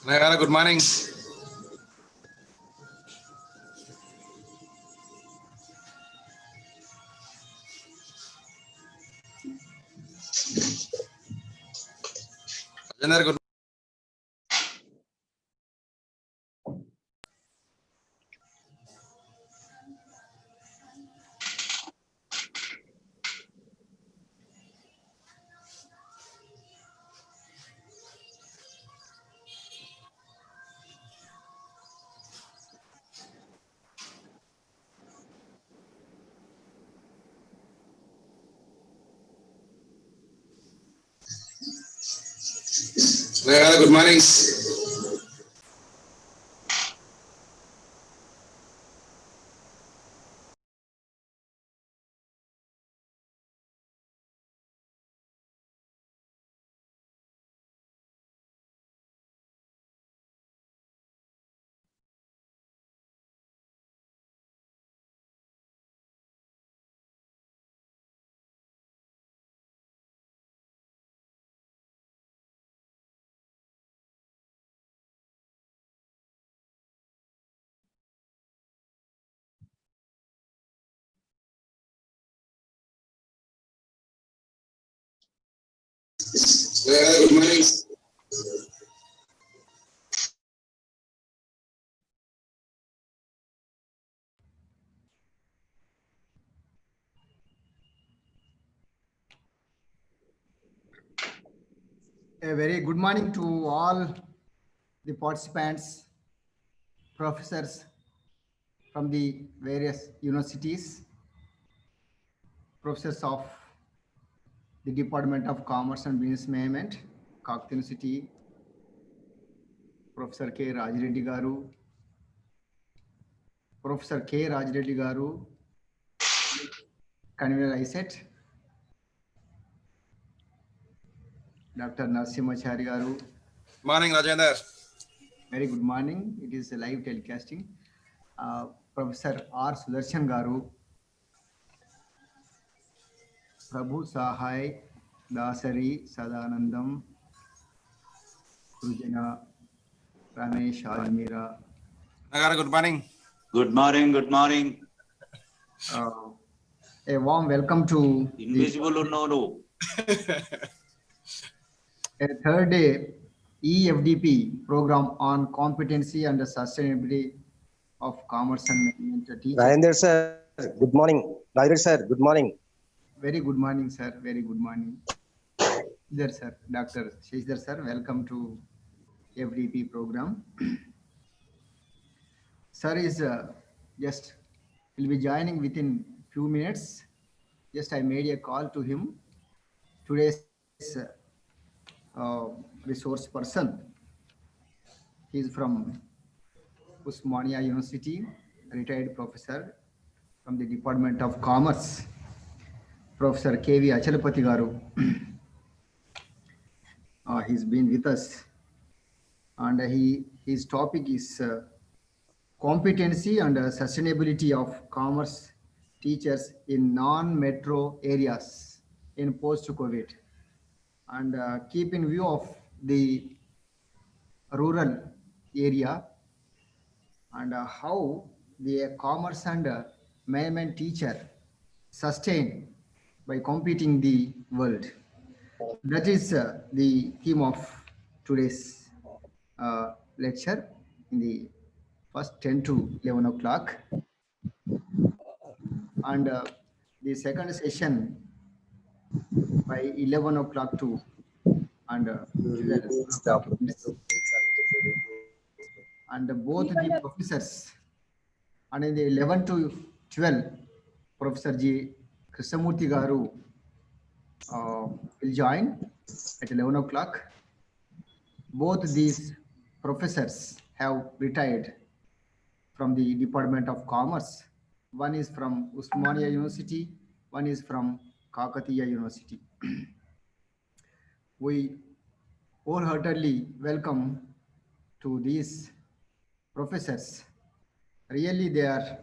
Nagara, good morning. Rajendra, good Nagara, good morning. Nagara, good morning. A very good morning to all the participants, professors from the various universities, professors of the Department of Commerce and Business Management, Kakati University, Professor K. Rajireddy Garu, Professor K. Rajireddy Garu, Convener ISET, Dr. Narasimhachari Garu. Morning, Rajendra. Very good morning. It is a live telecasting. Professor R. Sudarshan Garu, Prabhu Sahai, Dasari, Sadanandam, Sujana, Ramesh, Almira. Nagara, good morning. Good morning, good morning. A warm welcome to Invisible unknown. a third day eFDP program on competency and sustainability of commerce and management teachers. Rajendra sir, good morning. Rajendra sir, good morning. Very good morning, sir. Very good morning. Shishidhar sir, Dr. Shishidhar sir, welcome to FDP program. Sir is just will be joining within few minutes. Just I made a call to him. Today's resource person. He is from Usmania University, retired professor from the Department of Commerce, Professor K.V. Achalapati Garu. He's been with us, and his topic is competency and sustainability of commerce teachers in non-metro areas in post-COVID, and keep in view of the rural area and how the commerce and management teacher sustain by competing the world. That is the theme of today's lecture in the first 10 to 11 o'clock. And the second session by 11 o'clock to and 12 and both the professors, and in the 11 to 12, Professor G. Krishnamurthy Garu will join at 11 o'clock. Both these professors have retired from the Department of Commerce. One is from Usmania University, one is from Kakatiya University. We wholeheartedly welcome to these professors. Really, they are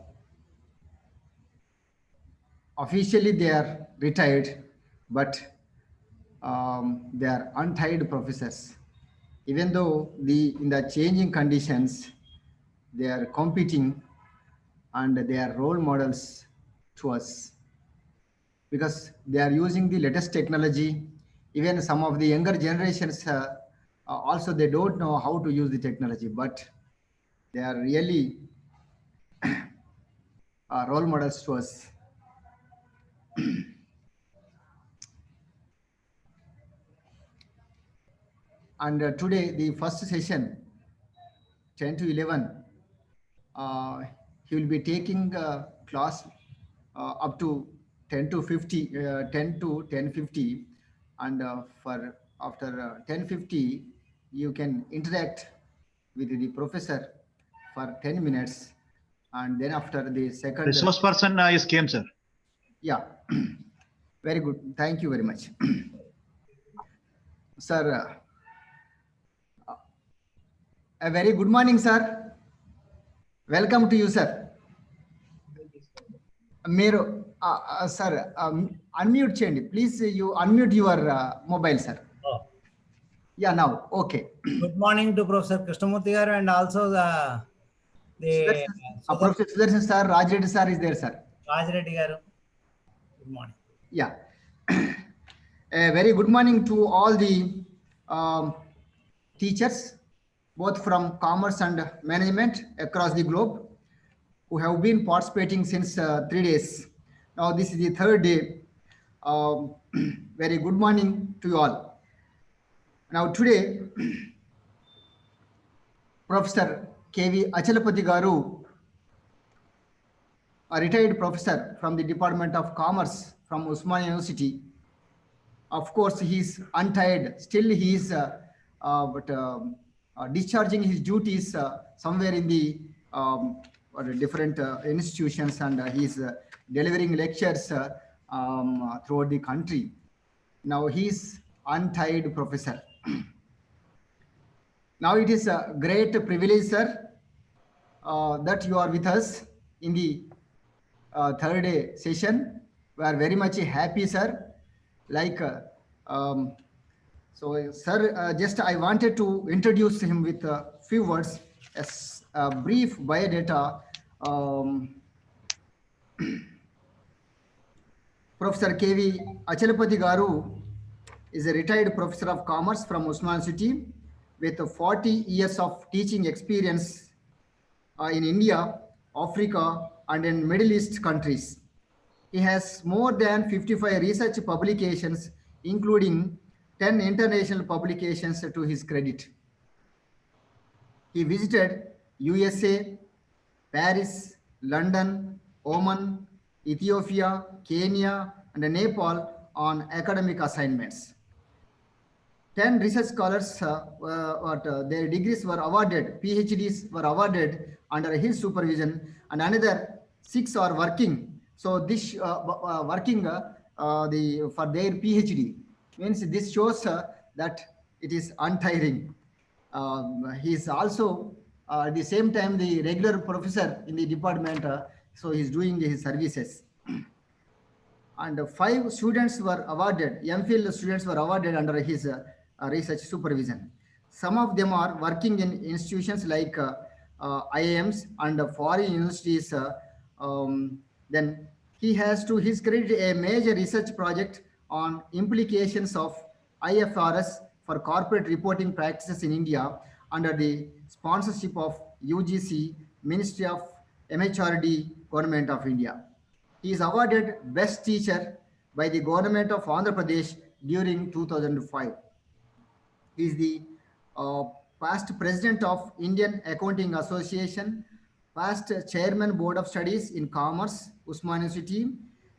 officially they are retired, but they are untied professors. even though in the changing conditions, they are competing and they are role models to us because they are using the latest technology. Even some of the younger generations also they don't know how to use the technology, but they are really role models to us. And today, the first session, 10 to 11, he will be taking class up to 10 to 50, 10 to 10:50, and for after 10:50, you can interact with the professor for 10 minutes, and then after the second. Resource person is came, sir. Yeah, very good. Thank you very much, sir. A very good morning, sir. Welcome to you, sir. మీరు sir unmute చేయండి please. You unmute your mobile sir. Yeah now okay. Good morning to Professor Krishnamurthy garu and also the Professor Sudarshan sir, Raj Reddy sir is there, sir. Raj Reddy garu. Good morning. Yeah. A very good morning to all the teachers, both from commerce and management across the globe, who have been participating since 3 days. Now this is the third day. Very good morning to you all. Now today, Professor K.V. Achalapati garu, a retired professor from the Department of Commerce from Usmania University. Of course, he is untired. Still, he is discharging his duties somewhere in the different institutions, and he is delivering lectures throughout the country. Now he is untied professor. Now it is a great privilege, sir, that you are with us in the third day session. We are very much happy, sir. Like, so, sir, just I wanted to introduce him with a few words, as a brief biodata. Professor K.V. Achalapati garu is a retired professor of commerce from Usman City with 40 years of teaching experience in India, Africa, and in Middle East countries. He has more than 55 research publications, including 10 international publications to his credit. He visited USA, Paris, London, Oman, Ethiopia, Kenya, and Nepal on academic assignments. 10 research scholars, their degrees were awarded, PhDs were awarded under his supervision, and another 6 are working. So this working for their PhD means this shows that it is untiring. He is also at the same time the regular professor in the department, so he is doing his services. And 5 students were awarded, MPhil students were awarded under his research supervision. Some of them are working in institutions like IIMs and foreign universities. Then he has to his credit a major research project on implications of IFRS for corporate reporting practices in India under the sponsorship of UGC, Ministry of MHRD, Government of India. He is awarded Best Teacher by the Government of Andhra Pradesh during 2005. He is the past President of Indian Accounting Association, past Chairman Board of Studies in Commerce, Usman University,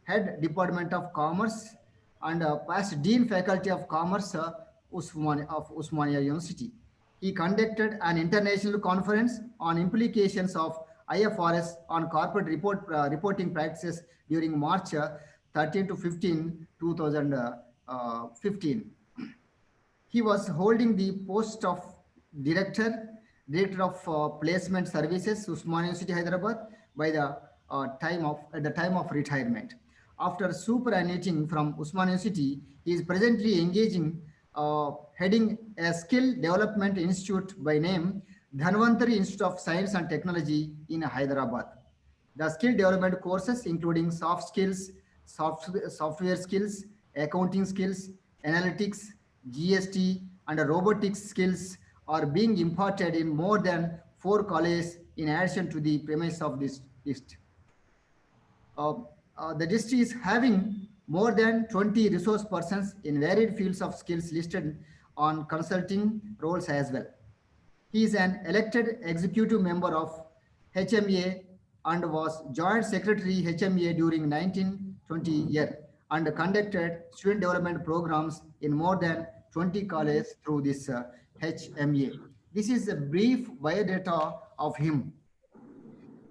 Head Department of Commerce, and past Dean Faculty of Commerce of Usmania University. He conducted an international conference on implications of IFRS on corporate reporting practices during March 13 to 15, 2015. He was holding the post of Director of Placement Services, Usmania University, Hyderabad, by the at the time of retirement. After superannuating from Usmania University, he is presently engaging heading a skill development institute by name Dhanvantari Institute of Science and Technology in Hyderabad. The skill development courses, including soft skills, software skills, accounting skills, analytics, GST, and robotics skills, are being imparted in more than 4 colleges in addition to the premise of this list. Uh, the district is having more than 20 resource persons in varied fields of skills listed on consulting roles as well. He is an elected executive member of HMA and was joint secretary HMA during 1920 year and conducted student development programs in more than 20 colleges through this HMA. This is a brief biodata of him.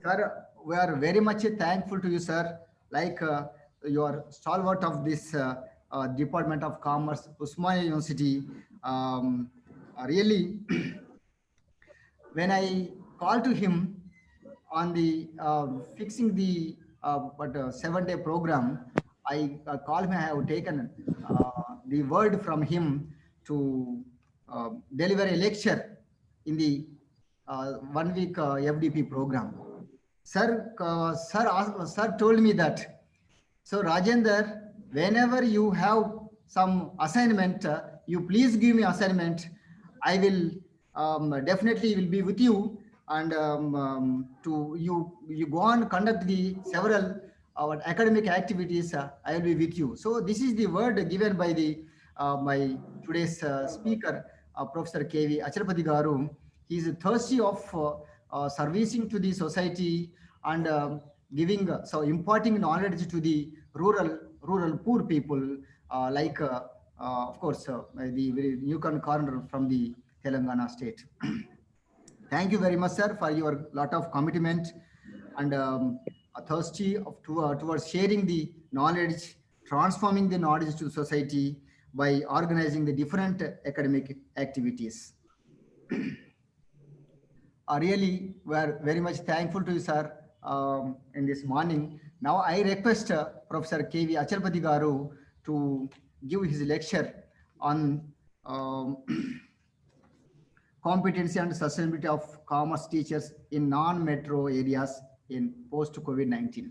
Sir, we are very much thankful to you, sir. Like your stalwart of this Department of Commerce, Usmania University. Really, when I called to him on the fixing the 7-day program, I called him. I have taken the word from him to deliver a lecture in the 1 week FDP program. Sir told me that. So Rajender, whenever you have some assignment, you please give me assignment. I will definitely will be with you, and to you go on conduct the several academic activities. I will be with you. So this is the word given by the my today's speaker, Professor K.V. Achalapati Garu. He is thirsty of servicing to the society and giving so imparting knowledge to the rural poor people of course the very Newcomb corner from the Telangana state. Thank you very much, sir, for your lot of commitment and thirsty towards sharing the knowledge, transforming the knowledge to society by organizing the different academic activities. Really, we are very much thankful to you, sir, in this morning. Now, I request Professor K.V. Achalapati Garu to give his lecture on competency and sustainability of commerce teachers in non-metro areas in post-COVID-19.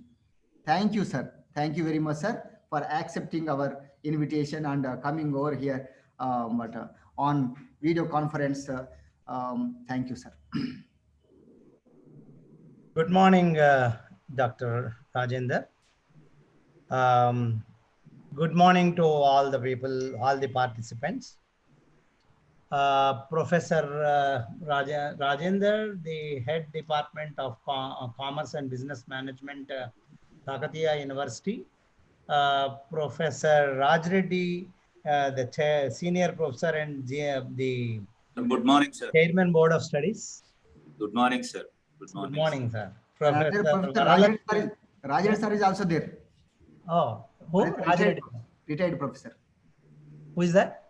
Thank you, sir. Thank you very much, sir, for accepting our invitation and coming over here on video conference. Thank you, sir. Good morning, Dr. Rajender. Good morning to all the people, all the participants. Professor Rajender, the head department of Commerce and Business Management, Kakatiya University. Professor Raj Reddy, the senior professor and the Good morning, sir. Chairman Board of Studies. Good morning, sir. Good morning. Good morning, sir. Professor Rajendra sir is also there. Oh, who? Retired professor. Who is that?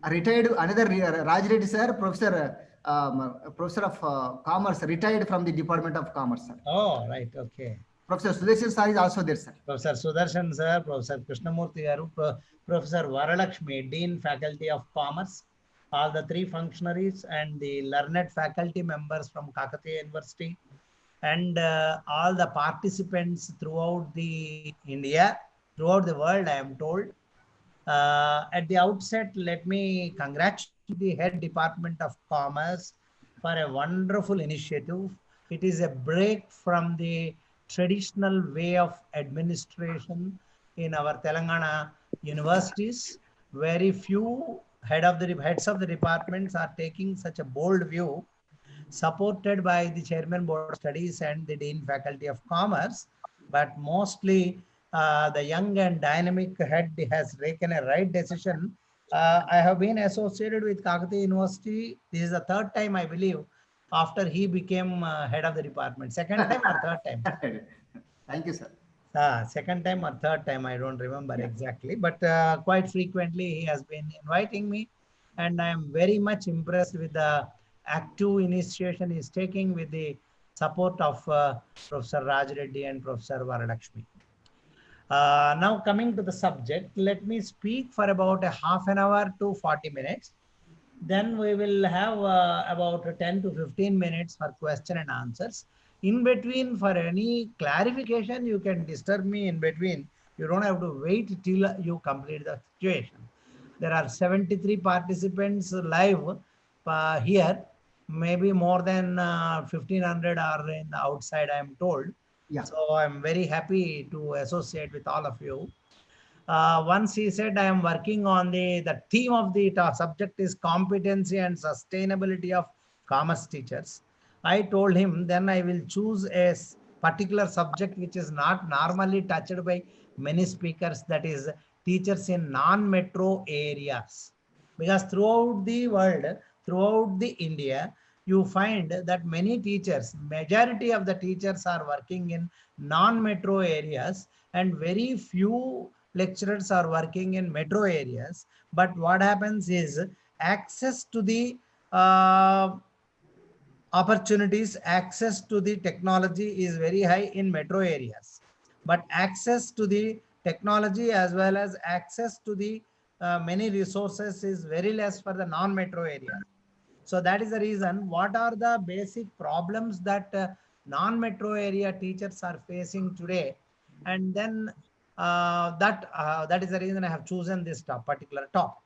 Retired, another Raj Reddy sir, professor of commerce, retired from the Department of Commerce, sir. Oh, right, okay. Professor Sudarshan sir is also there, sir. Professor Sudarshan sir, Professor Krishnamurthy Garu, Professor Varalakshmi, Dean Faculty of Commerce, all the three functionaries and the learned faculty members from Kakatiya University, and all the participants throughout the India, throughout the world, I am told. At the outset, let me congratulate the head department of commerce for a wonderful initiative. It is a break from the traditional way of administration in our Telangana universities. Very few heads of the departments are taking such a bold view, supported by the Chairman Board of Studies and the Dean Faculty of Commerce, but mostly the young and dynamic head has taken a right decision. I have been associated with Kakatiya University. This is the third time, I believe, after he became head of the department. Second time or third time? Thank you, sir. Second time or third time, I don't remember exactly, but quite frequently he has been inviting me, and I am very much impressed with the active initiation he is taking with the support of Professor Raj Reddy and Professor Varalakshmi. Now coming to the subject, let me speak for about a half an hour to 40 minutes. Then we will have about 10 to 15 minutes for question and answers. In between, for any clarification, you can disturb me in between. You don't have to wait till you complete the situation. There are 73 participants live here. Maybe more than 1,500 are in the outside, I am told. Yeah. So I'm very happy to associate with all of you. Once he said, I am working on the theme of the subject is competency and sustainability of commerce teachers. I told him then I will choose a particular subject which is not normally touched by many speakers, that is teachers in non-metro areas. Because throughout the world, throughout the India, you find that many teachers, majority of the teachers are working in non-metro areas, and very few lecturers are working in metro areas. But what happens is access to the opportunities, access to the technology is very high in metro areas, but access to the technology as well as access to the many resources is very less for the non-metro areas. So that is the reason. What are the basic problems that non-metro area teachers are facing today? And then that is the reason I have chosen this particular topic.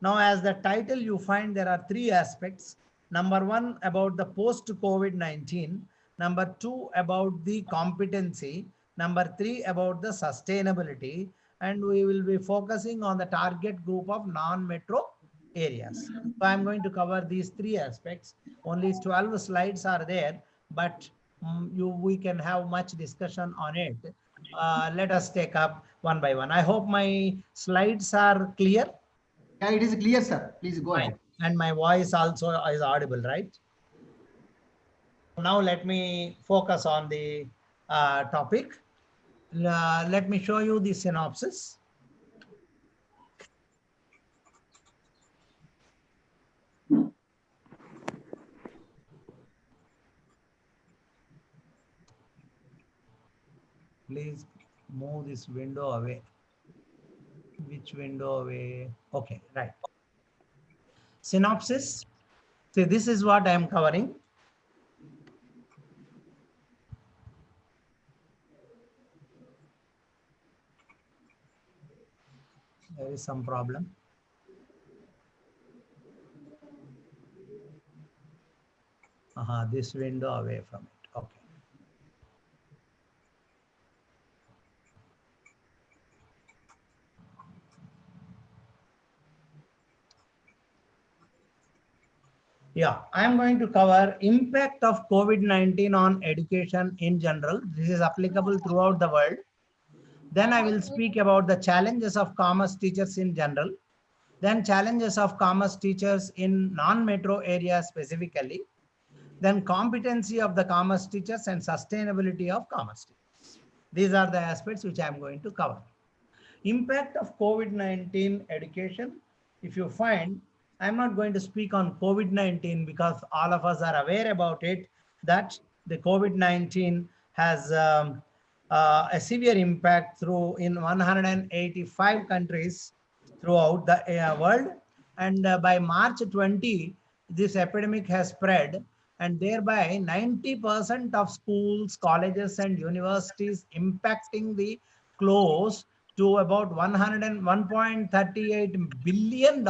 Now, as the title, you find there are three aspects. Number one, about the post-COVID-19. Number two, about the competency. Number three, about the sustainability. And we will be focusing on the target group of non-metro areas. So I'm going to cover these three aspects. Only 12 slides are there, but we can have much discussion on it. Let us take up one by one. I hope my slides are clear. Yeah, it is clear, sir. Please go Fine. ahead. And my voice also is audible, right? Now let me focus on the topic. Let me show you the synopsis. Please move this window away. Which window away? Okay, right. Synopsis. See, this is what I am covering. There is some problem. This window away from it. Okay. Yeah, I am going to cover impact of COVID-19 on education in general. This is applicable throughout the world. Then I will speak about the challenges of commerce teachers in general. Then challenges of commerce teachers in non-metro areas specifically. Then competency of the commerce teachers and sustainability of commerce teachers. These are the aspects which I am going to cover. Impact of COVID-19 education. If you find, I'm not going to speak on COVID-19 because all of us are aware about it, that the COVID-19 has a severe impact through in 185 countries throughout the world. And by March 20, this epidemic has spread, and thereby 90% of schools, colleges, and universities impacting the close to about $101.38 billion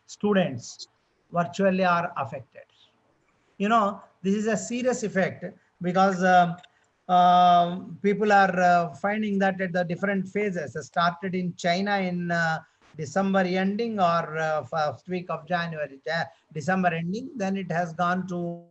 students virtually are affected. You know, this is a serious effect because people are finding that at the different phases. Started in China in December ending or first week of January, December ending. Then it has gone to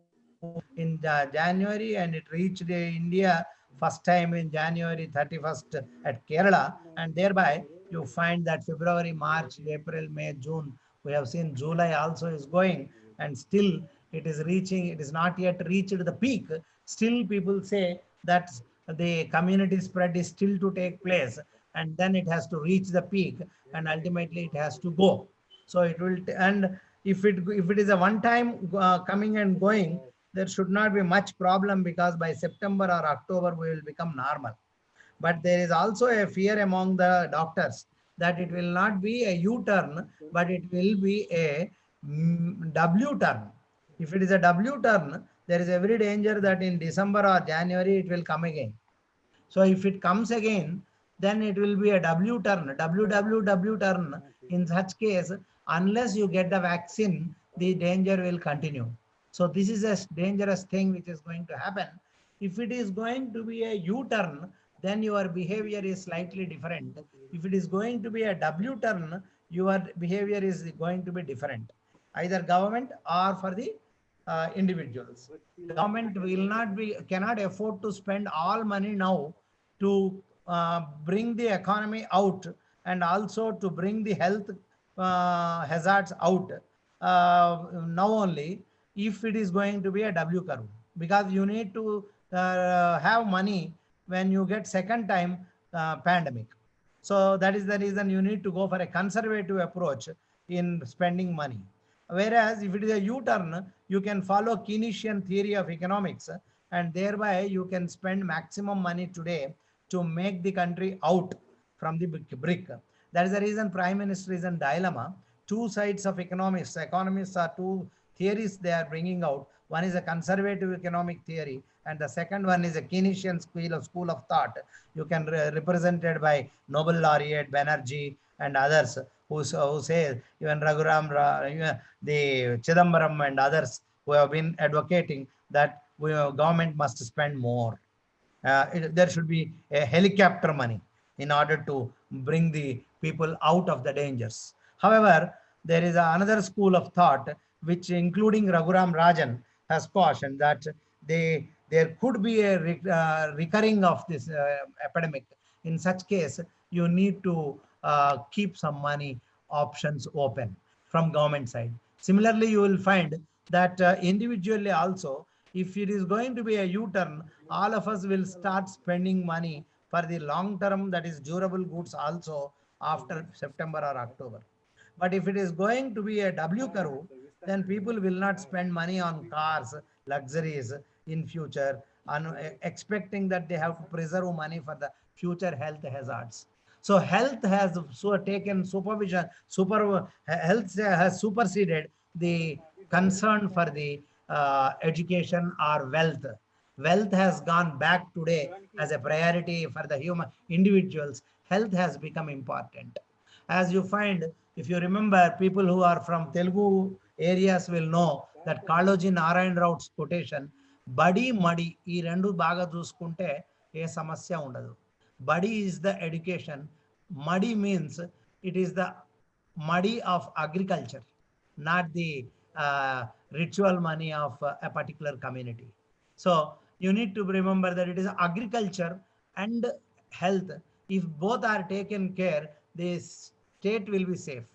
in January, and it reached India first time in January 31st at Kerala. And thereby you find that February, March, April, May, June, we have seen July also is going, and still it is reaching, it is not yet reached the peak. Still people say that the community spread is still to take place, and then it has to reach the peak, and ultimately it has to go. So it will, and if it is a one time coming and going, there should not be much problem, because by September or October we will become normal. But there is also a fear among the doctors that it will not be a U-turn, but it will be a W-turn. If it is a W-turn, there is every danger that in December or January it will come again. So if it comes again, then it will be a W turn, W turn. In such case, unless you get the vaccine, the danger will continue. So this is a dangerous thing which is going to happen. If it is going to be a U-turn, then your behavior is slightly different. If it is going to be a W turn, your behavior is going to be different, either government or for the individuals. Government will not be, cannot afford to spend all money now to bring the economy out and also to bring the health hazards out now only, if it is going to be a W curve, because you need to have money when you get second time pandemic. So that is the reason you need to go for a conservative approach in spending money. Whereas if it is a U-turn, you can follow Keynesian theory of economics, and thereby you can spend maximum money today to make the country out from the brick. That is the reason Prime Minister is in dilemma. Two sides of economics. Economists are two theories they are bringing out. One is a conservative economic theory, and the second one is a Keynesian school of thought. You can represented by Nobel laureate Banerjee and others who say, even Raghuram, the Chidambaram and others who have been advocating that government must spend more. There should be a helicopter money in order to bring the people out of the dangers. However, there is another school of thought which, including Raghuram Rajan, has cautioned that there could be a recurring of this epidemic. In such case, you need to keep some money options open from government side. Similarly, you will find that individually also, if it is going to be a U-turn, all of us will start spending money for the long term, that is durable goods also after September or October. But if it is going to be a W curve, then people will not spend money on cars, luxuries in future, expecting that they have to preserve money for the future health hazards. So health has taken supervision, health has superseded the concern for the education or wealth. Wealth has gone back today as a priority for the human individuals. Health has become important. As you find, if you remember, people who are from Telugu areas will know that Kaloji Narayan Rao's quotation, Badi Madi, ee rendu baga chuskunte ఏ సమస్య ఉండదు. Badi is the education. Madi means it is the muddy of agriculture, not the ritual money of a particular community. So you need to remember that it is agriculture and health. If both are taken care, the state will be safe.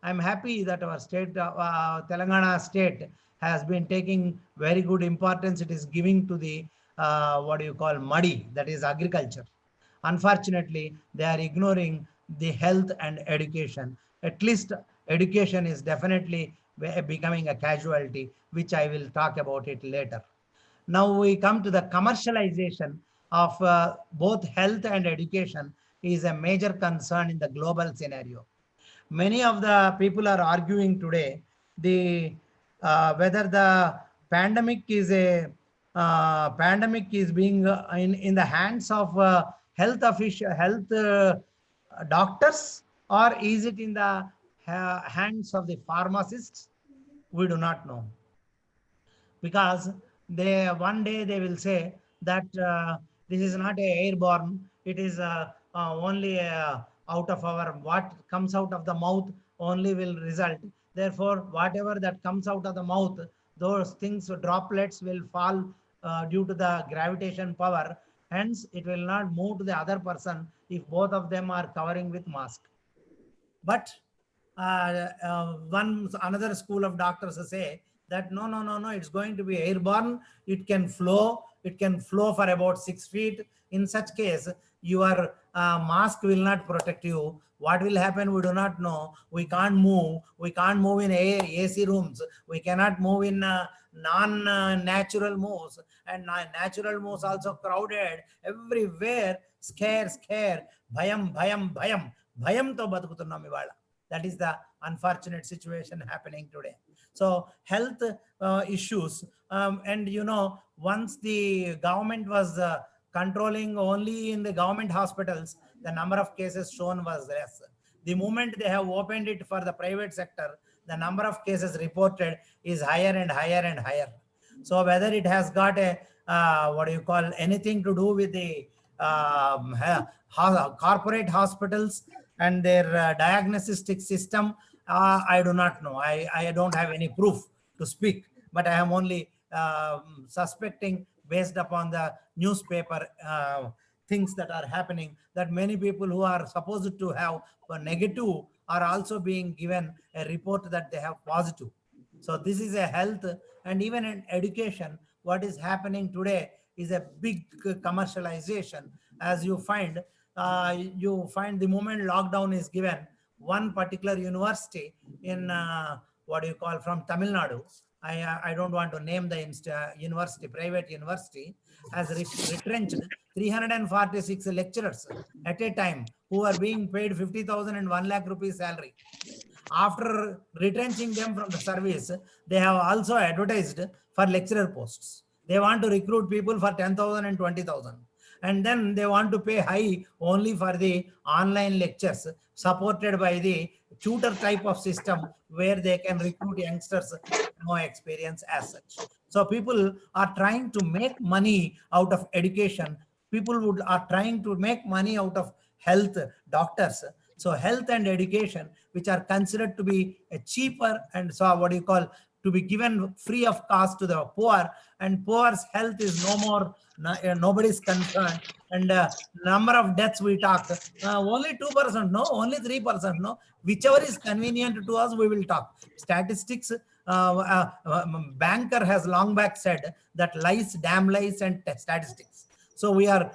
I'm happy that our state, Telangana state, has been taking very good importance. It is giving to the what do you call muddy, that is agriculture. Unfortunately, they are ignoring the health and education. At least education is definitely becoming a casualty, which I will talk about it later. Now we come to the commercialization of both health and education is a major concern in the global scenario. Many of the people are arguing today whether the pandemic is being in the hands of health doctors, or is it in the hands of the pharmacists. We do not know, because one day they will say that this is not a airborne, it is only out of our, what comes out of the mouth only will result. Therefore, whatever that comes out of the mouth, those things, droplets will fall due to the gravitation power. Hence, it will not move to the other person if both of them are covering with mask. But another school of doctors say that no, it's going to be airborne. It can flow for about 6 feet. In such case, your mask will not protect you. What will happen, we do not know. We can't move. We can't move in AC rooms. We cannot move in non-natural moves. And natural moves also crowded. Everywhere, scare. Bhayam. Bhayam to batukutunnam ivala. That is the unfortunate situation happening today. So health issues, and once the government was controlling only in the government hospitals, the number of cases shown was less. The moment they have opened it for the private sector, the number of cases reported is higher and higher. So whether it has got a anything to do with the corporate hospitals and their diagnostic system, I do not know. I don't have any proof to speak, but I am only suspecting based upon the newspaper things that are happening, that many people who are supposed to have a negative are also being given a report that they have positive. So this is a health, and even in education, what is happening today is a big commercialization. As you find the moment lockdown is given, one particular university in from Tamil Nadu, I don't want to name the university, private university, has retrenched 346 lecturers at a time who are being paid 50,000 and 1 lakh rupees salary. After retrenching them from the service, they have also advertised for lecturer posts. They want to recruit people for 10,000 and 20,000. And then they want to pay high only for the online lectures supported by the tutor type of system where they can recruit youngsters no experience as such. So people are trying to make money out of education. People are trying to make money out of health, doctors. So health and education, which are considered to be cheaper and to be given free of cost to the poor, and poor's health is no more, nobody's concerned. And number of deaths we talk, only 2%, no, only 3%, no, whichever is convenient to us, we will talk. Statistics, banker has long back said that lies, damn lies, and statistics. So we are,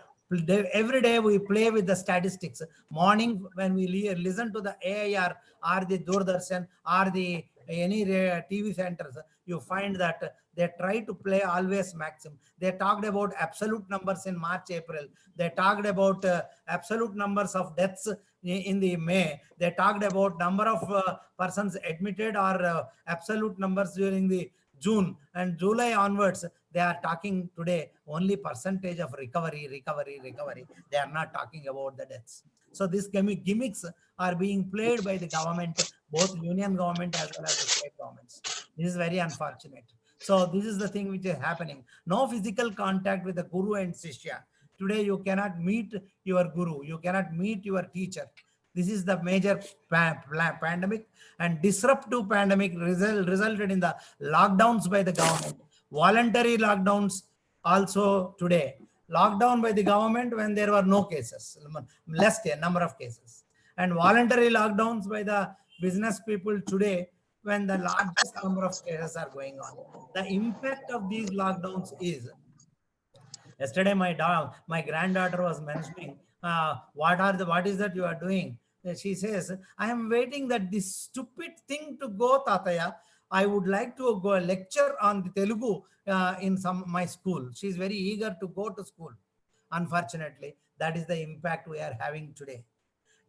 every day we play with the statistics. Morning when we listen to the AIR or the Doordarshan or the any TV centers, you find that they try to play always maximum. They talked about absolute numbers in March, April. They talked about absolute numbers of deaths in the May. They talked about number of persons admitted or absolute numbers during the June and July onwards. They are talking today only percentage of recovery. They are not talking about the deaths. So these gimmicks are being played by the government, both union government as well as the state governments. This is very unfortunate. So this is the thing which is happening. No physical contact with the guru and shishya. Today you cannot meet your guru. You cannot meet your teacher. This is the major pandemic, and disruptive pandemic resulted in the lockdowns by the government. Voluntary lockdowns also today. Lockdown by the government when there were no cases, less number of cases. And voluntary lockdowns by the business people today when the largest number of cases are going on. The impact of these lockdowns is, yesterday my granddaughter was mentioning, what is that you are doing? She says, I am waiting that this stupid thing to go, Tataya. I would like to go lecture on the Telugu in my school. She is very eager to go to school. Unfortunately, that is the impact we are having today.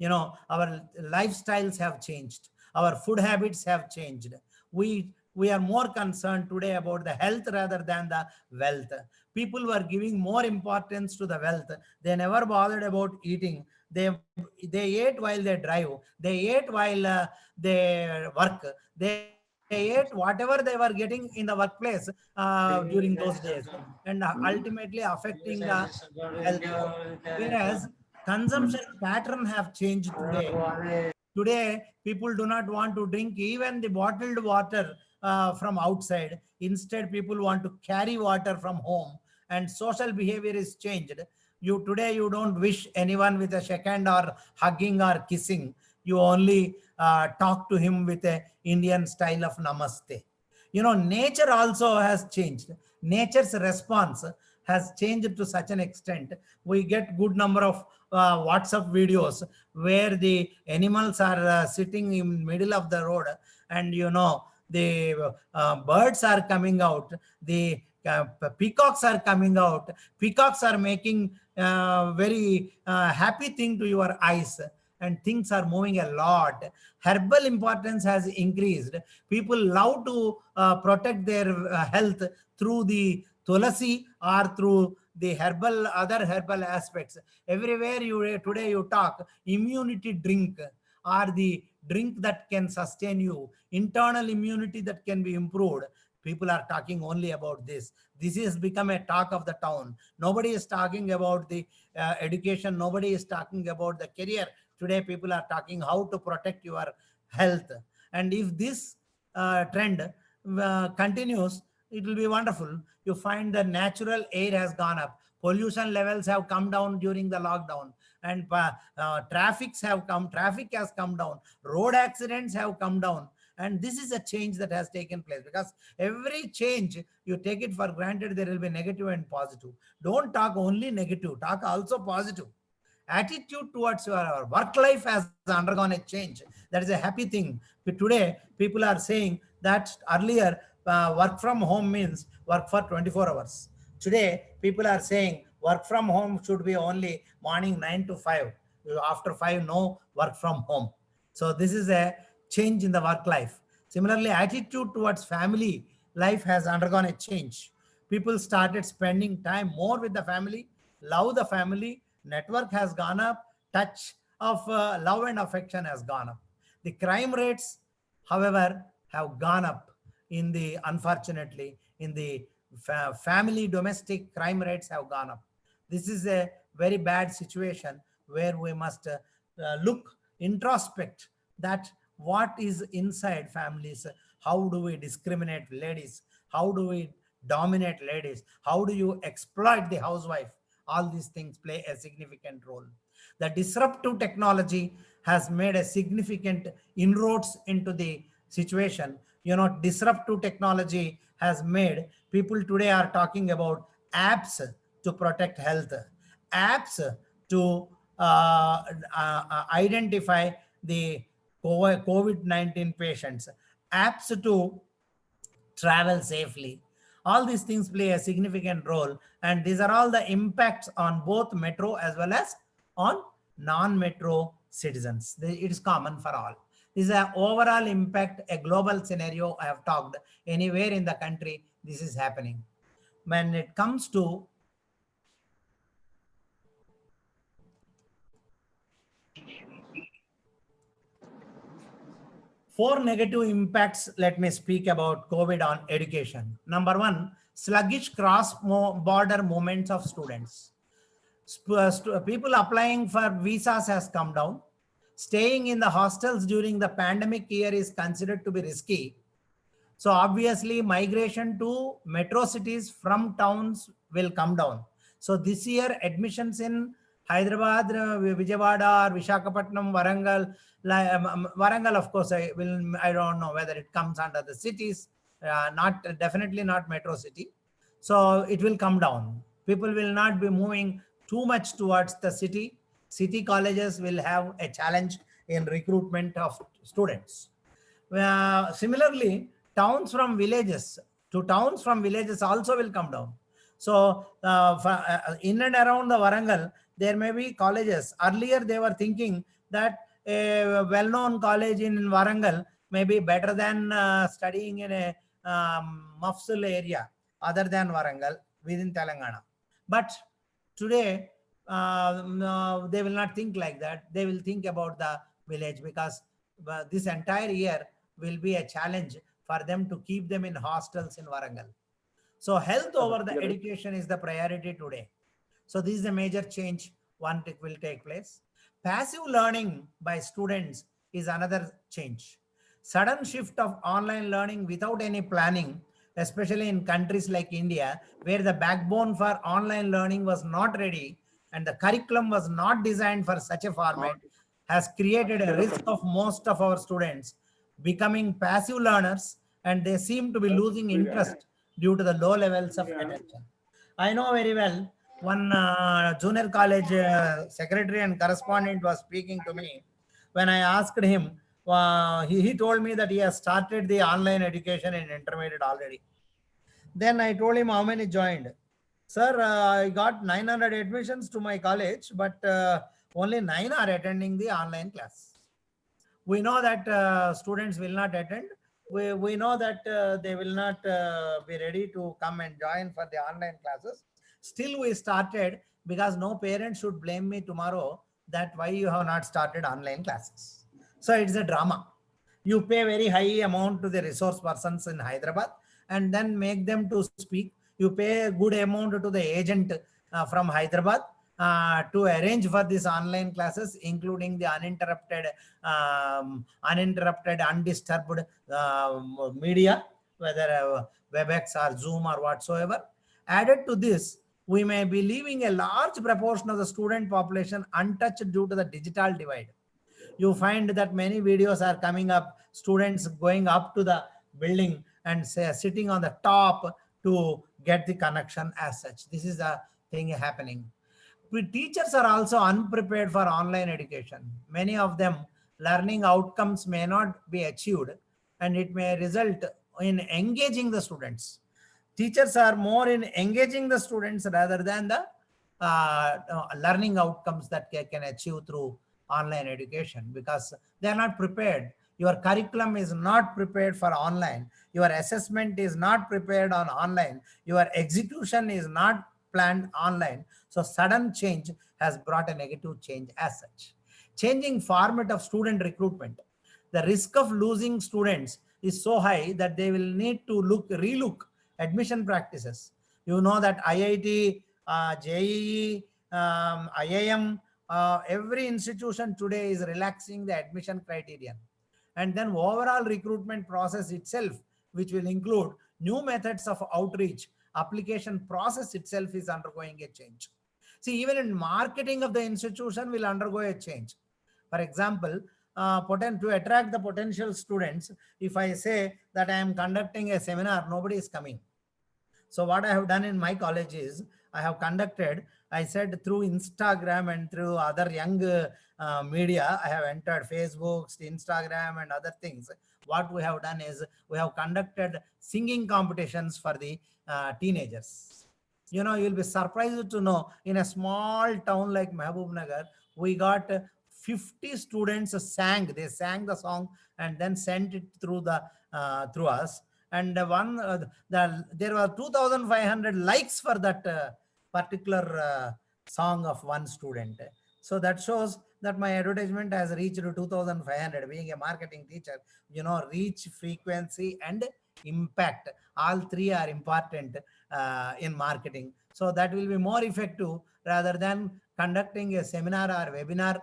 Our lifestyles have changed. Our food habits have changed. We are more concerned today about the health rather than the wealth. People were giving more importance to the wealth. They never bothered about eating. They ate while they drive. They ate while they work. They ate whatever they were getting in the workplace during those days, and ultimately affecting the health. Whereas consumption pattern have changed today. Today, people do not want to drink even the bottled water from outside. Instead, people want to carry water from home, and social behavior is changed. Today you don't wish anyone with a shake hand or hugging or kissing. You only talk to him with a Indian style of namaste. Nature also has changed. Nature's response has changed to such an extent. We get good number of WhatsApp videos where the animals are sitting in middle of the road, and the birds are coming out, the peacocks are coming out. Peacocks are making very happy thing to your eyes, and things are moving a lot. Herbal importance has increased. People love to protect their health through the tulasi or through the other herbal aspects. Everywhere today you talk immunity drink, or the drink that can sustain you, internal immunity that can be improved. People are talking only about this. This has become a talk of the town. Nobody is talking about the education. Nobody is talking about the career. Today people are talking how to protect your health. And if this trend continues, it will be wonderful. You find the natural air has gone up, pollution levels have come down during the lockdown, and traffic has come down, road accidents have come down. And this is a change that has taken place, because every change you take it for granted, there will be negative and positive. Don't talk only negative, talk also positive. Attitude towards your work life has undergone a change. That is a happy thing. But today people are saying that earlier work from home means work for 24 hours. Today people are saying work from home should be only morning 9 to 5. After 5, no work from home. So this is a change in the work life. Similarly, attitude towards family life has undergone a change. People started spending time more with the family, love the family, network has gone up, touch of love and affection has gone up. The crime rates, however, have gone up unfortunately, in the family domestic crime rates have gone up. This is a very bad situation where we must look, introspect that what is inside families. How do we discriminate ladies? How do we dominate ladies? How do you exploit the housewife? All these things play a significant role. The disruptive technology has made a significant inroads into the situation. Disruptive technology has made, people today are talking about apps to protect health, apps to identify the COVID-19 patients, apps to travel safely. All these things play a significant role, and these are all the impacts on both metro as well as on non-metro citizens. It is common for all. This is an overall impact, a global scenario. I have talked anywhere in the country, this is happening. When it comes to four negative impacts, let me speak about COVID on education. Number one, sluggish cross-border movements of students. People applying for visas has come down. Staying in the hostels during the pandemic year is considered to be risky. So obviously migration to metro cities from towns will come down. So this year admissions in Hyderabad, Vijayawada, or Visakhapatnam, Warangal, Warangal, of course, I don't know whether it comes under the cities, definitely not metro city. So it will come down. People will not be moving too much towards the city. City colleges will have a challenge in recruitment of students. Similarly, towns from villages also will come down. So in and around the Warangal, there may be colleges. Earlier, they were thinking that a well-known college in Warangal may be better than studying in a Mafsul area other than Warangal within Telangana. But today, they will not think like that. They will think about the village, because this entire year will be a challenge for them to keep them in hostels in Warangal. So health over the education is the priority today. So this is a major change one will take place. Passive learning by students is another change. Sudden shift of online learning without any planning, especially in countries like India, where the backbone for online learning was not ready and the curriculum was not designed for such a format, has created a risk of most of our students becoming passive learners, and they seem to be losing interest due to the low levels of attention. I know very well one junior college secretary and correspondent was speaking to me. When I asked him, he told me that he has started the online education in intermediate already. Then I told him how many joined. Sir, I got 900 admissions to my college, but only 9 are attending the online class. We know that students will not attend. We know that they will not be ready to come and join for the online classes. Still, we started because no parent should blame me tomorrow that why you have not started online classes. So it's a drama. You pay very high amount to the resource persons in Hyderabad and then make them to speak. You pay a good amount to the agent from Hyderabad to arrange for these online classes, including the uninterrupted, undisturbed media, whether WebEx or Zoom or whatsoever. Added to this, we may be leaving a large proportion of the student population untouched due to the digital divide. You find that many videos are coming up, students going up to the building and sitting on the top to get the connection as such. This is the thing happening. Teachers are also unprepared for online education. Many of them learning outcomes may not be achieved and it may result in engaging the students. Teachers are more in engaging the students rather than the learning outcomes that they can achieve through online education, because they are not prepared. Your curriculum is not prepared for online. Your assessment is not prepared on online. Your execution is not planned online. So sudden change has brought a negative change as such. Changing format of student recruitment. The risk of losing students is so high that they will need to relook admission practices. You know that IIT, JEE, IIM, every institution today is relaxing the admission criterion. And then overall recruitment process itself, which will include new methods of outreach, application process itself is undergoing a change. See, even in marketing of the institution will undergo a change. For example, to attract the potential students, if I say that I am conducting a seminar, nobody is coming. So what I have done in my college is I have conducted, I said through Instagram and through other young media, I have entered Facebook, Instagram and other things. What we have done is we have conducted singing competitions for the teenagers. You know, you'll be surprised to know in a small town like Mahbubnagar, we got 50 students they sang the song and then sent it through through us. And there were 2,500 likes for that particular song of one student. So that shows that my advertisement has reached 2,500. Being a marketing teacher, you know, reach, frequency, and impact. All three are important in marketing. So that will be more effective rather than conducting a seminar or webinar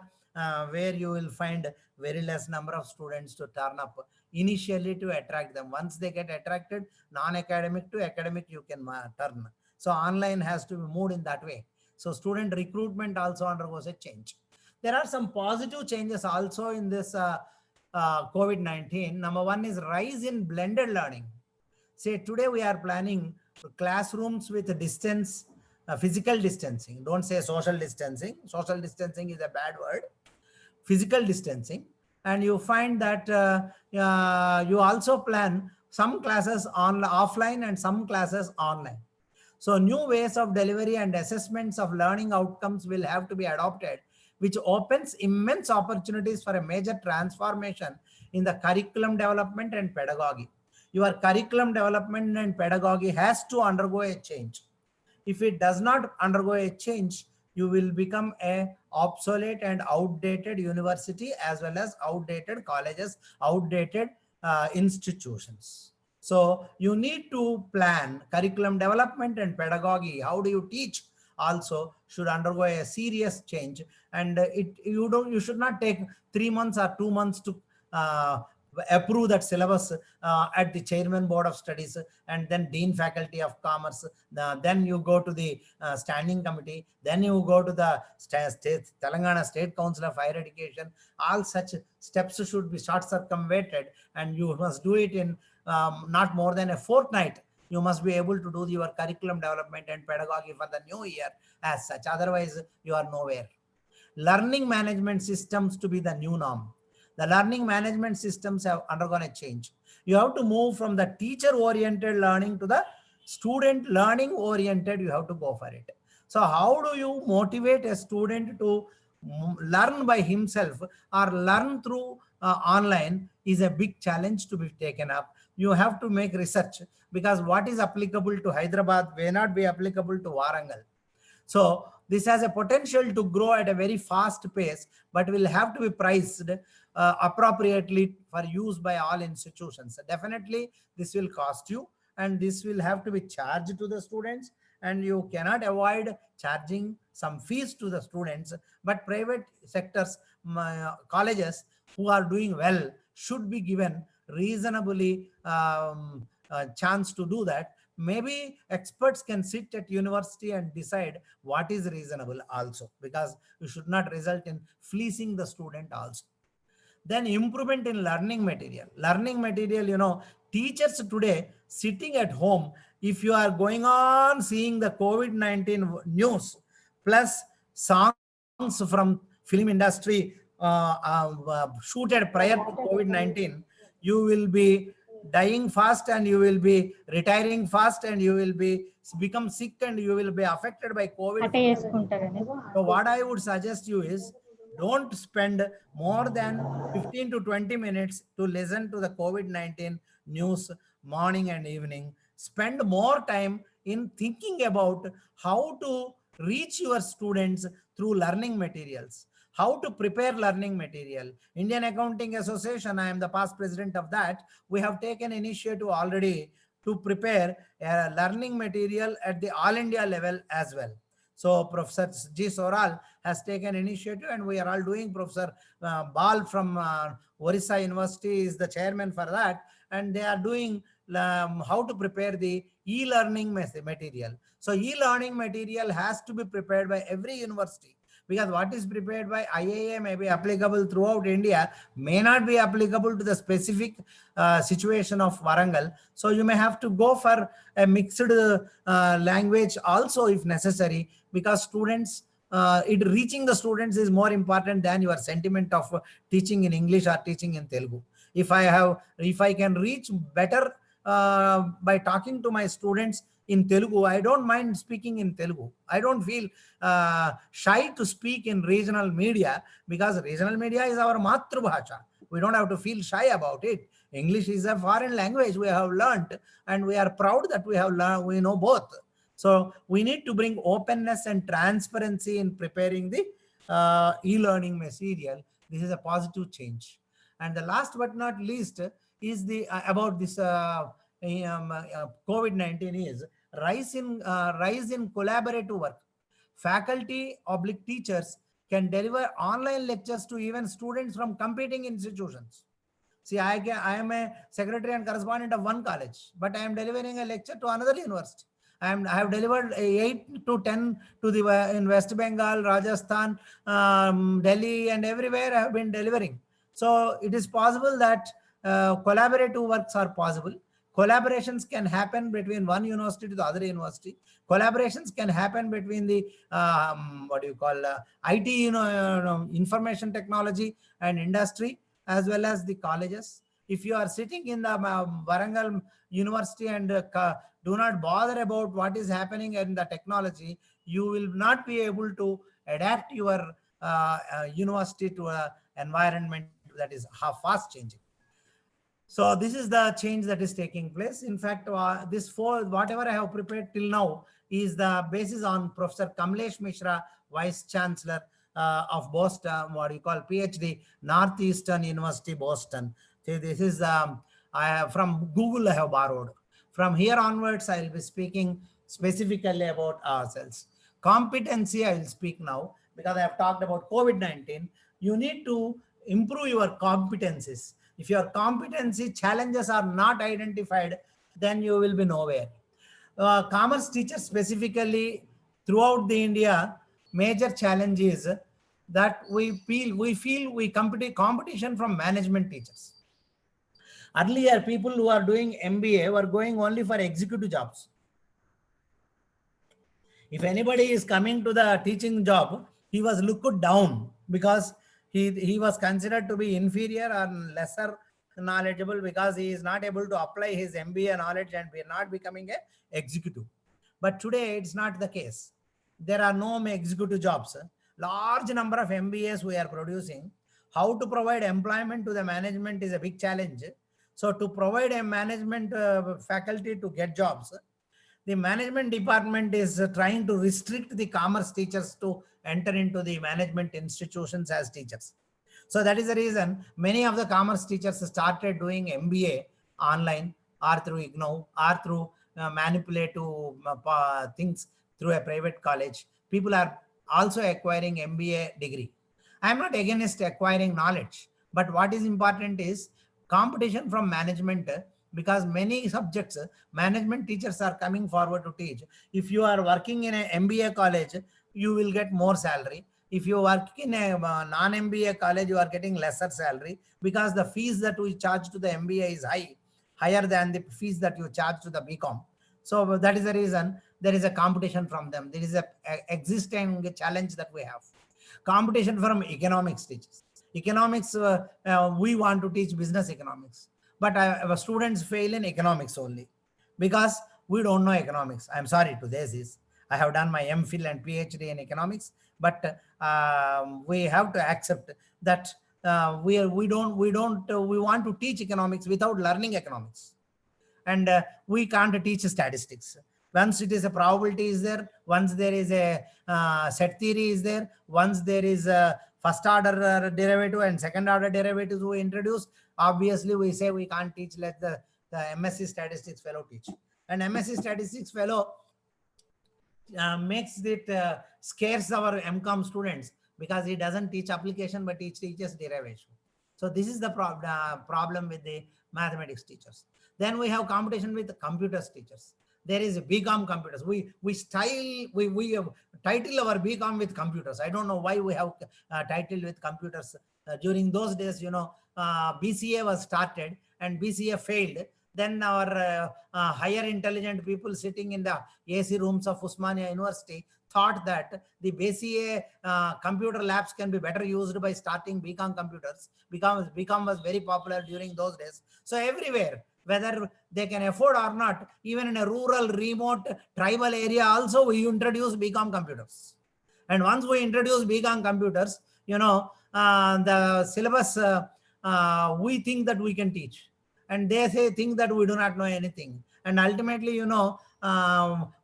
where you will find very less number of students to turn up initially to attract them. Once they get attracted, non-academic to academic, you can turn. So online has to be moved in that way. So student recruitment also undergoes a change. There are some positive changes also in this COVID-19. Number one is rise in blended learning. Say today we are planning classrooms with distance, physical distancing. Don't say social distancing. Social distancing is a bad word. Physical distancing. And you find that you also plan some classes offline and some classes online. So new ways of delivery and assessments of learning outcomes will have to be adopted, which opens immense opportunities for a major transformation in the curriculum development and pedagogy. Your curriculum development and pedagogy has to undergo a change. If it does not undergo a change, you will become a obsolete and outdated university as well as outdated colleges, outdated institutions. So you need to plan curriculum development and pedagogy. How do you teach also should undergo a serious change, and you should not take 3 months or 2 months to approve that syllabus at the chairman board of studies and then dean faculty of commerce. Then you go to the standing committee, then you go to the Telangana State Council of Higher Education. All such steps should be short circumvented, and you must do it in not more than a fortnight. You must be able to do your curriculum development and pedagogy for the new year as such. Otherwise, you are nowhere. Learning management systems to be the new norm. The learning management systems have undergone a change. You have to move from the teacher-oriented learning to the student learning oriented. You have to go for it. So how do you motivate a student to learn by himself or learn through online is a big challenge to be taken up. You have to make research, because what is applicable to Hyderabad may not be applicable to Warangal. So this has a potential to grow at a very fast pace, but will have to be priced appropriately for use by all institutions. So definitely this will cost you, and this will have to be charged to the students, and you cannot avoid charging some fees to the students. But private sectors, colleges who are doing well should be given reasonably chance to do that. Maybe experts can sit at university and decide what is reasonable also, because you should not result in fleecing the student also. Then improvement in learning material. Learning material, teachers today sitting at home, if you are going on seeing the COVID-19 news plus songs from film industry shooted prior to COVID-19, you will be dying fast, and you will be retiring fast, and you will be become sick, and you will be affected by COVID. So what I would suggest you is, don't spend more than 15 to 20 minutes to listen to the COVID-19 news morning and evening. Spend more time in thinking about how to reach your students through learning materials, how to prepare learning material. Indian Accounting Association, I am the past president of that. We have taken initiative already to prepare a learning material at the all India level as well. So Professor G. Soral has taken initiative, and we are all doing. Professor Bal from Orissa University is the chairman for that, and they are doing how to prepare the e-learning material. So e-learning material has to be prepared by every university, because what is prepared by IIA may be applicable throughout India, may not be applicable to the specific situation of Warangal. So you may have to go for a mixed language also if necessary, because students, reaching the students is more important than your sentiment of teaching in English or teaching in Telugu. If I can reach better by talking to my students in Telugu, I don't mind speaking in Telugu. I don't feel shy to speak in regional media, because regional media is our Matrubhasha. We don't have to feel shy about it. English is a foreign language we have learned, and we are proud that we have learned, we know both. So we need to bring openness and transparency in preparing the e-learning material. This is a positive change. And the last but not least is the about this COVID-19 is rise in collaborative work. Faculty / teachers can deliver online lectures to even students from competing institutions. See, I am a secretary and correspondent of one college, but I am delivering a lecture to another university. I have delivered 8 to 10 to the in West Bengal, Rajasthan, Delhi, and everywhere I have been delivering. So it is possible that collaborative works are possible. Collaborations can happen between one university to the other university. Collaborations can happen between the IT, information technology and industry, as well as the colleges. If you are sitting in the Warangal University and do not bother about what is happening in the technology, you will not be able to adapt your university to an environment that is fast changing. So this is the change that is taking place. In fact, whatever I have prepared till now is the basis on Professor Kamlesh Mishra, Vice Chancellor of Boston, PhD, Northeastern University, Boston. This is from Google I have borrowed. From here onwards, I will be speaking specifically about ourselves. Competency, I will speak now, because I have talked about COVID-19. You need to improve your competencies. If your competency challenges are not identified, then you will be nowhere. Commerce teachers specifically throughout the India, major challenge is that we feel competition from management teachers. Earlier, people who are doing MBA were going only for executive jobs. If anybody is coming to the teaching job, he was looked down because he was considered to be inferior or lesser knowledgeable because he is not able to apply his MBA knowledge and we are not becoming a executive. But today it's not the case. There are no executive jobs. Large number of MBAs we are producing. How to provide employment to the management is a big challenge. So to provide a management faculty to get jobs, the management department is trying to restrict the commerce teachers to enter into the management institutions as teachers. So that is the reason many of the commerce teachers started doing MBA online or through IGNOU or through manipulative things through a private college. People are also acquiring MBA degree. I am not against acquiring knowledge, but what is important is competition from management, because many subjects management teachers are coming forward to teach. If you are working in an MBA college, you will get more salary. If you work in a non-MBA college, you are getting lesser salary because the fees that we charge to the MBA is higher than the fees that you charge to the BCom. So that is the reason there is a competition from them. There is a existing challenge that we have. Competition from economics teachers. Economics, we want to teach business economics, but our students fail in economics only because we don't know economics. I'm sorry to this. I have done my MPhil and PhD in economics, but we have to accept that we want to teach economics without learning economics, and we can't teach statistics. Once it is a probability is there, once there is a set theory is there, once there is a first order derivative and second order derivatives we introduce, obviously we say we can't teach, let the MSc statistics fellow teach. And MSc statistics fellow makes it scares our MCOM students because he doesn't teach application but he teaches derivation. So this is the problem with the mathematics teachers. Then we have competition with the computers teachers. There is a BCom computers. We title our BCom with computers. I don't know why we have titled with computers. During those days, BCA was started and BCA failed. Then our higher intelligent people sitting in the AC rooms of Usmania University thought that the BCA computer labs can be better used by starting BCom computers, because BCom was very popular during those days. So everywhere, whether they can afford or not, even in a rural, remote, tribal area also, we introduce BCom computers. And once we introduce BCom computers, the syllabus, we think that we can teach. And they think that we do not know anything. And ultimately,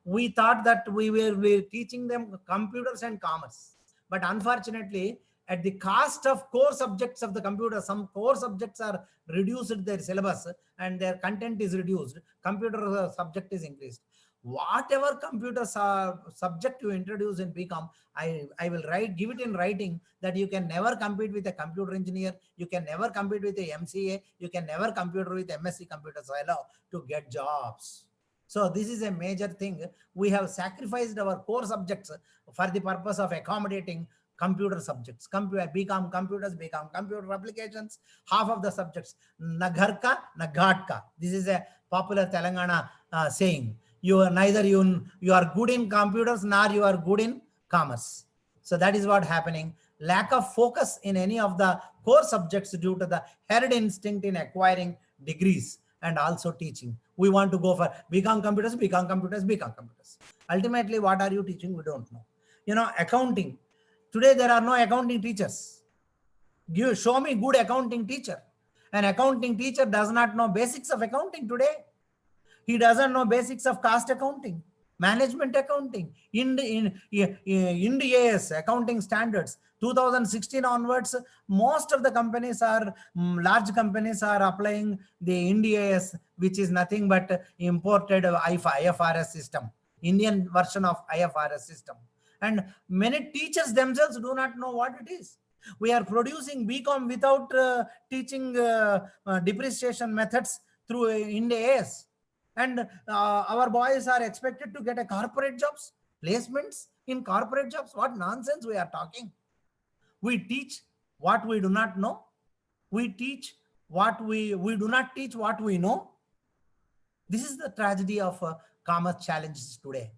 we thought that we will be teaching them computers and commerce. But unfortunately, at the cost of core subjects of the computer, some core subjects are reduced their syllabus and their content is reduced. Computer subject is increased. Whatever computer subject you introduce in BCom, I will give it in writing that you can never compete with a computer engineer. You can never compete with a MCA. You can never compete with MSc computer science to get jobs. So this is a major thing. We have sacrificed our core subjects for the purpose of accommodating computer subjects. BCom computers, BCom computer applications, half of the subjects. Na ghar ka, na ghat ka. This is a popular Telangana saying. You are good in computers, nor you are good in commerce. So that is what happening. Lack of focus in any of the core subjects due to the herd instinct in acquiring degrees and also teaching. We want to go for BCom computers, BCom computers, BCom computers. Ultimately, what are you teaching? We don't know. Accounting. Today, there are no accounting teachers. Show me good accounting teacher. An accounting teacher does not know basics of accounting today. He doesn't know basics of cost accounting, management accounting, Ind AS accounting standards. 2016 onwards, most of the companies large companies are applying the Ind AS, which is nothing but imported IFRS system, Indian version of IFRS system. And many teachers themselves do not know what it is. We are producing BCom without teaching depreciation methods through Ind AS. And our boys are expected to get a corporate jobs, placements in corporate jobs. What nonsense we are talking. We teach what we do not know. We teach we do not teach what we know. This is the tragedy of commerce challenges today.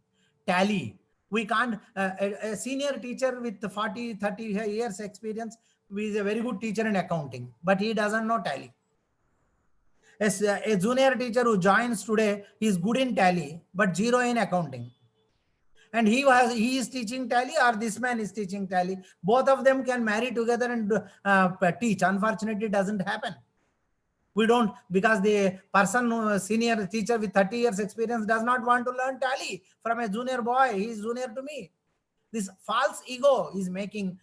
Tally. We can't, a senior teacher with 40, 30 years experience is a very good teacher in accounting, but he doesn't know tally. A junior teacher who joins today is good in tally, but zero in accounting. And he is teaching tally, or this man is teaching tally. Both of them can marry together and teach. Unfortunately, it doesn't happen. We don't, because the person, senior teacher with 30 years experience does not want to learn tally from a junior boy. He is junior to me. This false ego is making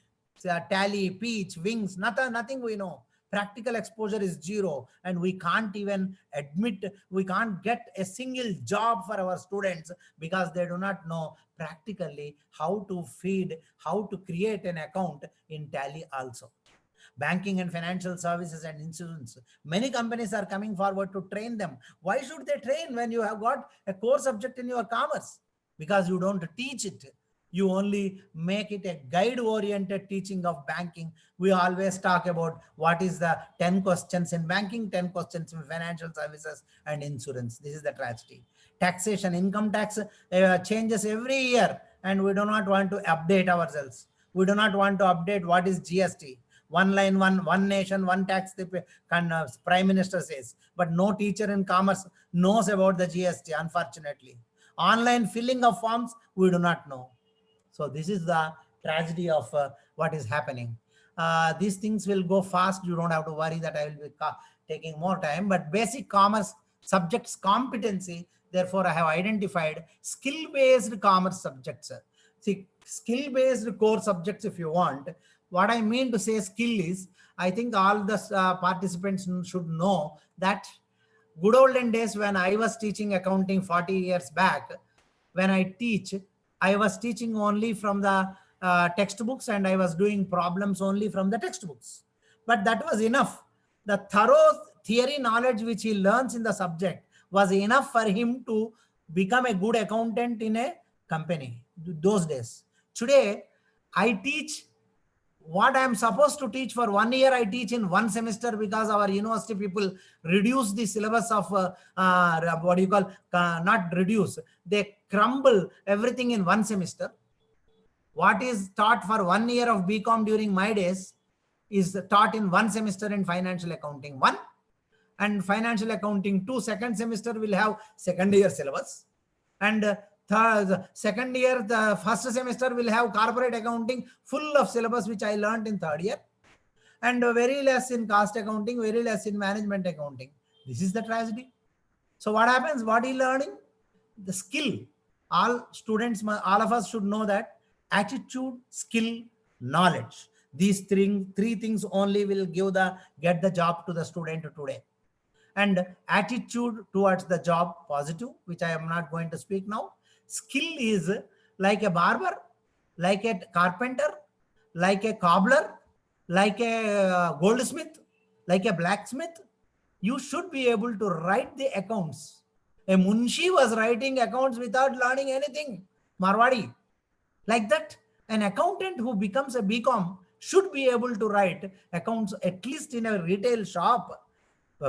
tally, pitch, wings, nothing we know. Practical exposure is zero, and we can't even admit, we can't get a single job for our students because they do not know practically how to feed, how to create an account in tally also. Banking and financial services and insurance. Many companies are coming forward to train them. Why should they train when you have got a core subject in your commerce? Because you don't teach it. You only make it a guide-oriented teaching of banking. We always talk about what is the 10 questions in banking, 10 questions in financial services and insurance. This is the tragedy. Taxation, income tax changes every year, and we do not want to update ourselves. We do not want to update what is GST. One line, one nation, one tax, the Prime Minister says, but no teacher in commerce knows about the GST, unfortunately. Online filling of forms, we do not know. So this is the tragedy of what is happening. These things will go fast. You don't have to worry that I will be taking more time, but basic commerce subjects competency. Therefore, I have identified skill-based commerce subjects. See, skill-based core subjects, if you want. What I mean to say skill is, I think all the participants should know that good olden days when I was teaching accounting 40 years back, when I was teaching only from the textbooks, and I was doing problems only from the textbooks. But that was enough. The thorough theory knowledge which he learns in the subject was enough for him to become a good accountant in a company those days. Today, I teach what I am supposed to teach for 1 year, I teach in 1 semester, because our university people reduce the syllabus of not reduce, they crumble everything in 1 semester. What is taught for 1 year of BCom during my days is taught in 1 semester in financial accounting 1, and financial accounting 2. Second semester will have second year syllabus, and second year, the first semester will have corporate accounting full of syllabus which I learned in third year, and very less in cost accounting, very less in management accounting. This is the tragedy. So what happens? What are you learning? The skill. All students, all of us should know that attitude, skill, knowledge. These three things only will get the job to the student today. And attitude towards the job, positive, which I am not going to speak now. Skill is like a barber, like a carpenter, like a cobbler, like a goldsmith, like a blacksmith. You should be able to write the accounts. A munshi was writing accounts without learning anything. Marwadi. Like that, an accountant who becomes a BCom should be able to write accounts at least in a retail shop.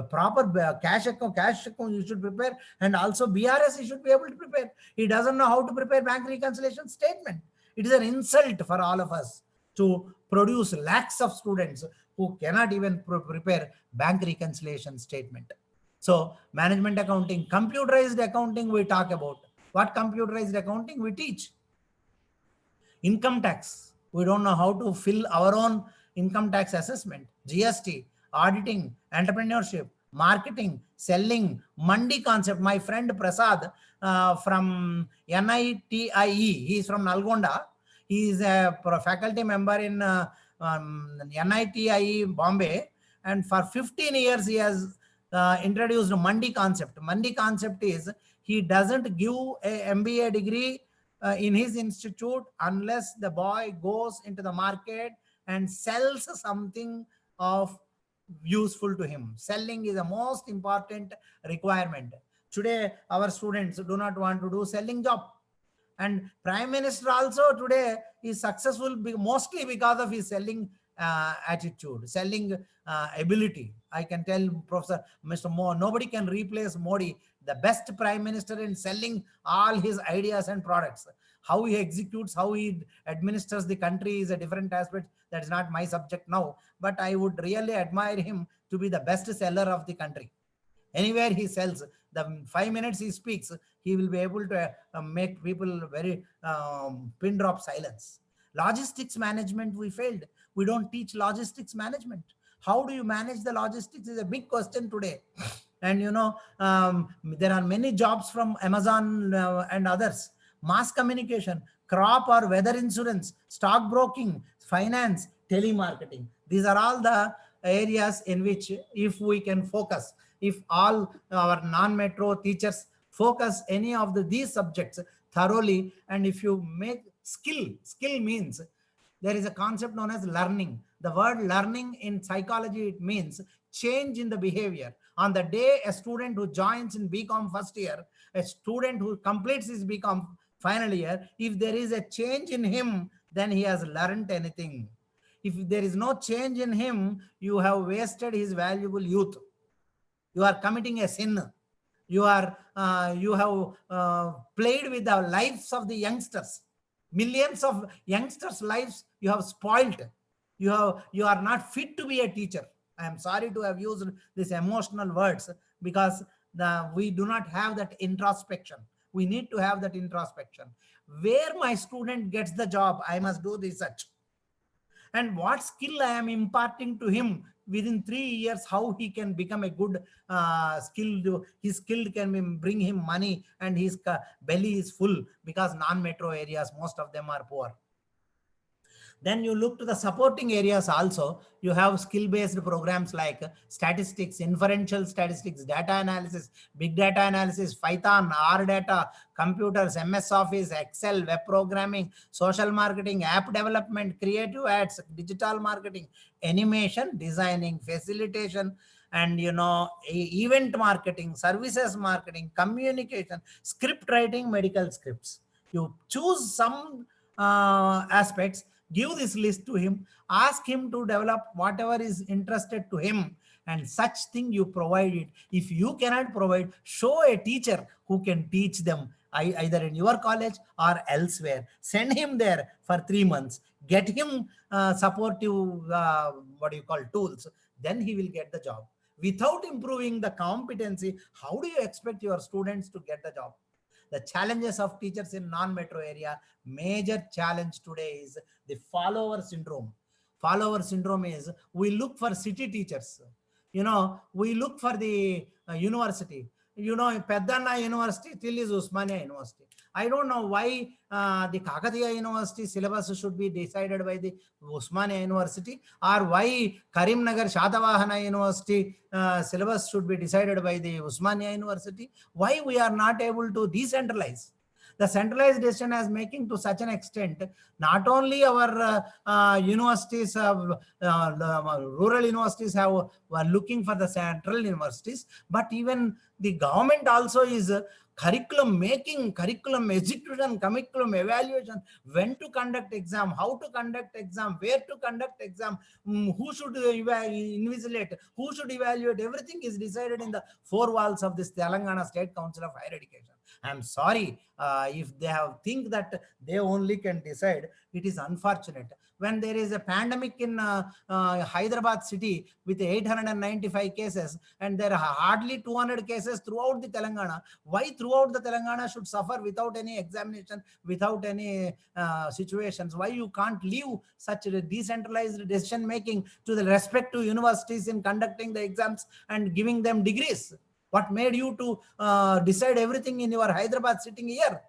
Proper cash account you should prepare, and also BRS he should be able to prepare. He doesn't know how to prepare bank reconciliation statement. It is an insult for all of us to produce lakhs of students who cannot even prepare bank reconciliation statement. So management accounting, computerized accounting we talk about. What computerized accounting we teach? Income tax. We don't know how to fill our own income tax assessment, GST, auditing, entrepreneurship, marketing, selling, mandi concept. My friend Prasad from NITIE, he is from Nalgonda. He is a faculty member in NITIE Bombay, and for 15 years he has introduced mandi concept. Mandi concept is he doesn't give a MBA degree in his institute unless the boy goes into the market and sells something of useful to him. Selling is the most important requirement. Today, our students do not want to do selling job. And Prime Minister also today is successful mostly because of his selling attitude, selling ability. I can tell Professor Mr. Mo, nobody can replace Modi, the best prime minister, in selling all his ideas and products. How he executes, how he administers the country is a different aspect. That is not my subject now, but I would really admire him to be the best seller of the country. Anywhere he sells, the 5 minutes he speaks, he will be able to make people very pin drop silence. Logistics management, we failed. We don't teach logistics management. How do you manage the logistics is a big question today. And there are many jobs from Amazon and others. Mass communication, crop or weather insurance, stock broking, finance, telemarketing. These are all the areas in which, if we can focus, if all our non-metro teachers focus any of these subjects thoroughly, and if you make skill means, there is a concept known as learning. The word learning in psychology, it means change in the behavior. On the day a student who joins in BCom first year, a student who completes his BCom final year, if there is a change in him, then he has learned anything. If there is no change in him, you have wasted his valuable youth. You are committing a sin. You have played with the lives of the youngsters. Millions of youngsters' lives you have spoiled. You are not fit to be a teacher. I am sorry to have used these emotional words, because we do not have that introspection. We need to have that introspection. Where my student gets the job, I must do research. And what skill I am imparting to him within 3 years, how he can become a good skilled. His skill can bring him money, and his belly is full, because non-metro areas, most of them are poor. Then you look to the supporting areas also. You have skill-based programs like statistics, inferential statistics, data analysis, big data analysis, Python, R data, computers, MS Office, Excel, web programming, social marketing, app development, creative ads, digital marketing, animation, designing, facilitation, and event marketing, services marketing, communication, script writing, medical scripts. You choose some aspects, give this list to him, ask him to develop whatever is interested to him, and such thing you provide it. If you cannot provide, show a teacher who can teach them, either in your college or elsewhere. Send him there for 3 months. Get him supportive, tools. Then he will get the job. Without improving the competency, how do you expect your students to get the job? The challenges of teachers in non-metro area, major challenge today is the follower syndrome. Follower syndrome is, we look for city teachers. We look for the university. Peddana University still is Usmania University. I don't know why the Kakatiya University syllabus should be decided by the Usmania University, or why Karimnagar Shatavahana University syllabus should be decided by the Usmania University. Why we are not able to decentralize? The centralized decision is making to such an extent, not only our universities, rural universities were looking for the central universities, but even the government also is curriculum making, curriculum execution, curriculum evaluation, when to conduct exam, how to conduct exam, where to conduct exam, who should invigilate, who should evaluate. Everything is decided in the four walls of this Telangana State Council of Higher Education. I'm sorry if they think that they only can decide. It is unfortunate. When there is a pandemic in Hyderabad city with 895 cases, and there are hardly 200 cases throughout the Telangana, why throughout the Telangana should suffer without any examination, without any situations? Why you can't leave such a decentralized decision making to the respective universities in conducting the exams and giving them degrees? What made you to decide everything in your Hyderabad sitting here?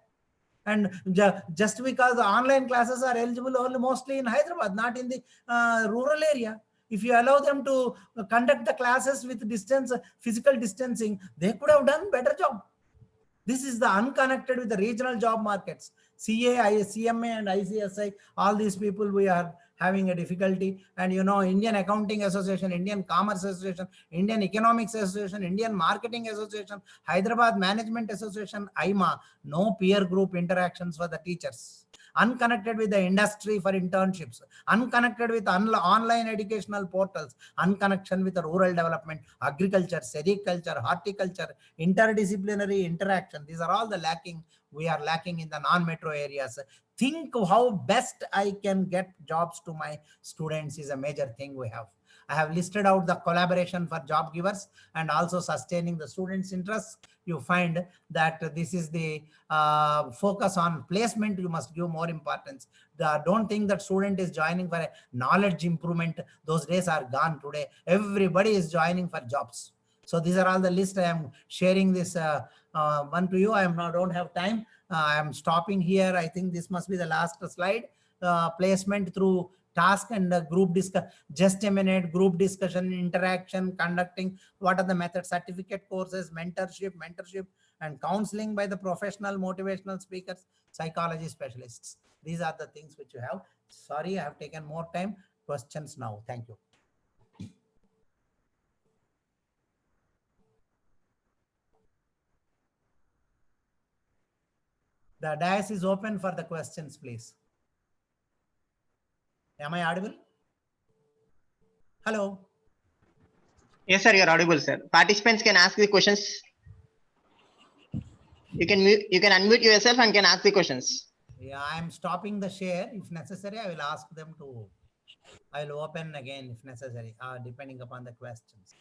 And just because the online classes are eligible only mostly in Hyderabad, not in the rural area. If you allow them to conduct the classes with distance, physical distancing, they could have done better job. This is the unconnected with the regional job markets. CA, CMA and ICSI, all these people we are having a difficulty. And Indian Accounting Association, Indian Commerce Association, Indian Economics Association, Indian Marketing Association, Hyderabad Management Association, IMA, no peer group interactions for the teachers. unconnected with the industry for internships, unconnected with online educational portals, unconnection with the rural development, agriculture, sericulture, horticulture, interdisciplinary interaction. These are all the lacking. We are lacking in the non-metro areas. Think of how best I can get jobs to my students is a major thing we have. I have listed out the collaboration for job givers and also sustaining the students' interests. You find that this is the focus on placement. You must give more importance. Don't think that student is joining for a knowledge improvement. Those days are gone today. Everybody is joining for jobs. So these are all the list. I am sharing this one to you. Don't have time. I am stopping here. I think this must be the last slide. Placement through task and group discuss, just a minute, group discussion, interaction, conducting, what are the methods, certificate courses, mentorship, and counseling by the professional motivational speakers, psychology specialists. These are the things which you have. Sorry, I have taken more time. Questions now. Thank you. The dais is open for the questions, please. Am I audible? Hello. Yes, sir, you're audible, sir. Participants can ask the questions. You can unmute yourself and can ask the questions. Yeah, I'm stopping the share. If necessary, I will ask them to. I will open again if necessary, depending upon the questions.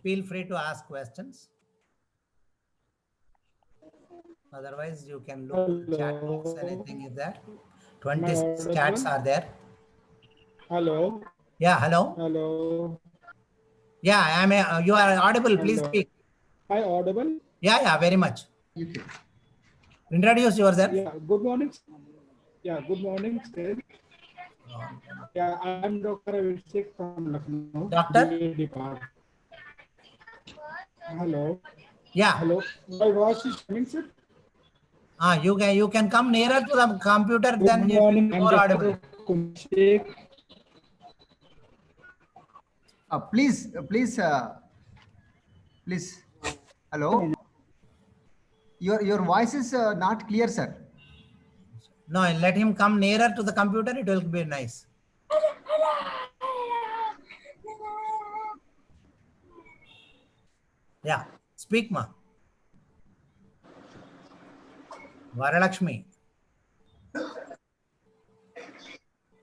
Feel free to ask questions. Otherwise, you can look at the chat box. Anything is there? 26 chats are there. Hello. Yeah, hello. Hello. Yeah, you are audible. Hello. Please speak. Hi, audible? Yeah, very much. You can. Introduce yourself. Yeah, good morning. Yeah, good morning, sir. Yeah, I'm Dr. Abhishek from Lucknow. Doctor? Department. Hello. Yeah. Hello. My voice is coming, sir? You can come nearer to the computer, Good then it will be morning, I'm more Dr. audible. Abhishek. Please. Hello. Your voice is not clear, sir. No, let him come nearer to the computer. It will be nice. Yeah, speak, ma. Varalakshmi,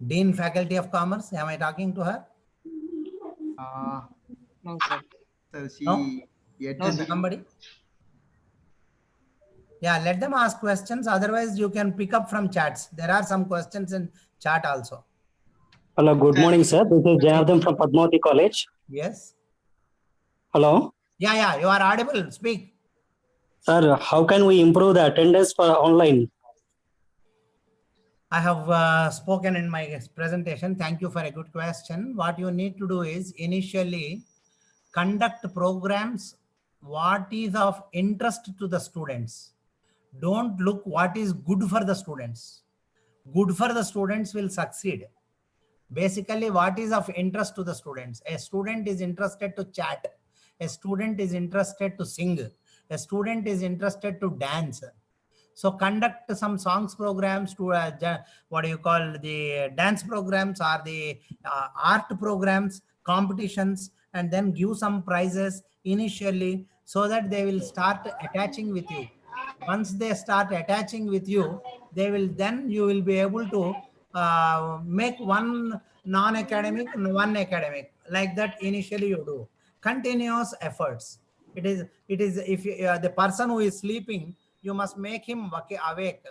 Dean Faculty of Commerce. Am I talking to her? No, sir. So she No? yet No, to be- somebody? Yeah, let them ask questions. Otherwise, you can pick up from chats. There are some questions in chat also. Hello, good morning, sir. This is Jayardhan from Padmavati College. Yes. Hello. Yeah, you are audible. Speak. Sir, how can we improve the attendance for online? I have spoken in my presentation. Thank you for a good question. What you need to do is initially conduct programs what is of interest to the students. Don't look what is good for the students. Good for the students will succeed. Basically, what is of interest to the students? A student is interested to chat. A student is interested to sing. A student is interested to dance. So conduct some songs programs to what do you call the dance programs or the art programs, competitions, and then give some prizes initially so that they will start attaching with you. Once they start attaching with you, you will be able to make one non-academic and one academic. Like that initially you do. Continuous efforts. It is if you, the person who is sleeping, you must make him awake.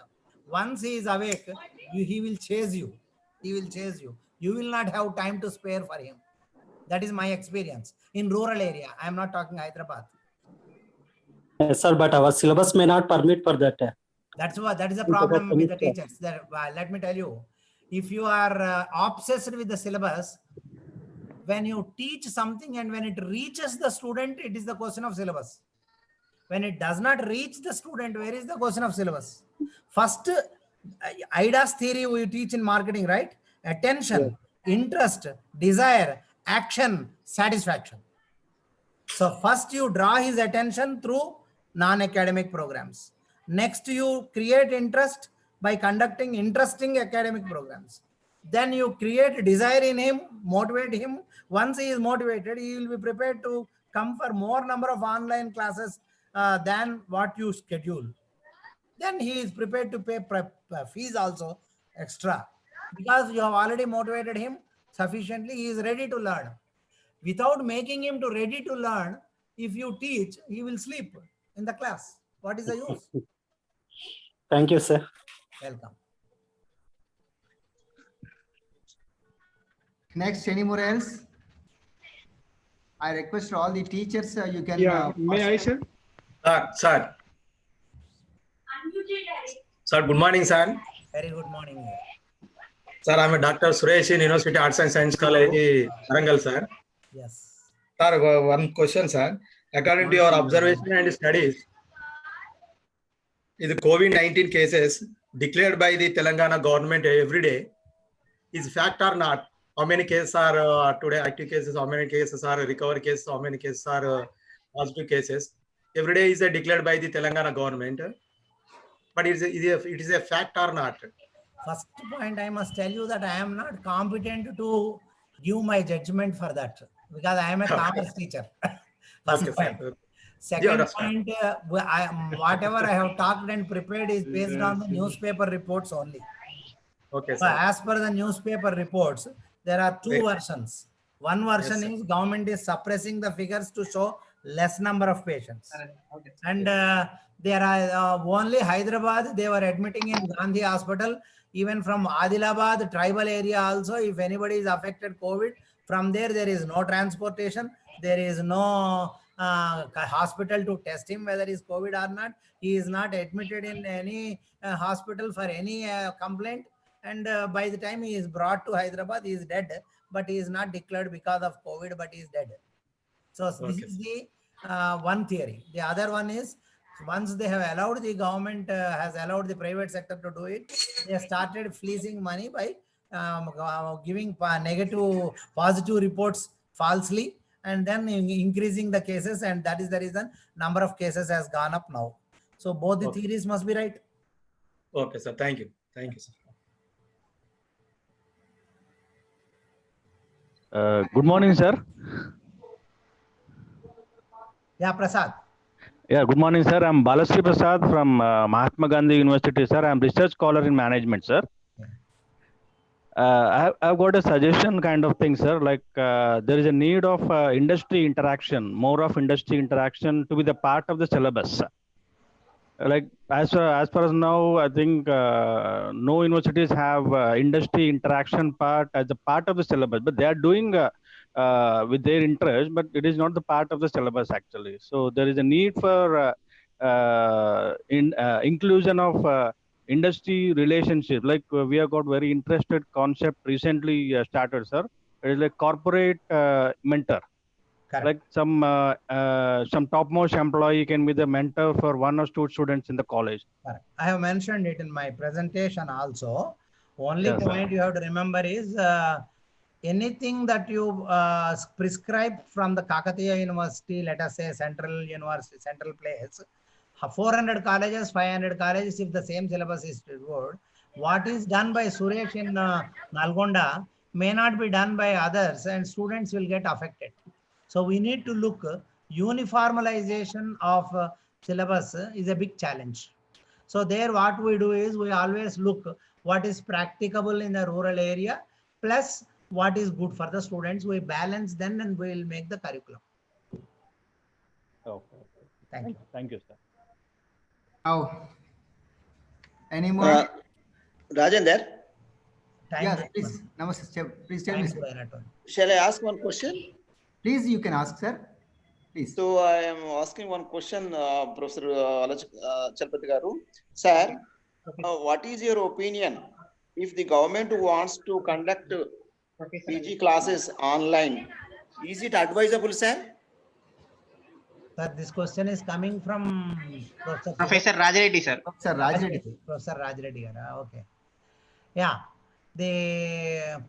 Once he is awake, he will chase you. He will chase you. You will not have time to spare for him. That is my experience in rural area. I am not talking Hyderabad. Yes, sir, but our syllabus may not permit for that. That is the problem with the teachers. Let me tell you, if you are obsessed with the syllabus, when you teach something and when it reaches the student, it is the question of syllabus. When it does not reach the student, where is the question of syllabus? First, IDA's theory we teach in marketing, right? Attention, interest, desire, action, satisfaction. So first you draw his attention through non-academic programs. Next, you create interest by conducting interesting academic programs. Then you create desire in him, motivate him. Once he is motivated, he will be prepared to come for more number of online classes than what you schedule. Then he is prepared to pay fees also extra, because you have already motivated him sufficiently. He is ready to learn. Without making him to ready to learn, if you teach, he will sleep in the class. What is the use? Thank you, sir. Welcome. Next, any more else? I request all the teachers, you can. Yeah, may I, sir? Sir. Sir, good morning, sir. Very good morning. Sir, I'm a Dr. Suresh in University Arts and Science College, Warangal, sir. Yes. Sir, one question, sir. According to your observation and studies, is the COVID-19 cases declared by the Telangana government every day is fact or not? How many cases are today active cases? How many cases are recovery cases? How many cases are positive cases? Every day is declared by the Telangana government. But it is a fact or not? First point, I must tell you that I am not competent to give my judgment for that, because I am a commerce teacher. First point. Sir. Second point, whatever I have talked and prepared is based on the newspaper reports only. Okay, So sir. as per the newspaper reports, there are two versions. One version is government is suppressing the figures to show less number of patients. And there are only Hyderabad, they were admitting in Gandhi Hospital, even from Adilabad, tribal area also, if anybody is affected COVID, from there is no transportation, there is no hospital to test him whether he's COVID or not. He is not admitted in any hospital for any complaint. And by the time he is brought to Hyderabad, he is dead, but he is not declared because of COVID, but he is dead. So this is the one theory. The other one is, once they have allowed, the government has allowed the private sector to do it, they started fleecing money by giving positive reports falsely, and then increasing the cases, and that is the reason number of cases has gone up now. So both the theories must be right. Okay, sir. Thank you. Thank you, sir. Good morning, sir. Yeah, Prasad. Yeah, good morning, sir. I'm Balasri Prasad from Mahatma Gandhi University, sir. I'm research scholar in management, sir. I've got a suggestion kind of thing, sir. Like there is a need of industry interaction, more of industry interaction to be the part of the syllabus. Like as far as now, I think no universities have industry interaction part as a part of the syllabus, but they are doing with their interest, but it is not the part of the syllabus actually. So there is a need for inclusion of industry relationship. Like we have got very interested concept recently started, sir. It is like corporate mentor. Correct. Like some topmost employee can be the mentor for one or two students in the college. Correct. I have mentioned it in my presentation also. Only point sir. you have to remember is anything that you prescribe from the Kakatiya University, let us say central university, central place, 400 colleges, 500 colleges, if the same syllabus is good, what is done by Suresh in Nalgonda may not be done by others, and students will get affected. So we need to look, uniformization of syllabus is a big challenge. So there what we do is we always look what is practicable in the rural area plus what is good for the students. We balance then and we will make the curriculum. Okay. Thank you. Thank you, sir. Now, any more? Rajender? Yes, please. Namaste. Please tell me, sir. Shall I ask one question? Please, you can ask, sir. Please. So I am asking one question, Professor Chalpati Garu. Sir, what is your opinion if the government wants to conduct PG classes online? Is it advisable, sir? Sir, this question is coming from Professor Rajreddy, sir. Professor Rajreddy. Professor Rajreddy. Okay. Yeah. The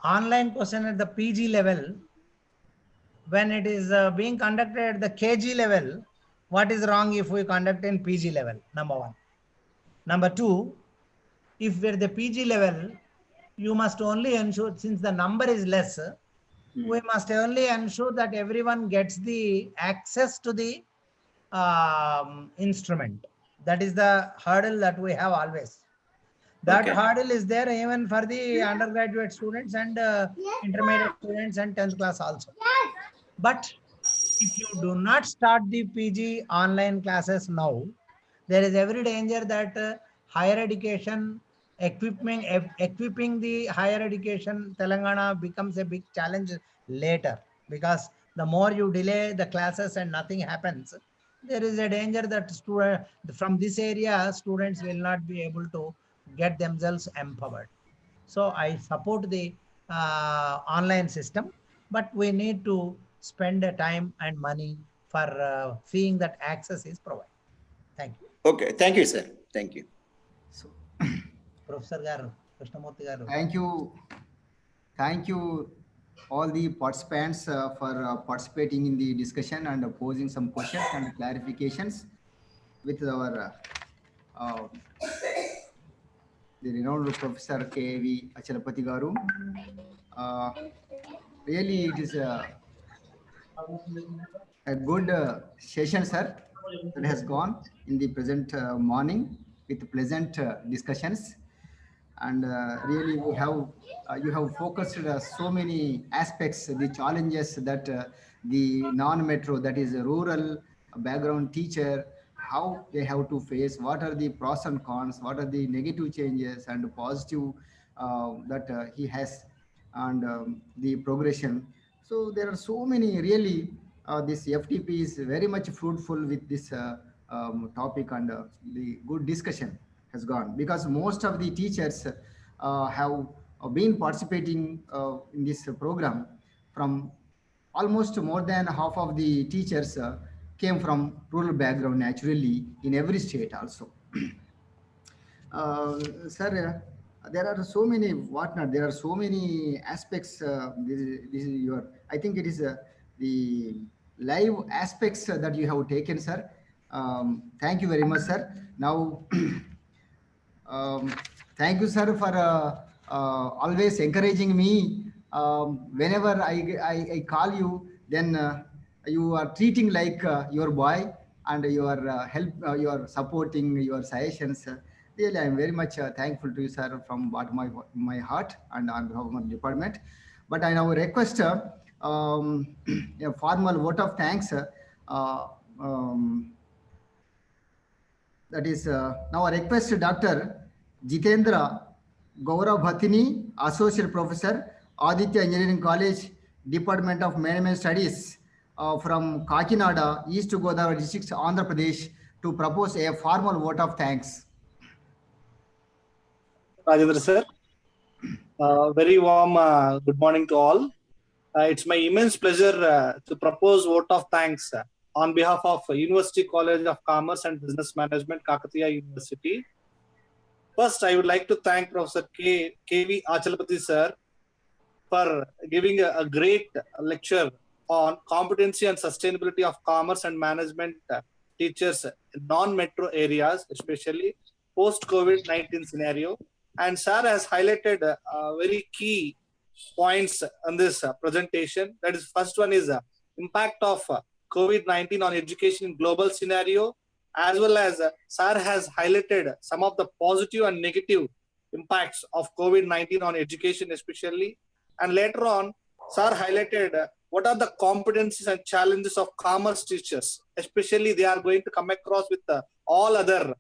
online question at the PG level, when it is being conducted at the KG level, What is wrong if we conduct in PG level? Number one. Number two, if we're the PG level, you must only ensure, since the number is less, we must only ensure that everyone gets the access to the instrument. That is the hurdle that we have always. That hurdle is there even for the undergraduate students and intermediate students and 10th class also. But if you do not start the PG online classes now, there is every danger that higher education equipping the higher education Telangana becomes a big challenge later, because the more you delay the classes and nothing happens, there is a danger that from this area students will not be able to get themselves empowered. So I support the online system, but we need to spend the time and money for seeing that access is provided. Thank you. Okay, thank you, sir. Thank you. So, Professor Garu, Krishnamurthy Garu. Thank you all the participants for participating in the discussion and posing some questions and clarifications with our the renowned Professor K.V. Achalapati Garu. Really, it is a good session, sir, that has gone in the present morning with pleasant discussions. And really, we have you have focused so many aspects, the challenges that the non-metro, that is a rural background teacher, how they have to face, what are the pros and cons, what are the negative changes and positive that he has, and the progression. So there are so many, really, this FTP is very much fruitful with this topic, and the good discussion has gone, because most of the teachers have been participating in this program. From almost more than half of the teachers came from rural background, naturally, in every state also. Sir, there are so many whatnot. There are so many aspects. This is your. I think it is the live aspects that you have taken, sir. Thank you very much, sir. Now, thank you, sir, for always encouraging me. Whenever I call you, then you are treating like your boy, and you are you are supporting your suggestions. Really, I am very much thankful to you, sir, from bottom of my heart and on behalf of my department. But I now request a formal vote of thanks. That is now I request Dr. Jitendra Gaurav Bhatini, Associate Professor, Aditya Engineering College, Department of Management Studies from Kakinada, East Godavari District, Andhra Pradesh, to propose a formal vote of thanks. Rajendra sir, very warm good morning to all. It's my immense pleasure to propose vote of thanks on behalf of University College of Commerce and Business Management, Kakatiya University. First, I would like to thank Professor K.V. Achalapati sir for giving a great lecture on competency and sustainability of commerce and management teachers in non-metro areas, especially post-COVID-19 scenario. And sir has highlighted very key points on this presentation. That is, first one is impact of COVID-19 on education in global scenario, as well as sir has highlighted some of the positive and negative impacts of COVID-19 on education especially. And later on, sir highlighted what are the competencies and challenges of commerce teachers, especially they are going to come across with all other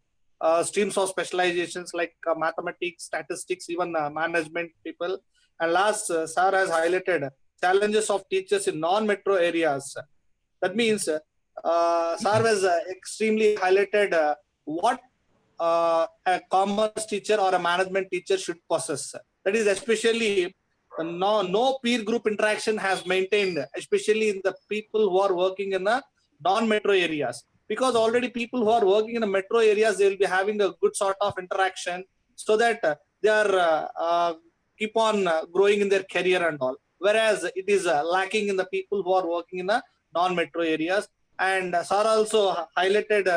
streams of specializations like mathematics, statistics, even management people. And last, sir has highlighted challenges of teachers in non-metro areas. That means sir has extremely highlighted what a commerce teacher or a management teacher should possess. That is, especially no peer group interaction has maintained, especially in the people who are working in the non-metro areas. Because already people who are working in the metro areas, they will be having a good sort of interaction, so that they are keep on growing in their career and all. Whereas it is lacking in the people who are working in the non-metro areas. and sir also highlighted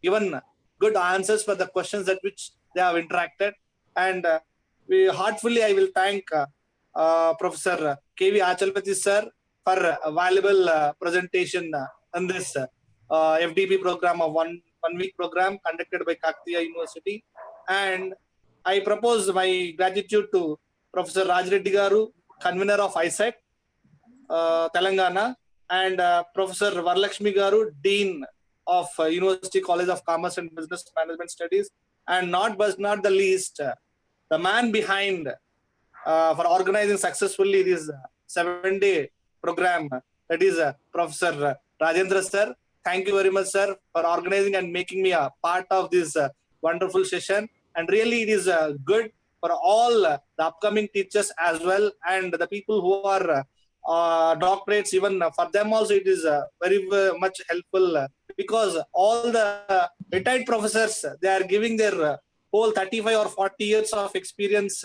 even good answers for the questions that which they have interacted. And we heartfully I will thank Professor K.V. Achalpati sir for a valuable presentation on this FDP program of one week program conducted by Kakatiya University. And I propose my gratitude to Professor Raj Reddy Garu, convener of ISEC, Telangana, and Professor Varalakshmi Garu, Dean of University College of Commerce and Business Management Studies, and not the least, the man behind for organizing successfully this 7-day program, that is Professor Rajendra sir. Thank you very much, sir, for organizing and making me a part of this wonderful session. And really, it is good for all the upcoming teachers as well, and the people who are doctorates. Even for them also, it is very much helpful because all the retired professors, they are giving their whole 35 or 40 years of experience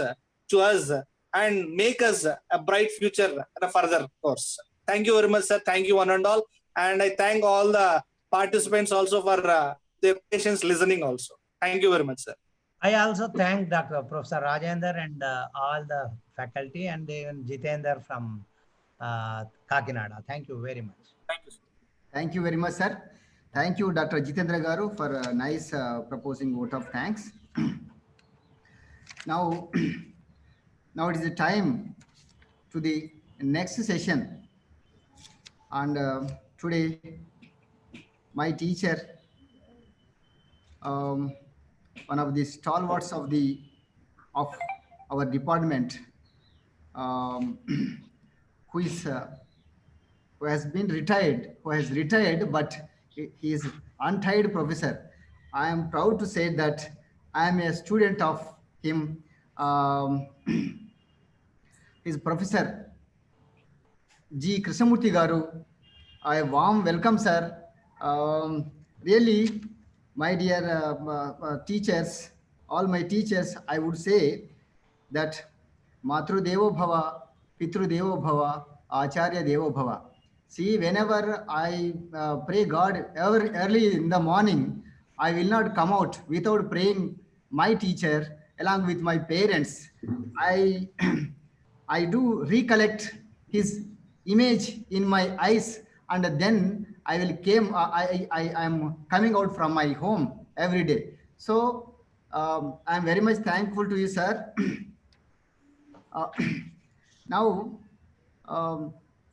to us and make us a bright future and a further course. Thank you very much, sir. Thank you one and all. And I thank all the participants also for their patience listening also. Thank you very much, sir. I also thank Dr. Professor Rajender and all the faculty, and even Jitender from Kakinada. Thank you very much. Thank you, sir. Thank you very much, sir. Thank you, Dr. Jitendra Garu, for a nice proposing vote of thanks. Now it is the time to the next session. And today, my teacher, one of the stalwarts of our department, who has retired, but he is untied professor. I am proud to say that I am a student of him. His Professor G. Krishnamurti Garu. I warm welcome, sir. Really, my dear teachers, all my teachers, I would say that Matru Devo Bhava, Pitru Devo Bhava, Acharya Devo Bhava. See, whenever I pray God early in the morning, I will not come out without praying my teacher along with my parents. I do recollect his image in my eyes, and then I am coming out from my home every day. So I am very much thankful to you, sir. Now,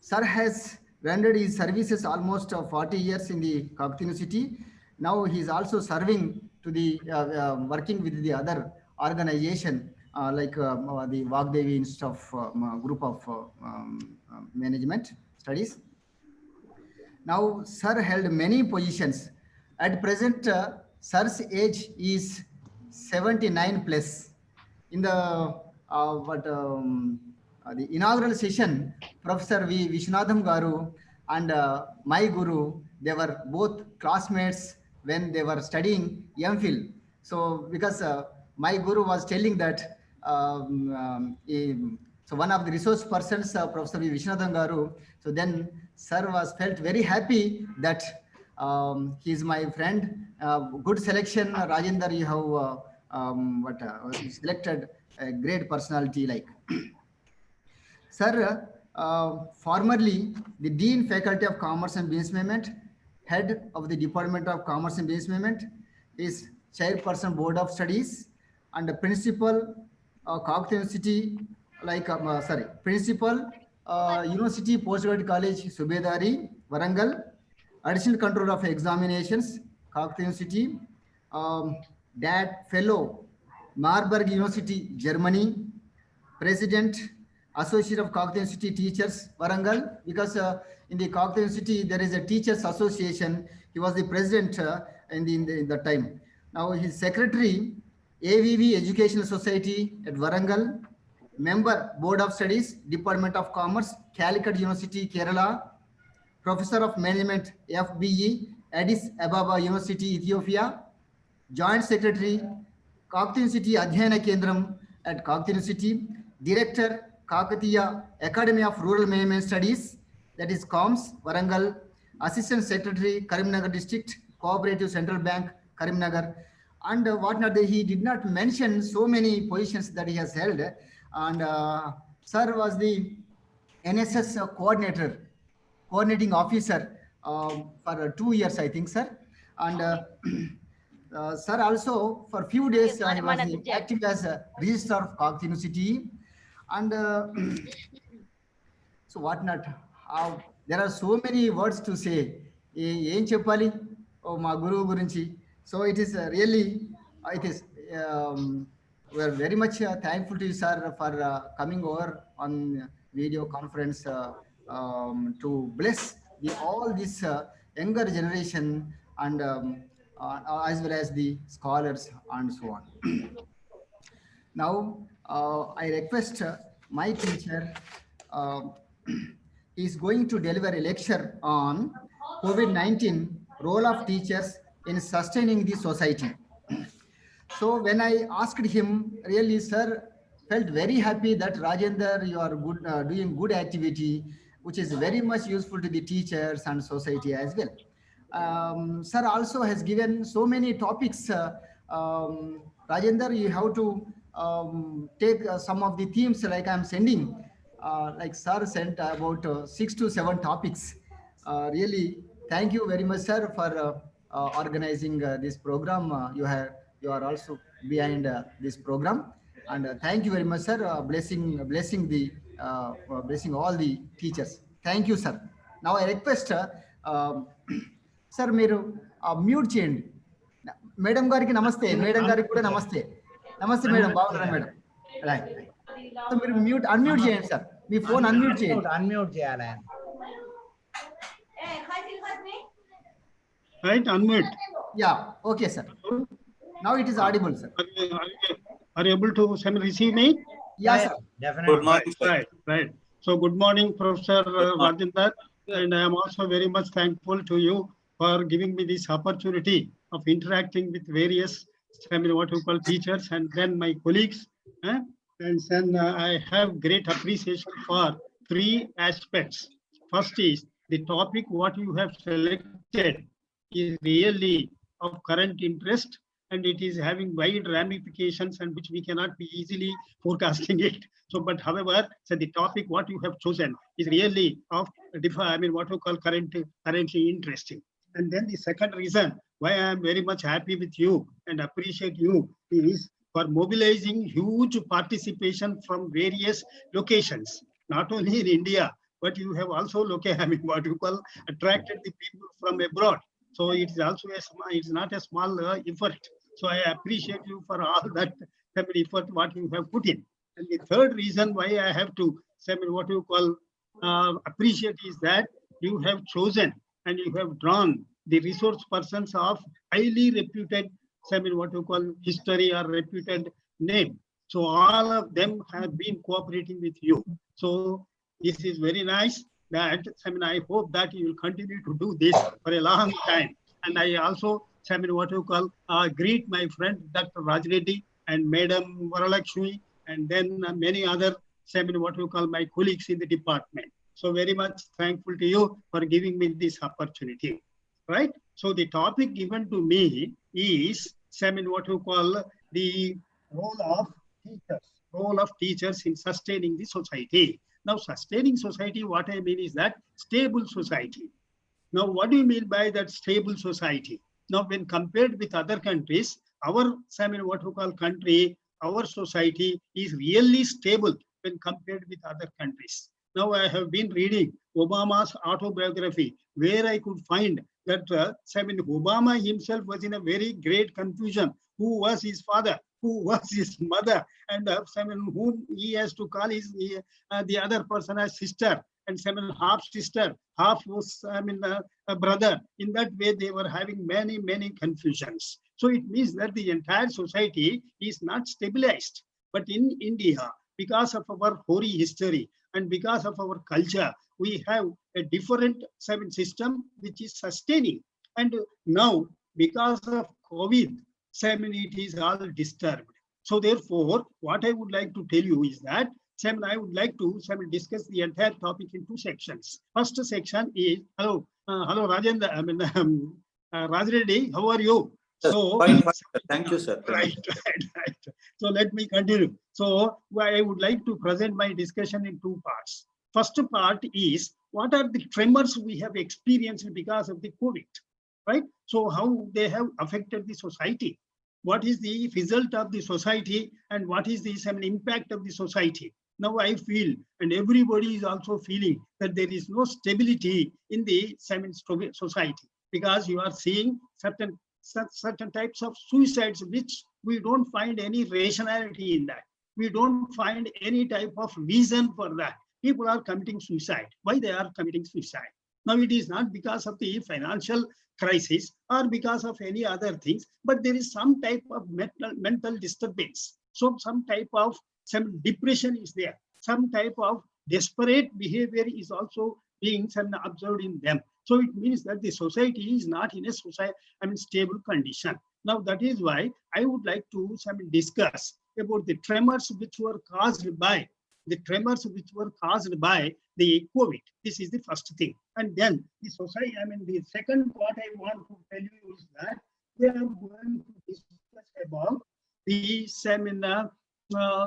sir has rendered his services almost 40 years in the Kakatiya University. Now he is also serving to the working with the other organization like the Vagdevi Institute of Group of Management Studies. Now, sir held many positions. At present, sir's age is 79 plus. In the the inaugural session, Professor V. Vishwanathan Garu and my guru, they were both classmates when they were studying MPhil. So because my guru was telling that, so one of the resource persons, Professor V. Vishwanathan Garu, so then sir was felt very happy that he is my friend. Good selection, Rajender, you have selected a great personality like. Sir, formerly the Dean Faculty of Commerce and Business Management, Head of the Department of Commerce and Business Management, is Chairperson Board of Studies, and the Principal Kakatiya University, Principal University Postgraduate College, Subedari, Warangal, Additional Controller of Examinations, Kakatiya University, Dad Fellow, Marburg University, Germany, President, Associate of Kakatiya University Teachers, Warangal, because in the Kakatiya University there is a Teachers Association. He was the president in the time. Now his secretary, AVV Educational Society at Warangal, member Board of Studies, Department of Commerce, Calicut University, Kerala, Professor of Management, FBE, Addis Ababa University, Ethiopia, Joint Secretary, Kakatiya University Adhyayana Kendram at Kakatiya University, Director, Kakatiya Academy of Rural Management Studies, that is COMS, Warangal, Assistant Secretary, Karimnagar District, Cooperative Central Bank, Karimnagar. And whatnot, he did not mention so many positions that he has held. And sir was the NSS coordinator, coordinating officer for 2 years, I think, sir. And sir also for few days he was active as a registrar of Kakati University. And so whatnot, how there are so many words to say. ఏం చెప్పాలి మా గురువు గురించి. So it is really it is we are very much thankful to you, sir, for coming over on video conference to bless all this younger generation and as well as the scholars and so on. Now I request my teacher is going to deliver a lecture on COVID-19 role of teachers in sustaining the society. So when I asked him, really, sir, felt very happy that Rajender, you are good, doing good activity, which is very much useful to the teachers and society as well. Sir also has given so many topics. Rajender, you have to take some of the themes like I'm sending. Like sir sent about 6 to 7 topics. Really, thank you very much, sir, for organizing this program. You are also behind this program, and thank you very much, sir. Blessing all the teachers. Thank you, sir. Now I request sir, మీరు mute చేయండి. Madam గారికి నమస్తే, madam గారికి కూడా నమస్తే. నమస్తే madam, బాగున్నారా madam? Right. So మీరు అన్మ్యూట్ చేయండి సార్, మీ ఫోన్ అన్మ్యూట్ చేయండి. అన్మ్యూట్ చేయాలి. Right, unmute. Yeah, okay, sir. Now it is audible, sir. Are you able to receive me? Yes, sir. Definitely. Good morning, sir. Right. So good morning, Professor Rajender, and I am also very much thankful to you for giving me this opportunity of interacting with various, what you call teachers, and then my colleagues. And then I have great appreciation for 3 aspects. First is the topic what you have selected is really of current interest, and it is having wide ramifications and which we cannot be easily forecasting it. So, but however, so the topic what you have chosen is really of what you call currently interesting. And then the second reason why I am very much happy with you and appreciate you is for mobilizing huge participation from various locations, not only in India, but you have also what you call attracted the people from abroad. So it is also it's not a small effort. So I appreciate you for all that effort what you have put in. And the third reason why I have to what you call appreciate is that you have chosen and you have drawn the resource persons of highly reputed what you call history or reputed name. So all of them have been cooperating with you. So this is very nice. That I hope that you will continue to do this for a long time. And I also what you call greet my friend Dr. Raj Reddy and Madam Varalakshmi, and then many other what you call my colleagues in the department. So very much thankful to you for giving me this opportunity. Right. So the topic given to me is what you call the role of teachers in sustaining the society. Now, sustaining society, what I mean is that stable society. Now, what do you mean by that stable society? Now, when compared with other countries, our what you call country, our society is really stable when compared with other countries. Now, I have been reading Obama's autobiography, where I could find that Obama himself was in a very great confusion. Who was his father? Who was his mother? And whom he has to call his the other person as sister, and half sister, half was a brother. In that way, they were having many confusions. So it means that the entire society is not stabilized. But in India, because of our hoary history and because of our culture, we have a different system which is sustaining. And now, because of COVID, it is all disturbed. So therefore, what I would like to tell you is that I would like to discuss the entire topic in 2 sections. First section is Hello, Rajendra. Raj Reddy, how are you? Yes, So, fine, fine, sir. Thank you, sir. right. So let me continue. So I would like to present my discussion in two parts. First part is what are the tremors we have experienced because of the COVID, right? So how they have affected the society. What is the result of the society and what is the impact of the society? Now I feel, and everybody is also feeling, that there is no stability in the society, because you are seeing certain types of suicides which we don't find any rationality in that. We don't find any type of reason for that. People are committing suicide. Why they are committing suicide? Now it is not because of the financial crisis or because of any other things, but there is some type of mental disturbance. So some type of depression is there. Some type of desperate behavior is also being observed in them. So it means that the society is not in a stable condition. Now that is why I would like to discuss about the tremors which were caused by the COVID. This is the first thing. And then the society, the second part I want to tell you is that we are going to discuss about the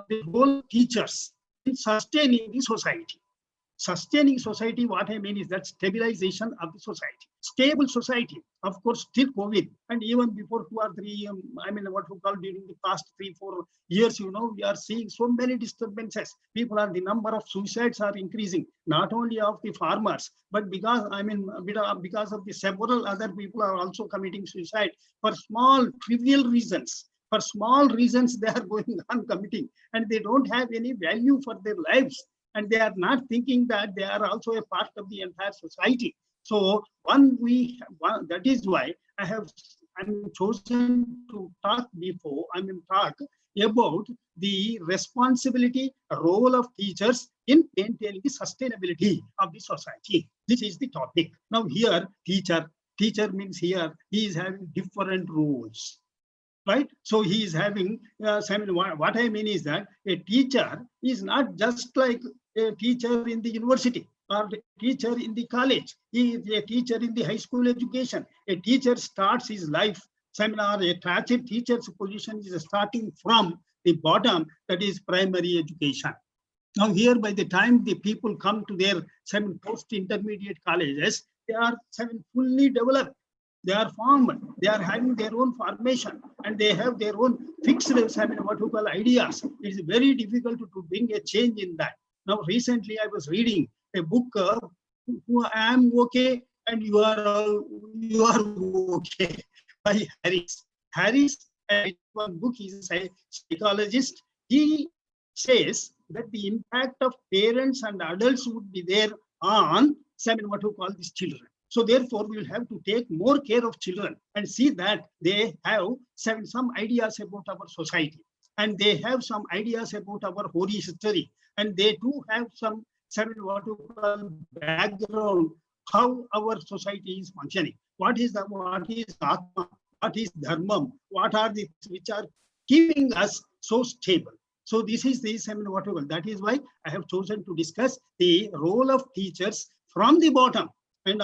the role of teachers in sustaining the society. Sustaining society, what I mean is that stabilization of the society. Stable society, of course, till COVID, and even before 2 or 3, what we call during the past 3-4 years, we are seeing so many disturbances. The number of suicides are increasing, not only of the farmers, but because of the several other people are also committing suicide for small, trivial reasons. For small reasons, they are going on committing, and they don't have any value for their lives. And they are not thinking that they are also a part of the entire society. So that is why I'm chosen to talk about the responsibility, role of teachers in maintaining the sustainability of the society. This is the topic. Now here, teacher means here he is having different roles. Right? So he is having, what I mean is that a teacher is not just like a teacher in the university or a teacher in the college. He is a teacher in the high school education. A teacher starts his life, a teacher's position is starting from the bottom, that is primary education. Now here, by the time the people come to their post-intermediate colleges, they are fully developed. They are formed, they are having their own formation, and they have their own fixed what we call ideas. It is very difficult to bring a change in that. Now, recently I was reading a book, I Am Okay and You Are Okay, by Harris. One book, he is a psychologist. He says that the impact of parents and adults would be there on what we call these children. So therefore, we will have to take more care of children and see that they have some ideas about our society, and they have some ideas about our holy history, and they do have some what we call background, how our society is functioning. What is Atma? What is Dharmam? What are the which are keeping us so stable? So this is the what we call. That is why I have chosen to discuss the role of teachers from the bottom. And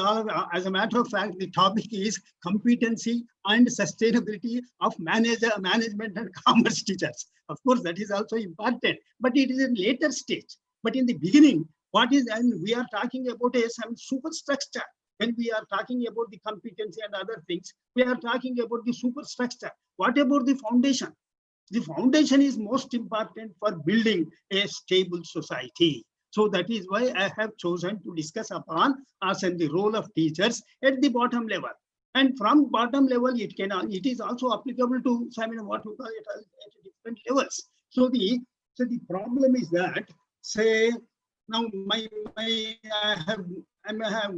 as a matter of fact, the topic is competency and sustainability of management and commerce teachers. Of course, that is also important, but it is in later stage. But in the beginning, and we are talking about some superstructure. When we are talking about the competency and other things, we are talking about the superstructure. What about the foundation? The foundation is most important for building a stable society. So that is why I have chosen to discuss upon us and the role of teachers at the bottom level. And from bottom level, it is also applicable to what we call it at different levels. So the problem is that, say, now I have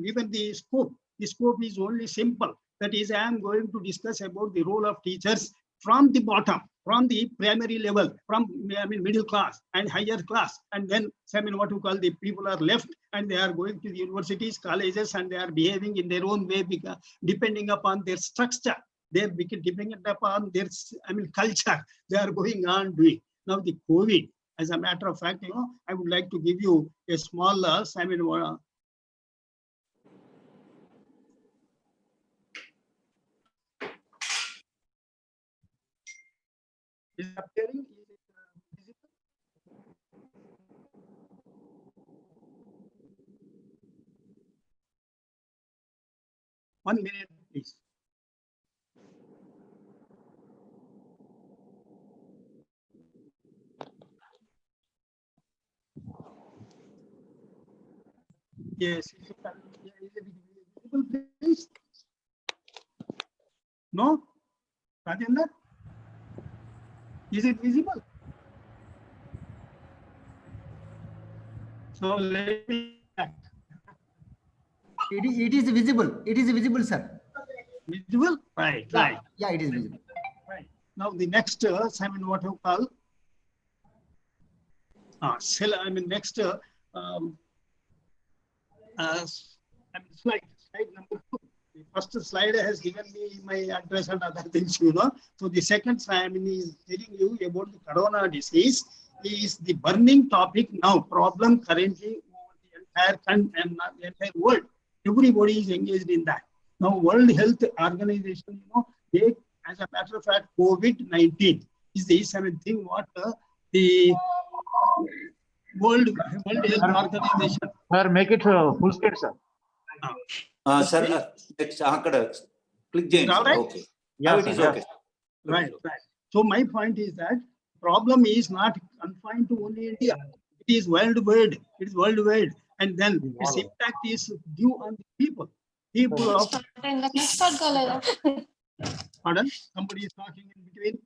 given the scope. The scope is only simple. That is, I am going to discuss about the role of teachers from the bottom, from the primary level, from middle class and higher class, and then what we call the people are left and they are going to the universities, colleges, and they are behaving in their own way because depending upon their structure, they are depending upon their culture, they are going on doing. Now the COVID, as a matter of fact, I would like to give you a small Is it appearing? Is it visible? 1 minute, please. Yes. Is it visible, please? No? Rajendra? Is it visible? So let me back. It is visible. It is visible, sir. Visible? Right, Yeah, right. yeah, it is visible. Right. Now the next, Simon, what you call? Next, slide number 2. The first slide has given me my address and other things, you know. So the second slide is telling you about the corona disease. Is the burning topic now, problem currently over the entire world. Everybody is engaged in that. Now, World Health Organization, you know, they, as a matter of fact, COVID-19 is the thing what the World Health Organization. Sir, make it full screen, sir. Sir, next, click change. All right? Okay. Yeah, It is sir, okay. Right, right. So my point is that problem is not confined to only India. It is worldwide. It is worldwide, and then its impact is due on the people. People of. Pardon? Somebody is talking in between.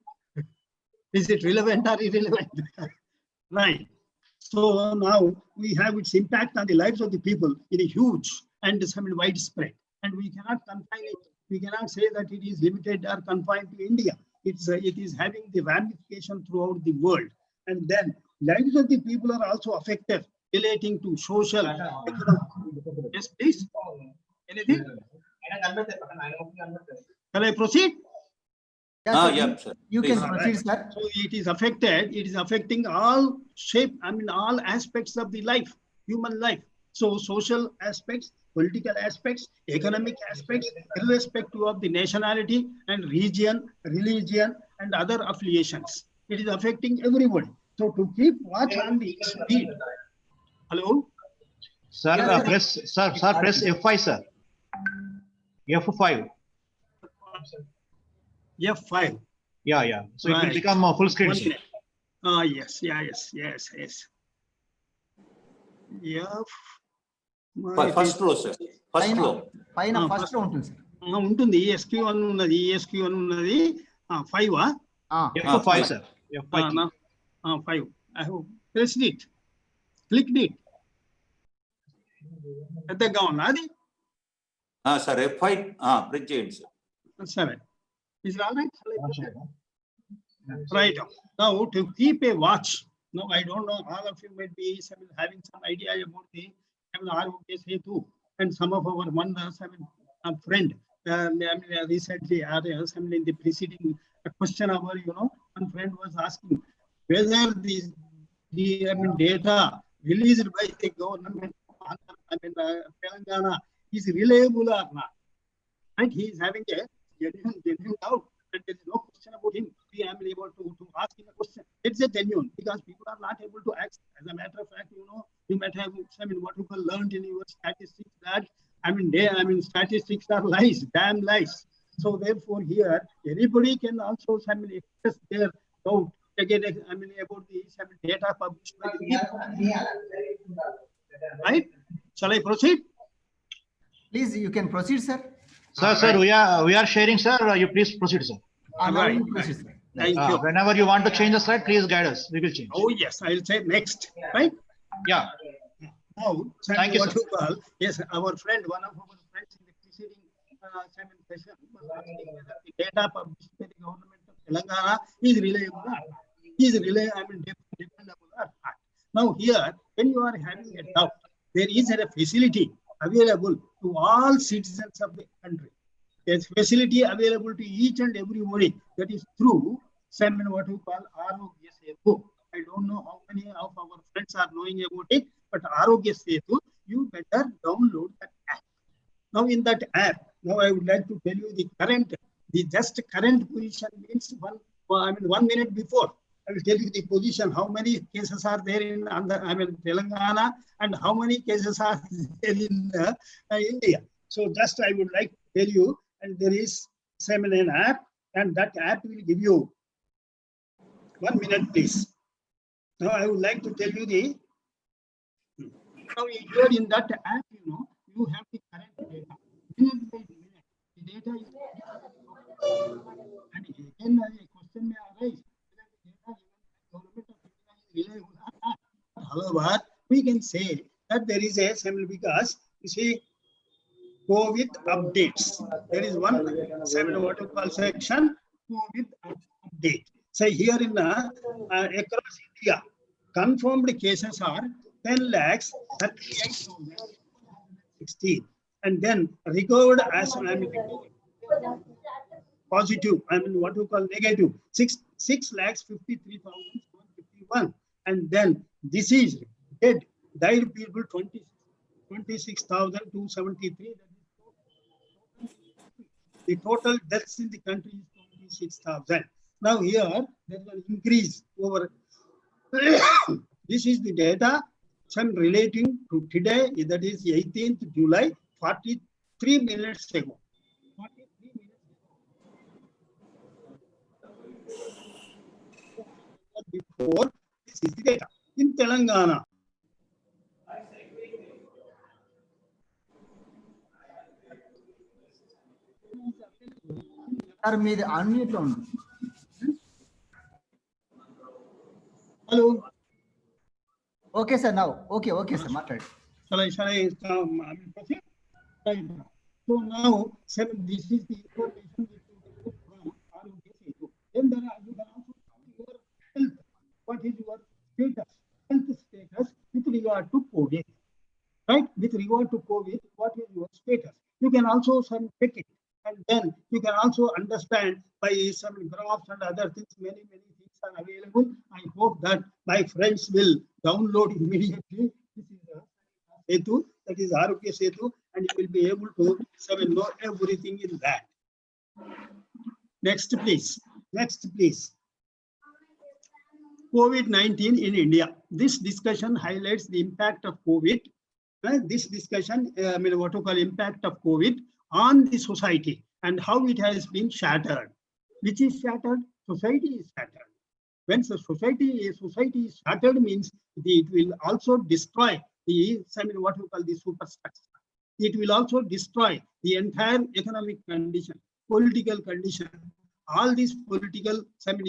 Is it relevant or irrelevant? Right. So now we have its impact on the lives of the people in a huge and widespread, and we cannot confine it. We cannot say that it is limited or confined to India. It is having the ramification throughout the world, and then lives of the people are also affected relating to social. Yes, please. Anything? Can I proceed? Yeah, sir. You Please. can proceed, sir. So it is affected. It is affecting all all aspects of the life, human life. So social aspects, political aspects, economic aspects, irrespective of the nationality and region, religion, and other affiliations. It is affecting everybody. So to keep watch on the speed. Hello? Sir, press F5, sir. F5. F5. Yeah. So Right. it will become full screen. One Sir. minute. Yes. First row, sir. First row. పైన first లో ఉంటుంది sir. ఉంటుంది ESQ1 ఉన్నది, ESQ1 ఉన్నది 5. F5, sir. F5. 5. I have pressed it. Clicked it. పెద్దగా ఉన్నది. Sir, F5. Press change, sir. 7. Is it all right? Right. Now to keep a watch. Now I don't know. All of you might be having some idea about the Setu, and some of our friend recently in the preceding question hour, one friend was asking whether the data released by the government Telangana is reliable or not. Right? He is having a genuine doubt, and there is no question about him. We am able to ask him a question. It's a genuine, because people are not able to ask. As a matter of fact, you might have what you call learned in your statistics that statistics are lies, damn lies. So therefore, here anybody can also express their doubt again. About the data published by the people. Right? Shall I proceed? Please, you can proceed, sir. Sir, we are sharing, sir. You please proceed, sir. Right. Proceed, sir. Thank you. Whenever you want to change the slide, please guide us. We will change. Oh yes, I'll say next. Right? Yeah. Now, Thank you, sir. Yes, our friend, one of our friends in the preceding session was asking whether the data published by the government of Telangana is reliable or not. Is dependable or not. Now here, when you are having a doubt, there is a facility available to all citizens of the country. There's facility available to each and everybody. That is through what we call Arogya Setu. I don't know how many of our friends are knowing about it, but Arogya Setu, you better download that app. Now in that app, now I would like to tell you the current position means 1 minute before. I will tell you the position, how many cases are there in Telangana and how many cases are there in India. So just I would like to tell you, and there is an app, and that app will give you 1 minute, please. Now I would like to tell you now here in that app, you have the current data. Minute by minute, the data is, and again a question may arise, whether the data government of India is reliable or not. However, we can say that there is a because you see COVID updates. There is one what you call section COVID update. Say here in across India, confirmed cases are 10,38,016, and then recovered as positive, what you call negative, 6,53,151, and then diseased, dead, died people 26,273. The total deaths in the country is 26,000. Now here there is an increase over. This is the data some relating to today, that is 18th July, 43 minutes ago. 43 minutes ago. Before, this is the data. In Telangana, మీది unmute లో ఉంది. hello. Okay, sir. Now, okay, sir. Matladi. Shall I proceed? Right. So now, this is the information which you get from ROKC. Then you can also your health. What is your status? Health status with regard to COVID. Right? With regard to COVID, what is your status? You can also check it. And then you can also understand by some graphs and other things, many things are available. I hope that my friends will download immediately. This is Setu, that is Arogya Setu, and you will be able to know everything in that. Next, please. COVID-19 in India. This discussion highlights the impact of COVID. This discussion, what to call impact of COVID on the society and how it has been shattered. Which is shattered? Society is shattered. When the society is shattered means it will also destroy the what we call the superstructure. It will also destroy the entire economic condition, political condition. All these political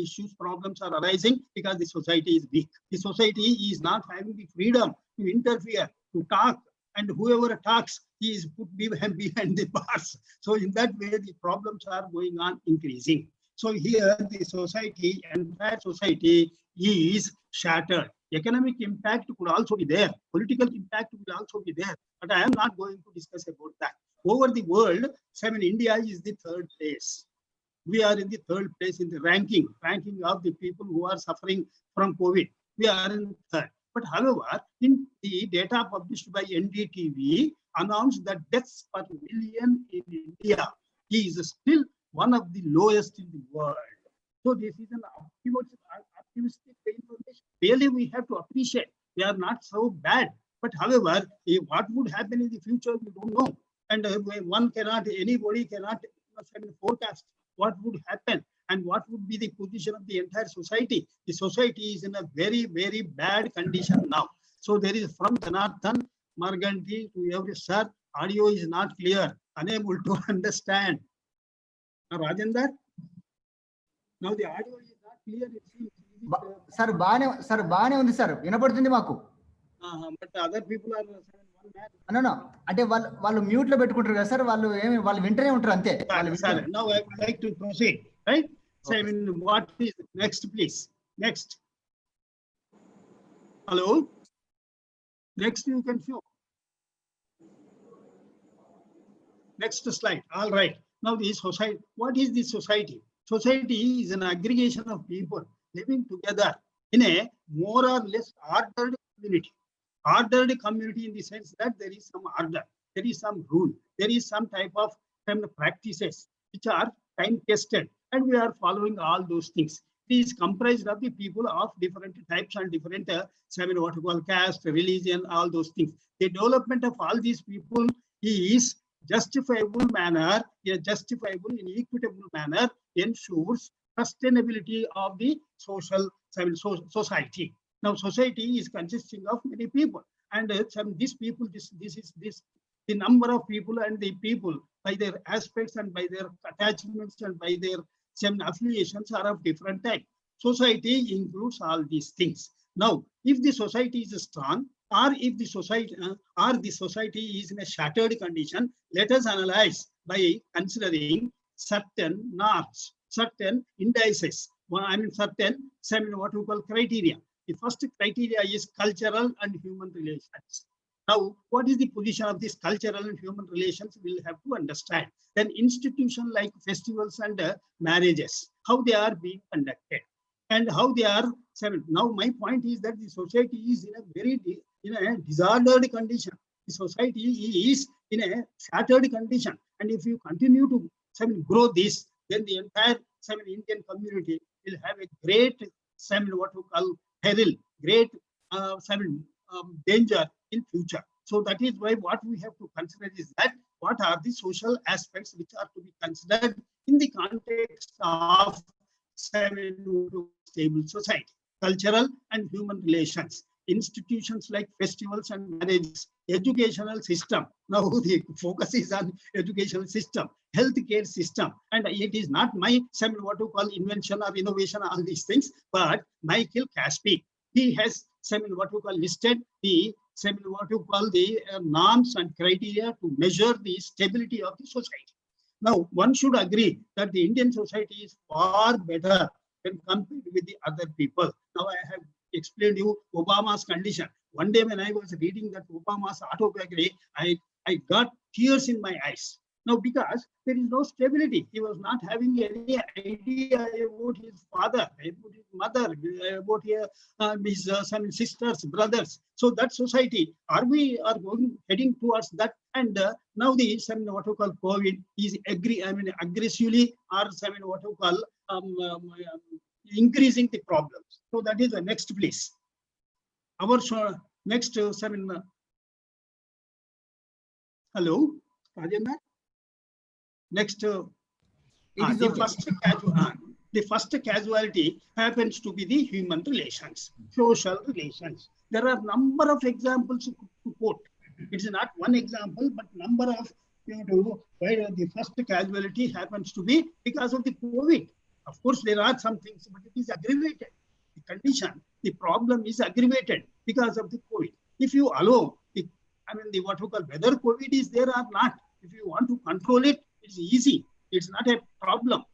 issues, problems are arising because the society is weak. The society is not having the freedom to interfere, to talk, and whoever talks is put behind the bars. So in that way, the problems are going on increasing. So here the society, entire society is shattered. Economic impact could also be there. Political impact will also be there. But I am not going to discuss about that. Over the world, India is the third place. We are in the third place in the ranking of the people who are suffering from COVID. We are in third. But however, in the data published by NDTV announced that deaths per million in India is still one of the lowest in the world. So this is an optimistic information. Really, we have to appreciate. We are not so bad. But however, what would happen in the future, we don't know. And anybody cannot forecast what would happen and what would be the position of the entire society. The society is in a very, very bad condition now. So there is from Janardhan, Marganti to every sir, audio is not clear, unable to understand. Rajendra, now the audio is not clear. It seems. Sir, బానే ఉంది sir, వినపడుతుంది మాకు. But other people are No. అంటే వాళ్ళు mute లో పెట్టుకుంటారు కదా sir, వాళ్ళు వింటనే ఉంటారు అంతే. Now I would like to proceed, right? So what is next, please? Next. Hello. Next you can show. Next slide. All right. Now this society. What is this society? Society is an aggregation of people living together in a more or less ordered community. Ordered community in the sense that there is some order, there is some rule, there is some type of practices which are time tested, and we are following all those things. It is comprised of the people of different types and different, what you call caste, religion, all those things. The development of all these people is justifiable manner, a justifiable in equitable manner ensures sustainability of the social society. Now, society is consisting of many people, and these people, the number of people and the people by their aspects and by their attachments and by their affiliations are of different type. Society includes all these things. Now, if the society is strong, or if the society is in a shattered condition, let us analyze by considering certain norms, certain indices, certain what we call criteria. The first criteria is cultural and human relations. Now, what is the position of this cultural and human relations? We'll have to understand. Then institutions like festivals and marriages, how they are being conducted and how they are. Now, my point is that the society is in a disordered condition. The society is in a shattered condition. And if you continue to grow this, then the entire Indian community will have a great what we call peril, great danger in future. So that is why what we have to consider is that what are the social aspects which are to be considered in the context of stable society, cultural and human relations, institutions like festivals and marriages, educational system. Now the focus is on educational system, healthcare system, and it is not my what you call invention or innovation, all these things, but Michael Caspi. He has what you call listed the what you call the norms and criteria to measure the stability of the society. Now, one should agree that the Indian society is far better when compared with the other people. Now, I have explained you Obama's condition. One day when I was reading that Obama's autobiography, I got tears in my eyes. Now, because there is no stability. He was not having any idea about his father, about his mother, about his sisters, brothers. So that society, we are heading towards that. And now the what you call COVID is aggressively or what you call increasing the problems. So that is the next place. Our next hello, Rajendra. Next, the first casualty happens to be the human relations, social relations. There are number of examples to quote. It is not one example, but number of where the first casualty happens to be because of the COVID. Of course, there are some things, but it is aggravated. The condition, the problem is aggravated because of the COVID. If you allow what we call whether COVID is there or not, if you want to control it, it's easy. It's not a problem.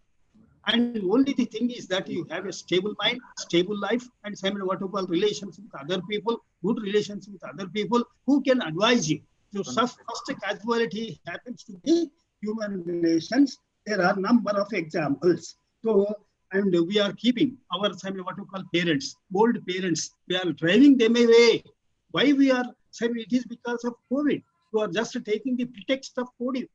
And only the thing is that you have a stable mind, stable life, and what you call relations with other people, good relations with other people who can advise you. So first casualty happens to be human relations. There are number of examples. So, and we are keeping our what you call parents, old parents, we are driving them away. Why we are saying it is because of COVID. You are just taking the pretext of COVID.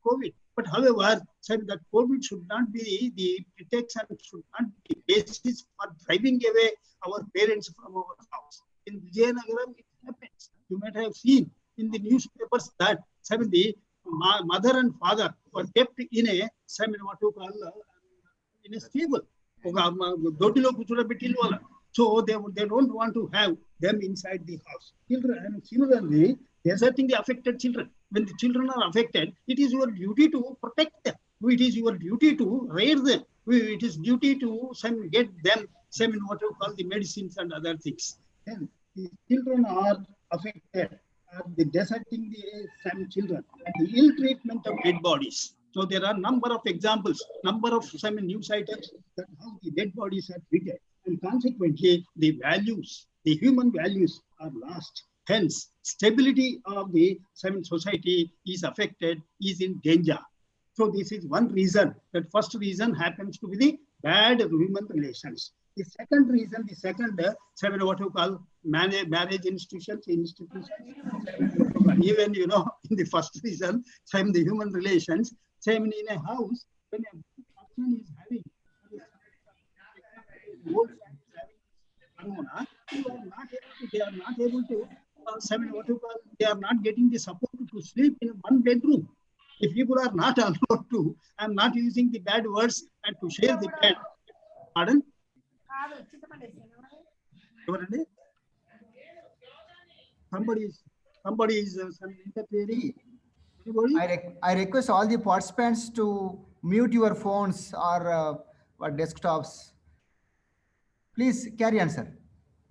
But however, said that COVID should not be the pretext and should not be the basis for driving away our parents from our house. In Vijayanagaram, it happens. You might have seen in the newspapers that the mother and father were kept in a what you call in a stable. So they don't want to have them inside the house. Children, similarly, deserting the affected children. When the children are affected, it is your duty to protect them. It is your duty to raise them. It is duty to get them what you call the medicines and other things. Then the children are affected. The deserting the children, the ill treatment of dead bodies. So there are number of examples, number of news items that how the dead bodies are treated, and consequently the values, the human values are lost. Hence, stability of the society is affected, is in danger. So this is one reason. That first reason happens to be the bad human relations. The second reason, what you call marriage institutions, even in the first reason, the human relations, in a house, when a person is having old corona, they are not able to, they are not getting the support to sleep in one bedroom. If people are not allowed to, I'm not using the bad words and to share the bed. Pardon? Somebody is interfering. I request all the participants to mute your phones or desktops. Please carry on, sir.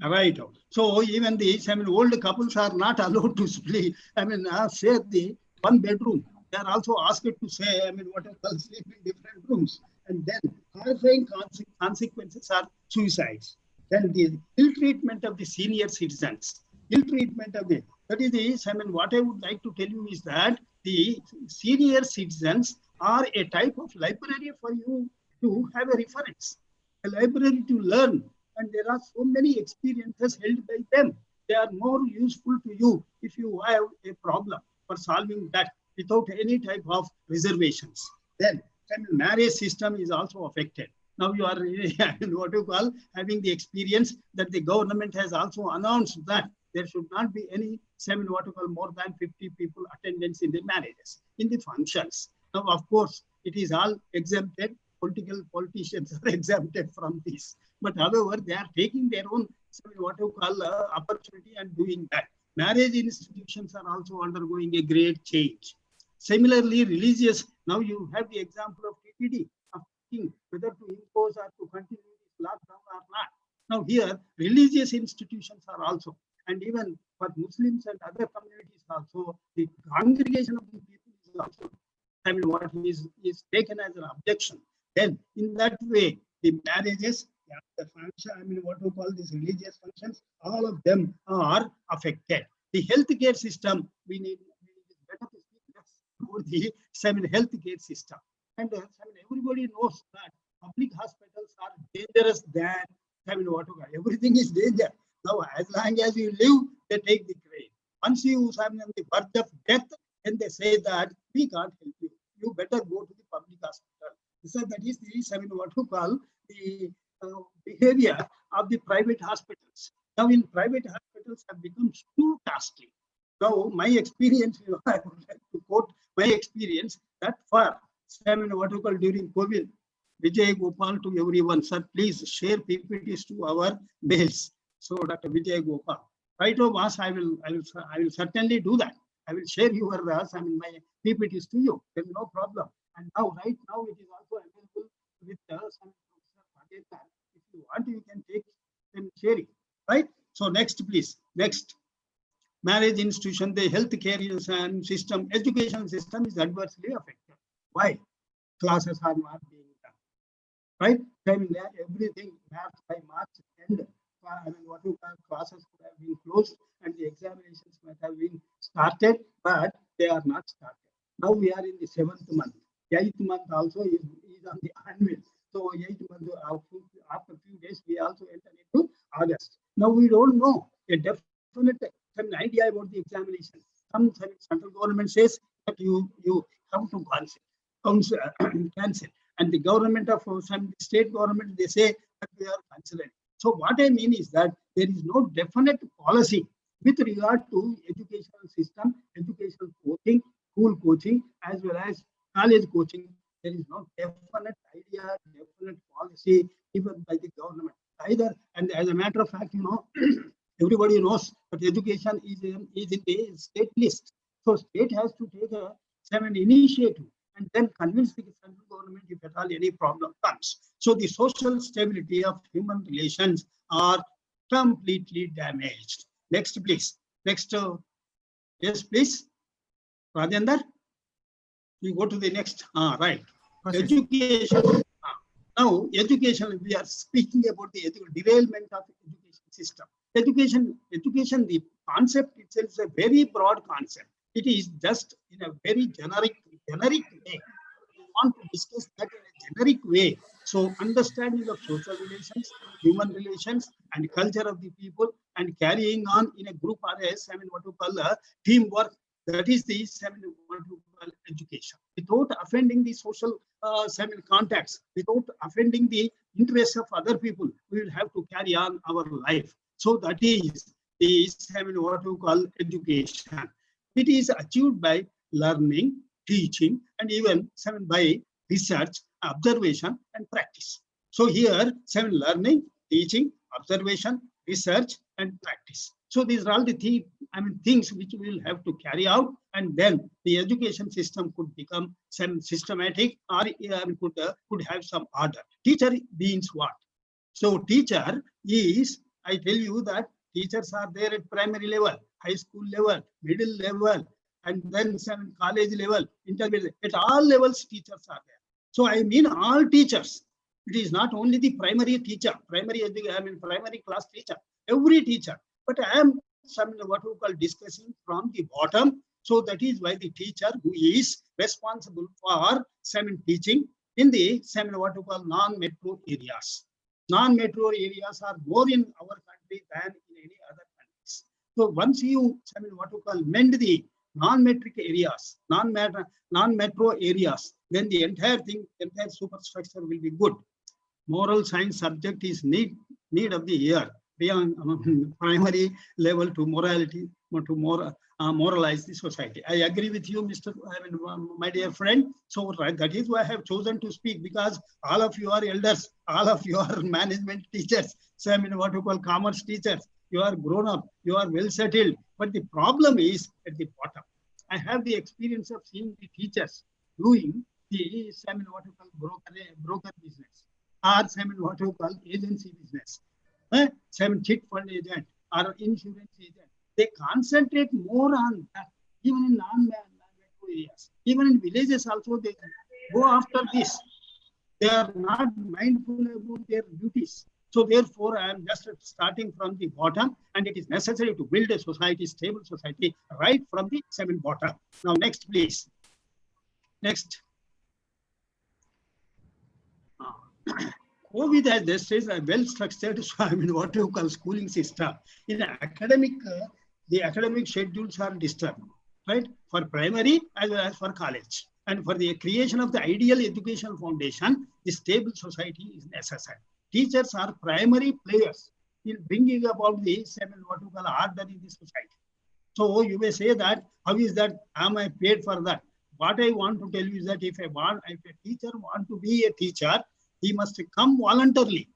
Right. So even these, old couples are not allowed to sleep. Share the one bedroom. They are also asked to say, sleep in different rooms. And then horrifying consequences are suicides. Then the ill treatment of the senior citizens. Ill treatment of the, that is the, what I would like to tell you is that the senior citizens are a type of library for you to have a reference, a library to learn. And there are so many experiences held by them. They are more useful to you if you have a problem for solving that without any type of reservations. Then marriage system is also affected. Now you are what you call having the experience that the government has also announced that there should not be any what you call more than 50 people attendance in the marriages, in the functions. Now, of course, it is all exempted. Politicians are exempted from this. But however, they are taking their own what you call opportunity and doing that. Marriage institutions are also undergoing a great change. Similarly, religious, now you have the example of TPD, of thinking whether to impose or to continue this lockdown or not. Now here, religious institutions are also, and even for Muslims and other communities also, the congregation of the people is also, what is taken as an objection. Then in that way, the marriages, the function, what we call these religious functions, all of them are affected. The healthcare system, we need better to speak less about the healthcare system. And everybody knows that public hospitals are dangerous than everything is danger. Now, as long as you live, they take the grave. Once you are on the verge of death, and they say that we can't help you. You better go to the public hospital. So that is the what you call the behavior of the private hospitals. Now, in private hospitals have become too costly. Now, my experience, I would like to quote my experience that for what you call during COVID, Vijay Gopal to everyone, sir, please share PPTs to our mails. So, Dr. Vijay Gopal, right of us, I will certainly do that. I will share your my PPTs to you. There is no problem. And now, right now, it is also available with some Professor. If you want, you can take and share it. Right? So next, please. Next. Marriage institution, the healthcare system, education system is adversely affected. Why? Classes are not being done. Right? Everything by March end. What you call classes could have been closed and the examinations might have been started, but they are not started. Now we are in the 7th month. 8th month also is on the annual. So 8th month, after a few days, we also enter into August. Now we don't know a definite idea about the examination. Some central government says that you have to cancel. And the government of some state government, they say that we are cancelling. So what I mean is that there is no definite policy with regard to educational system, educational coaching, school coaching, as well as college coaching. There is no definite idea, definite policy given by the government either. And as a matter of fact, everybody knows that education is in the state list. So state has to take an initiative and then convince the central government if at all any problem comes. So the social stability of human relations are completely damaged. Next, please. Next, yes, please. Rajendra, you go to the next. Right. Education. Now, education, we are speaking about the derailment of education system. Education, the concept itself is a very broad concept. It is just in a very generic way. We want to discuss that in a generic way. So understanding of social relations, human relations, and culture of the people, and carrying on in a group or as what you call teamwork, that is the what you call education. without offending the social contacts, without offending the interests of other people, we will have to carry on our life. So that is the what you call education. It is achieved by learning, teaching, and even by research, observation, and practice. So here, learning, teaching, observation, research, and practice. So these are all the things which we will have to carry out, and then the education system could become systematic, or could have some order. Teacher means what? So teacher is, I tell you that teachers are there at primary level, high school level, middle level, and then college level, intermediate. At all levels, teachers are there. So I mean all teachers. It is not only the primary teacher, primary class teacher, every teacher. But I am what we call discussing from the bottom. So that is why the teacher who is responsible for teaching in the what we call non-metro areas. Non-metro areas are more in our country than in any other countries. So once you what we call mend the non-metric areas, non-metro areas, then the entire superstructure will be good. Moral science subject is need of the year, beyond primary level to morality, to moralize the society. I agree with you, my dear friend. So that is why I have chosen to speak, because all of you are elders, all of you are management teachers, what you call commerce teachers. You are grown up, you are well settled, but the problem is at the bottom. I have the experience of seeing the teachers doing the what you call broker business, or what you call agency business, chit fund agent or insurance agent. They concentrate more on that, even in non-metro areas, even in villages also. They go after this. They are not mindful about their duties. So therefore, I am just starting from the bottom, and it is necessary to build a society, stable society, right from the bottom. Now, next, please. Next. COVID has destroyed a well-structured, what you call schooling system. In academic, the academic schedules are disturbed, right? For primary as well as for college. And for the creation of the ideal education foundation, the stable society is necessary. Teachers are primary players in bringing about the what you call order in the society. So you may say that, how is that? Am I paid for that? What I want to tell you is that if a teacher wants to be a teacher, he must come voluntarily.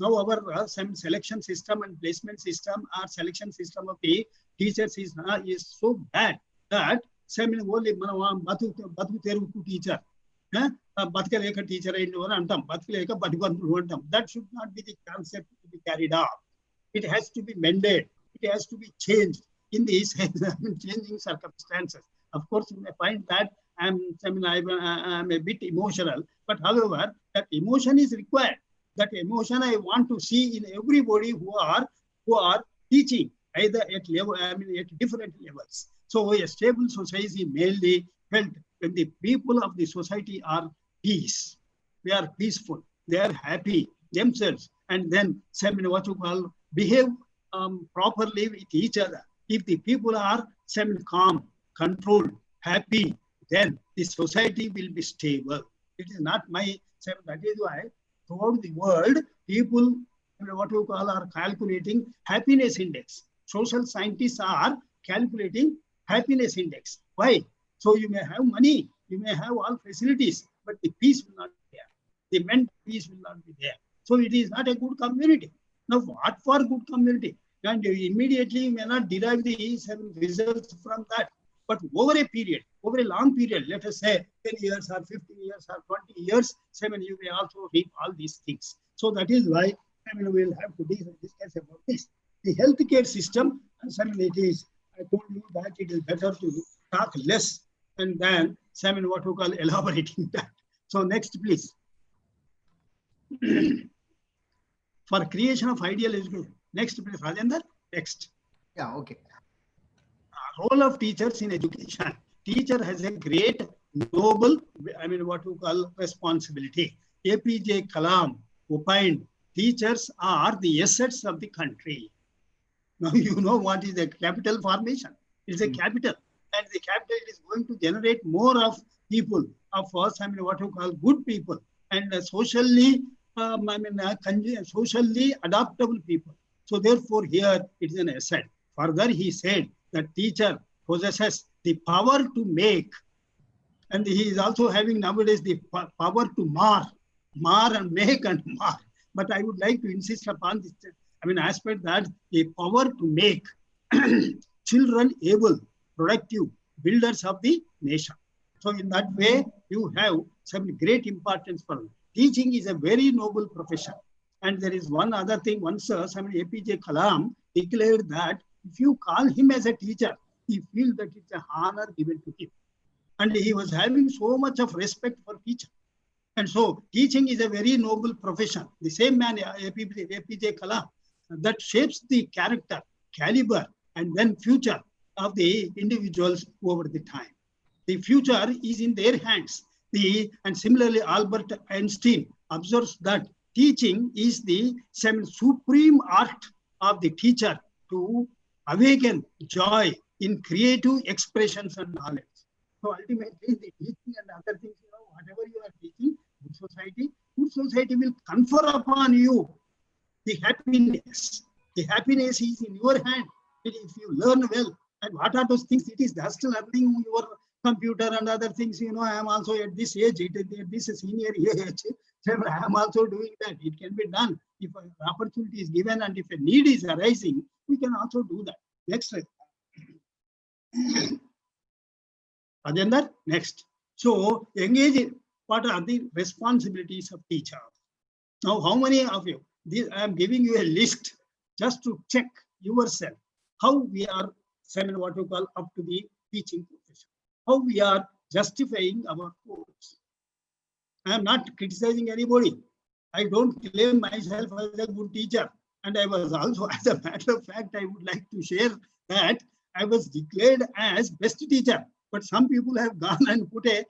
Now our selection system and placement system, our selection system of the teachers is so bad that teacher. Teacher that should not be the concept to be carried out. It has to be mended. It has to be changed in these changing circumstances. Of course, you may find that I'm a bit emotional, but however, that emotion is required. That emotion I want to see in everybody who are teaching, either at level, at different levels. So a stable society mainly felt when the people of the society are peace. They are peaceful. They are happy themselves, and then what you call behave properly with each other. If the people are calm, controlled, happy, then the society will be stable. It is not my. That is why throughout the world, people what you call are calculating happiness index. Social scientists are calculating happiness index. Why? So you may have money, you may have all facilities, but the peace will not be there. The mental peace will not be there. So it is not a good community. Now, what for good community? And immediately you may not derive the results from that. But over a period, over a long period, let us say 10 years or 15 years or 20 years, you may also reap all these things. So that is why we will have to discuss about this. The healthcare system, it is, I told you that it is better to talk less and then what we call elaborating that. So next, please. For creation of ideal education. Next, please, Rajendra. Next. Yeah, okay. Role of teachers in education. Teacher has a great noble, what we call responsibility. APJ Kalam opined, teachers are the assets of the country. Now you know what is a capital formation. It's a capital, and the capital is going to generate more of people, of us, what you call good people, and socially, socially adaptable people. So therefore, here it is an asset. Further, he said that teacher possesses the power to make, and he is also having nowadays the power to mar and make and mar. But I would like to insist upon this, aspect that the power to make children able, productive builders of the nation. So in that way, you have some great importance for them. Teaching is a very noble profession. And there is one other thing, once APJ Kalam declared that if you call him as a teacher, he feels that it's an honor given to him. And he was having so much of respect for teacher. And so teaching is a very noble profession. The same man, APJ Kalam, that shapes the character, caliber, and then future of the individuals over the time. The future is in their hands. And similarly, Albert Einstein observes that teaching is the supreme art of the teacher to awaken joy in creative expressions and knowledge. So ultimately, the teaching and other things, whatever you are teaching, good society will confer upon you the happiness. The happiness is in your hand if you learn well. And what are those things? It is just learning your computer and other things. I am also at this age, at this senior age, I am also doing that. It can be done. If an opportunity is given and if a need is arising, we can also do that. Next slide. Ajendra, next. So engage in what are the responsibilities of teacher. Now, how many of you, I am giving you a list just to check yourself how we are, what you call, up to the teaching profession, how we are justifying our course. I am not criticizing anybody. I don't claim myself as a good teacher. And I was also, as a matter of fact, I would like to share that I was declared as best teacher. But some people have gone and put a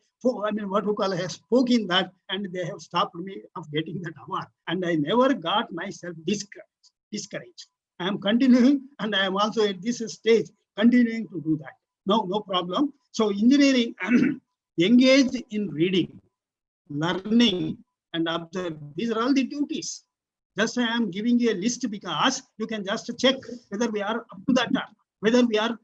spoke in that, and they have stopped me of getting that award. And I never got myself discouraged. I am continuing, and I am also at this stage continuing to do that. No problem. So engineering, engage in reading, learning, and observe. These are all the duties. Just I am giving you a list because you can just check whether we are up to that or whether we are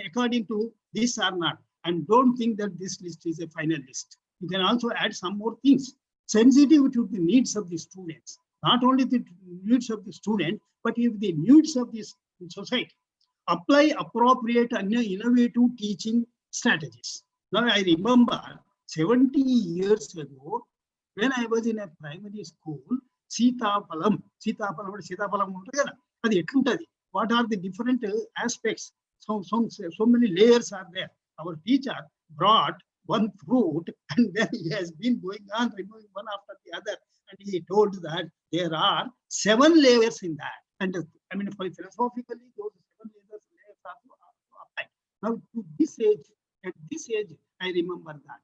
according to this or not. And don't think that this list is a final list. You can also add some more things. Sensitive to the needs of the students. Not only the needs of the student, but if the needs of this society. Apply appropriate and innovative teaching strategies. Now I remember 70 years ago, when I was in a primary school, Sitapalam, what are the different aspects? So many layers are there. Our teacher brought one fruit, and then he has been going on removing one after the other, and he told that there are 7 layers in that. And philosophically, those 7 layers are applied. Now, to this age, at this age, I remember that.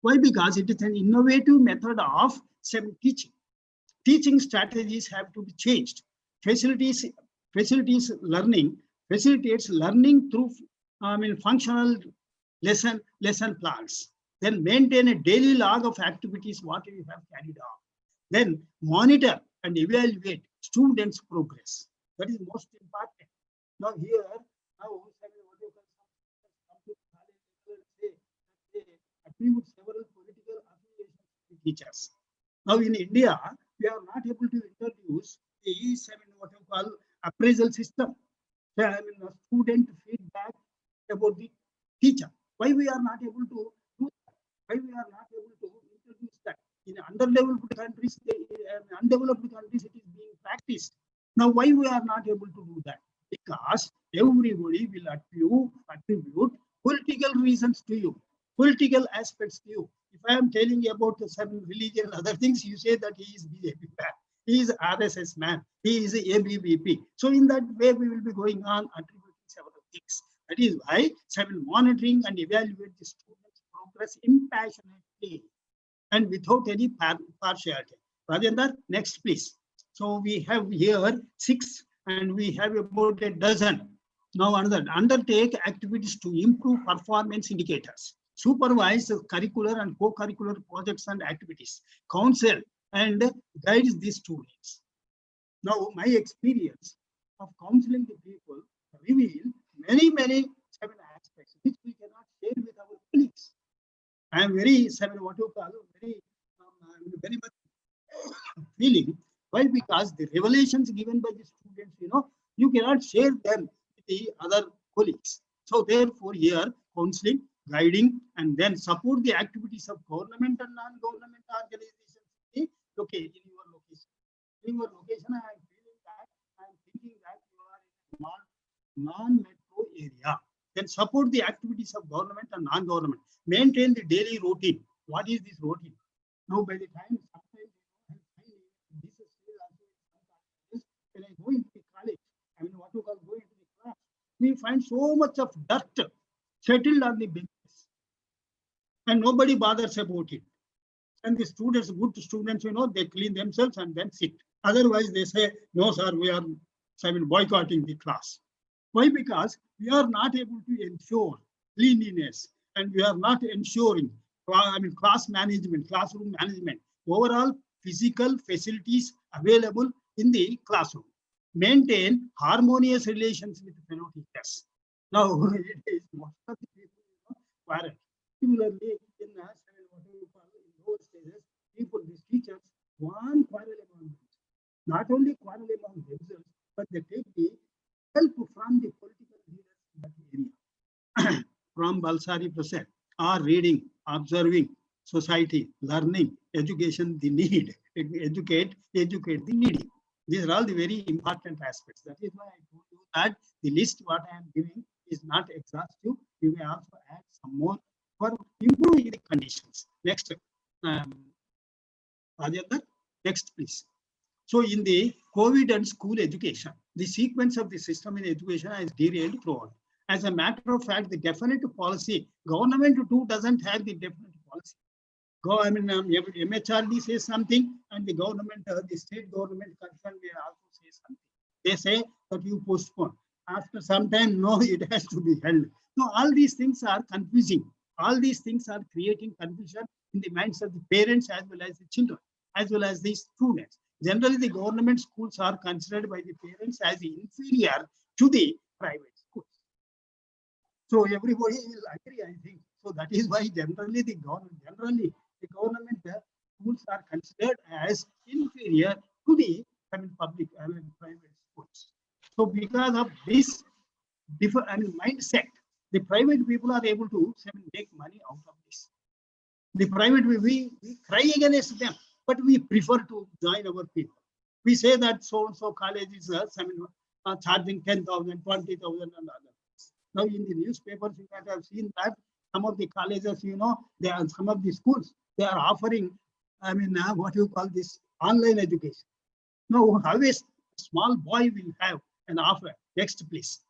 Why? Because it is an innovative method of teaching. Teaching strategies have to be changed. Facilitates learning through functional lesson plans. Then maintain a daily log of activities what you have carried out. Then monitor and evaluate students' progress. That is most important. Now here, attribute several political affiliations to teachers. Now in India, we are not able to introduce the what you call appraisal system. Student feedback about the teacher. Why we are not able to do that? Why we are not able to introduce that? In undeveloped countries, it is being practiced. Now, why we are not able to do that? Because everybody will attribute political reasons to you, political aspects to you. If I am telling you about some religion and other things, you say that he is BJP man, he is RSS man, he is ABVP. So in that way, we will be going on attributing several things. That is why monitoring and evaluate the students' progress impassionately and without any partiality. Rajendra, next please. So we have here 6 and we have about a dozen. Now another, undertake activities to improve performance indicators. supervise curricular and co-curricular projects and activities, counsel and guides the students. Now, my experience of counseling the people reveal many seven aspects which we cannot share with our colleagues. I am very very much feeling. Why? Because the revelations given by the students, you cannot share them with the other colleagues. So therefore, here counseling, guiding, and then support the activities of government and non-government organizations in your location. In your location, I am thinking that you are in a non-metro area. Then support the activities of government and non-government. Maintain the daily routine. What is this routine? Now, by the time sometimes this is when I go into the college, what you call go into the class, we find so much of dirt settled on the benches, and nobody bothers about it. And the students, good students, they clean themselves and then sit. Otherwise, they say, no, sir, we are boycotting the class. Why? Because we are not able to ensure cleanliness, and we are not ensuring class management, classroom management, overall physical facilities available in the classroom. Maintain harmonious relations with fellow teachers. Now, it is most of the people viral. Similarly, in those stages, these teachers want quarrel among them. Not only quarrel among themselves, but they take the help from the political leaders in that area. From Balsari Prasad, are reading, observing, society, learning, education, the need, educate the needy. These are all the very important aspects. That is why I told you that the list what I am giving is not exhaustive. You may also add some more for improving the conditions. Next, Rajendra, next please. So in the COVID and school education, the sequence of the system in education is derailed throughout. As a matter of fact, the definite policy, government too doesn't have the definite policy. MHRD says something, and the government, the state government concerned, they also say something. They say that you postpone. After some time, no, it has to be held. So all these things are confusing. All these things are creating confusion in the minds of the parents as well as the children, as well as the students. Generally, the government schools are considered by the parents as inferior to the private schools. So everybody will agree, I think. So that is why generally the government schools are considered as inferior to the public private schools. So because of this mindset, the private people are able to make money out of this. The private, we cry against them, but we prefer to join our people. We say that so-and-so college is charging 10,000, 20,000 and others. Now in the newspapers, you might have seen that some of the colleges, they are some of the schools, they are offering, what you call this, online education. Now, how a small boy will have an offer? Next, please.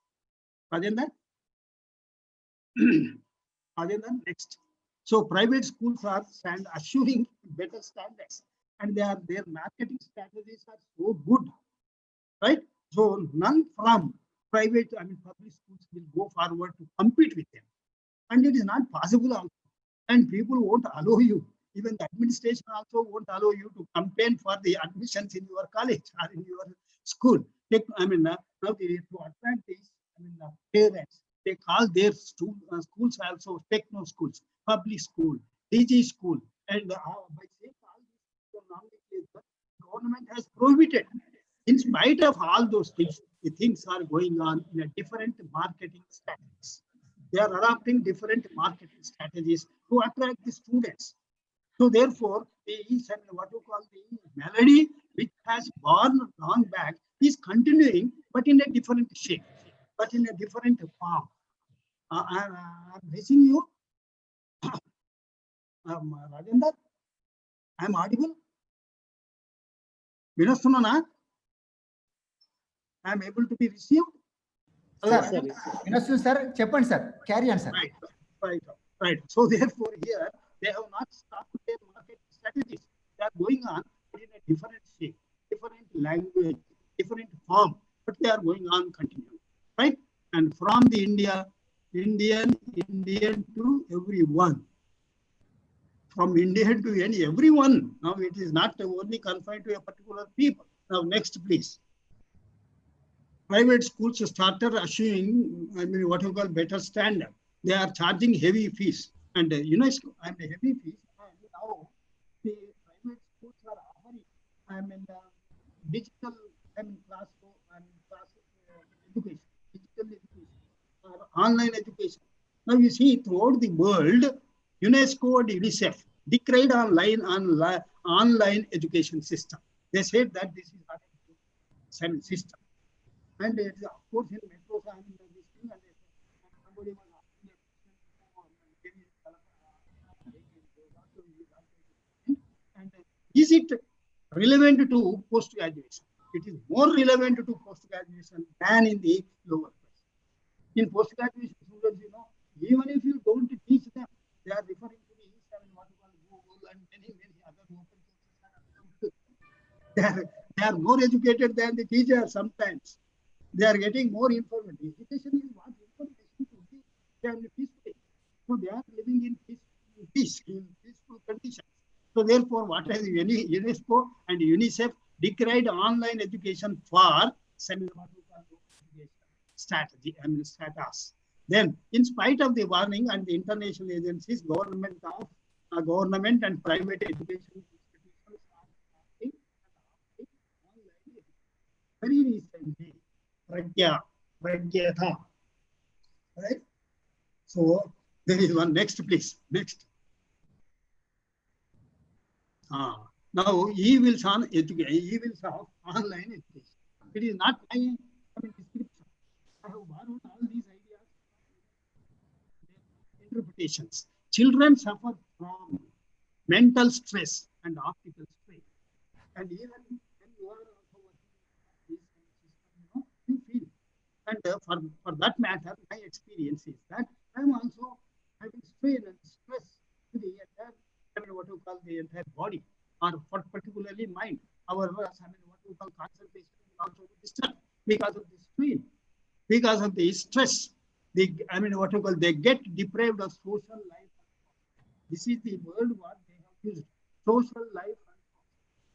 Rajendra? Rajendra, next. So private schools are assuring better standards, and their marketing strategies are so good, right? So none from private, public schools will go forward to compete with them. And it is not possible also. And people won't allow you. Even the administration also won't allow you to campaign for the admissions in your college or in your school. Now to attract these parents, they call their schools also techno schools, public school, DG school. And by saying all these nomenclature, government has prohibited. In spite of all those things, the things are going on in a different marketing strategies. They are adopting different marketing strategies to attract the students. So therefore, what you call the melody, which has born long back, is continuing, but in a different shape, but in a different form. I'm missing you. Rajendra, I'm audible. Vinastunana, I'm able to be received. Sir, Chepan sir, carry on, sir. Right. So therefore, here they have not stopped their market strategies. They are going on in a different shape, different language, different form, but they are going on continuing, right? And from the Indian Indian to everyone. From Indian to everyone. Now it is not only confined to a particular people. Now next, please. Private schools started assuming, what you call better standard. They are charging heavy fees, and UNESCO, heavy fees. And now the private schools are offering, digital, classroom and class education, digital education, or online education. Now you see throughout the world, UNESCO and UNICEF decried online education system. They said that this is not a good system. And it is, of course, in metros, this thing, and somebody was asking a question, and is it relevant to post-graduation? It is more relevant to post-graduation than in the lower class. In post-graduation students, even if you don't teach them, they are referring to the what you call Google and many other open sources. They are more educated than the teacher sometimes. They are getting more information. Education is what information to be peaceful. So they are living in peaceful conditions. So therefore, what has UNESCO and UNICEF decried online education for strategy status. Then, in spite of the warning and the international agencies, government and private education institutions are offering online education. Very recently, Pragyatha, right? So there is one. Next, please. Next. Now evils of online education. It is not my description. I have borrowed all these ideas, interpretations. Children suffer from mental stress and optical strain, and even when you are also working in this system, you feel. And for that matter, my experience is that I am also having strain and stress to the entire, what you call the entire body, or particularly mind. Our, what you call concentration will also be disturbed because of the strain, because of the stress. What you call, they get deprived of social life. This is the word what they have used. Social life and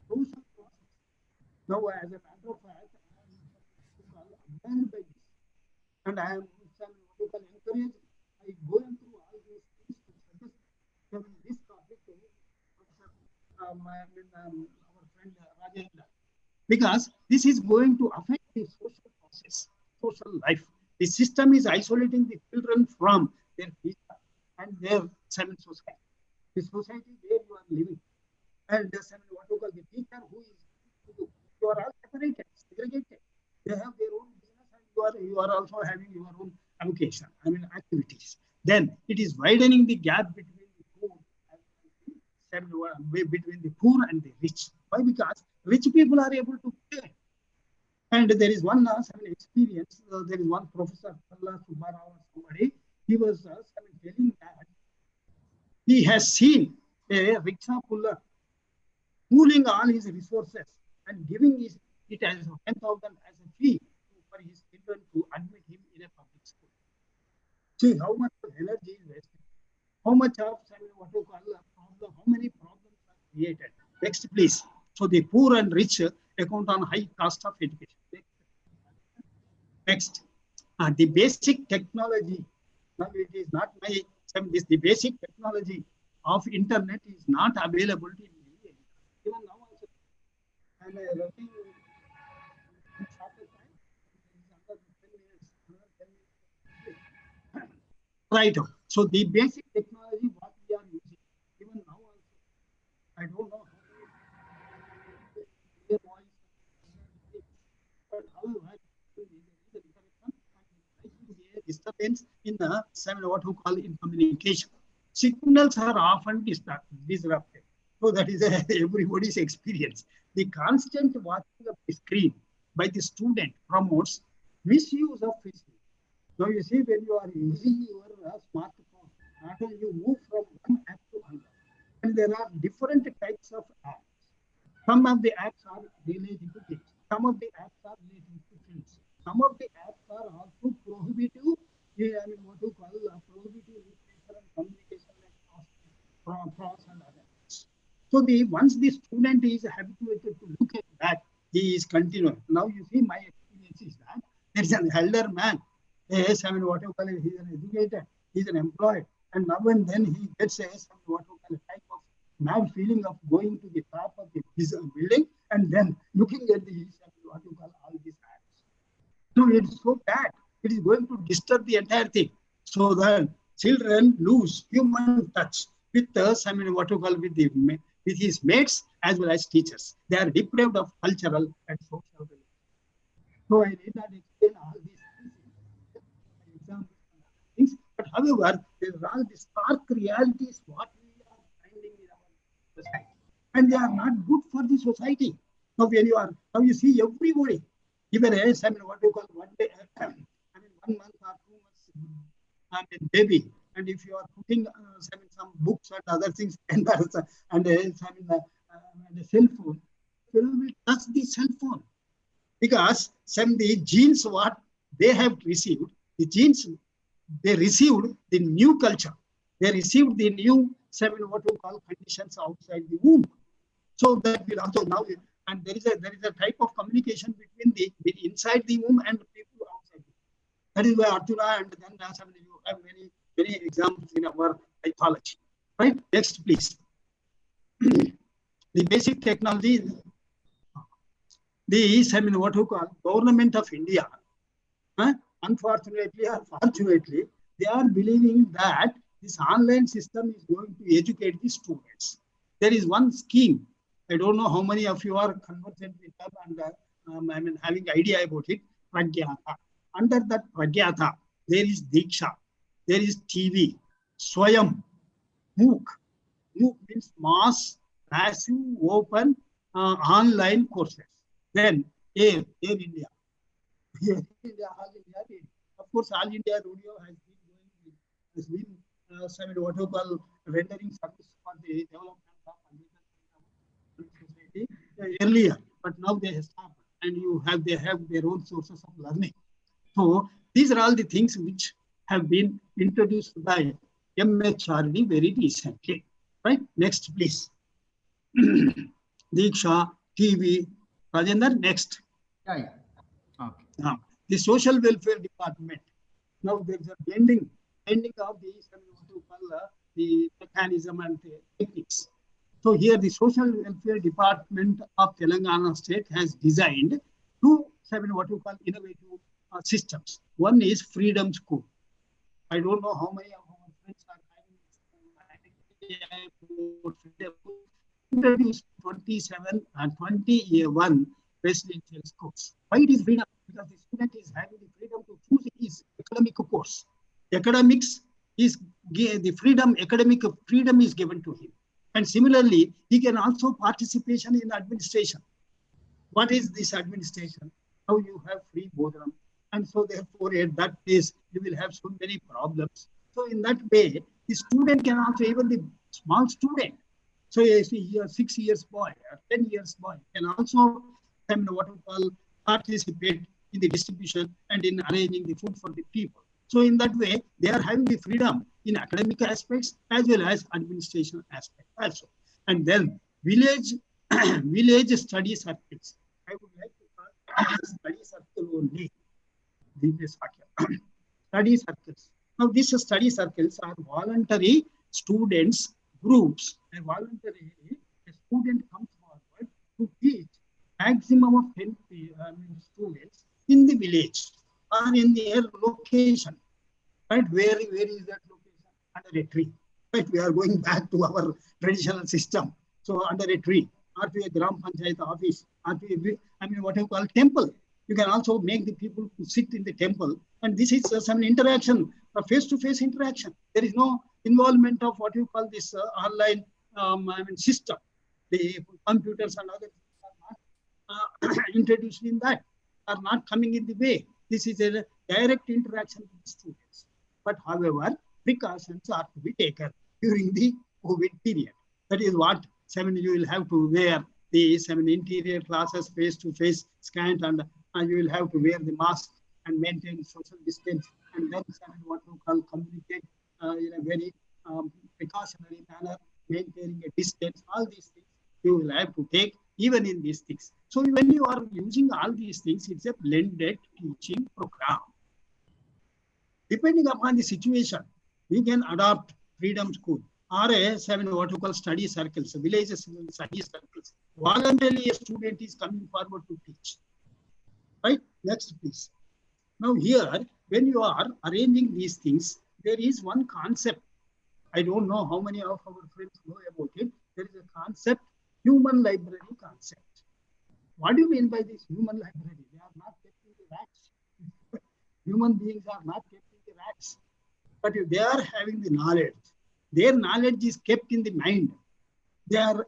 social process. Now, as a matter of fact, I am abandoned by this. And I am encouraged by going through all these things to suggest this topic to our friend Rajendra. Because this is going to affect the social process, social life. The system is isolating the children from their future and their society. The society where you are living. And what you call the teacher who is you are all separated, segregated. They have their own business, and you are also having your own avocation, activities. Then it is widening the gap between the poor and the rich. Why? Because rich people are able to pay. And there is one experience. There is one professor, Subbarao or somebody. He was telling that he has seen a rickshaw puller pooling all his resources and giving it as 10,000 as a fee for his children to admit him in a public school. See how much energy is wasted. How much of what you call a problem, how many problems are created. Next, please. So the poor and rich account on high cost of education. Next, the basic technology. Now it is not my the basic technology of internet is not available to India. Even now also, and running in shorter time, another 10 minutes. Right. So the basic technology what we are using, even now also, I don't know how to hear voice, but however, disturbance in the what you call in communication. Signals are often disrupted. So that is everybody's experience. The constant watching of the screen by the student promotes misuse of Facebook. Now you see when you are using your smartphone, not only you move from one app to another, and there are different types of apps. Some of the apps are related to games. Some of the apps are related to films. Some of the apps are also prohibitive. What you call prohibitive cross and others. So once the student is habituated to look at that, he is continuing. Now you see my experience is that there is an elder man. Yes, I mean, what you call it, he's an educated, he's an employed, and now and then he gets what you call a type of mad feeling of going to the top of his building and then looking at what you call all these apps. So it's so bad. It is going to disturb the entire thing. So that children lose human touch with us. I mean, what you call with his mates as well as teachers. They are deprived of cultural and social relations. So I need not explain all these things. But however, there are all these stark realities what we are finding in our society, and they are not good for the society. Now you see everybody, even as I mean what you call 1 day, I mean 1 month or 2 months, I mean baby, and if you are putting some books and other things and a cell phone, children will touch the cell phone because the genes what they have received, the genes they received the new culture, they received the new what you call conditions outside the womb. So that will also now, and there is a type of communication between the inside the womb and the people outside. That is why Arjuna and then you have many examples in our mythology. Right? Next, please. The basic technology. What you call government of India. Unfortunately or fortunately, they are believing that this online system is going to educate the students. There is one scheme. I don't know how many of you are conversant with them and having idea about it. Pragyata. Under that Pragyata, there is Diksha, there is TV, Swayam, MOOC. MOOC means mass, massive, open, online courses. Then Air India. Of course, All India Radio has been what you call rendering service for the development of society earlier, but now they have stopped, and they have their own sources of learning. So these are all the things which have been introduced by MHRD very recently. Right? Next, please. Diksha, TV, Rajendra, next. Yeah. Okay. Now, the social welfare department. Now there is a blending of these and what you call the mechanism and the techniques. So here the social welfare department of Telangana state has designed two what you call innovative systems. One is Freedom School. I don't know how many of our friends are introduced 27 and 21 residential schools. Why it is freedom? Because the student is having the freedom to choose his academic course. Academics is the freedom, academic freedom is given to him. And similarly, he can also participation in administration. What is this administration? Now you have free bodhram. And so therefore at that place, you will have so many problems. So in that way, the student can also, even the small student, so you see a 6 years boy, or 10 years boy can also what we call participate in the distribution and in arranging the food for the people. So in that way, they are having the freedom in academic aspects as well as administration aspects also. And then village study circles. I would like to call study circle only. Study circles. Now these study circles are voluntary students groups. And voluntarily, a student comes forward to teach maximum of 10 students in the village or in their location. Right? Where is that location? Under a tree. Right? We are going back to our traditional system. So under a tree, or to a Gram Panchayat office, or to what you call temple. You can also make the people to sit in the temple. And this is some interaction, a face-to-face interaction. There is no involvement of what you call this online system. The computers and other things are not introduced in that, are not coming in the way. This is a direct interaction with the students. But however, precautions are to be taken during the COVID period. That is what you will have to wear the interior classes face-to-face scanned, and you will have to wear the mask and maintain social distance, and then what you call communicate in a very precautionary manner maintaining a distance, all these things you will have to take even in these things. So when you are using all these things, it's a blended teaching program. Depending upon the situation, we can adopt freedom school or what you call study circles, villages study circles. Voluntarily, a student is coming forward to teach. Right? Next, please. Now here, when you are arranging these things, there is one concept. I don't know how many of our friends know about it. There is a concept, human library concept. What do you mean by this human library? They are not kept in the racks. Human beings are not kept in the racks. But if they are having the knowledge, their knowledge is kept in the mind. They are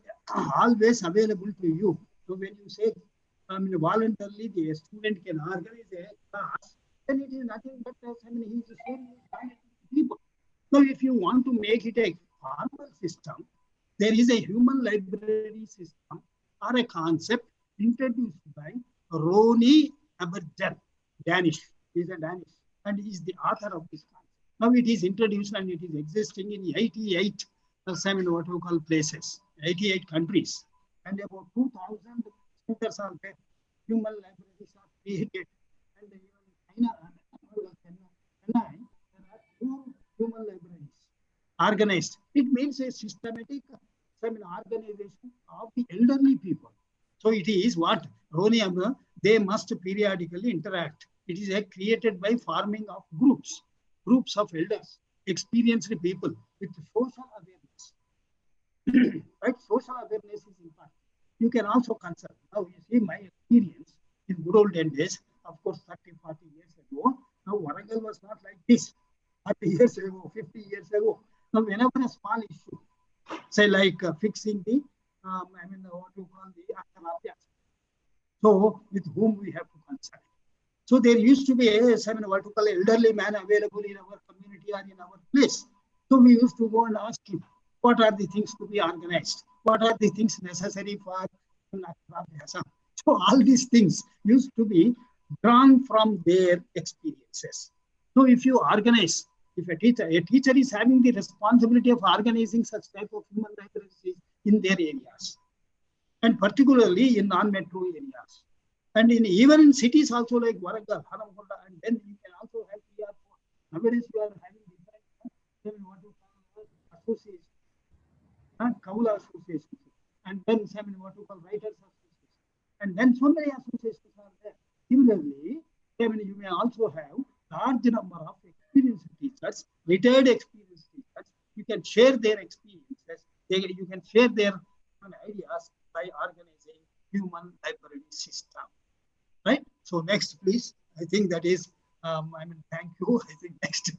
always available to you. So when you say, voluntarily the student can organize a class, then it is nothing but he is sharing his knowledge with people. Now, if you want to make it a formal system, there is a human library system or a concept introduced by Ronnie Abergen, Danish. He is a Danish and he is the author of this concept. Now it is introduced and it is existing in 88 what we call places, 88 countries, and about 2,000 centers are there. Human libraries are created, and even China, there are 2 human libraries organized. It means a systematic organization of the elderly people. So it is what Roniam, they must periodically interact. It is created by forming of groups of elders, experienced people with social awareness. Right? Social awareness is important. You can also consult. Now you see my experience in good olden days, of course 30, 40 years ago. Now Warangal was not like this. 30 years ago, 50 years ago. Now whenever a small issue, say like fixing the, what you call the Akharabhyas. So with whom we have to consult. So there used to be what you call elderly man available in our community or in our place. So we used to go and ask him, what are the things to be organized? What are the things necessary for Akharabhyas? So all these things used to be drawn from their experiences. So if you organize, if a teacher is having the responsibility of organizing such type of human libraries in their areas, and particularly in non-metro areas. And even in cities also like Warangal, Haramkonda, and then you can also have PR. Nowadays you are having different what you call associations, Kaula associations, and then what you call writers associations, and then so many associations are there. Similarly, you may also have large number of experienced teachers, retired experienced teachers. You can share their experiences. You can share their ideas by organizing human library system. Right? So next, please. I think that is, thank you. I think next,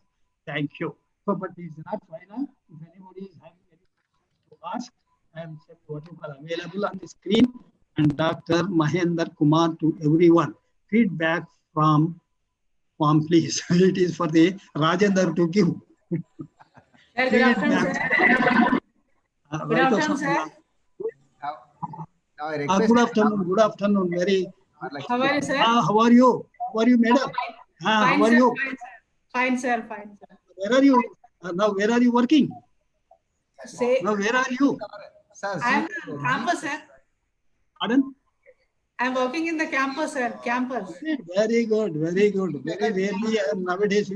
thank you. So, but it is not final. If anybody is having any questions to ask, I am available on the screen. And Dr. Mahendra Kumar to everyone. Feedback from please. It is for the Rajendra to give. Good afternoon, sir. Good afternoon, sir. Good afternoon. Good afternoon. Very. How are you, sir? How are you? How are you, madam? Fine, how are sir, you? Fine, sir. Fine, sir. Where are you? Now, where are you working? Say, now, where are you? I'm on campus, sir. Pardon? I'm working in the campus, sir. Campus. Very good. Very good. Very rarely nowadays,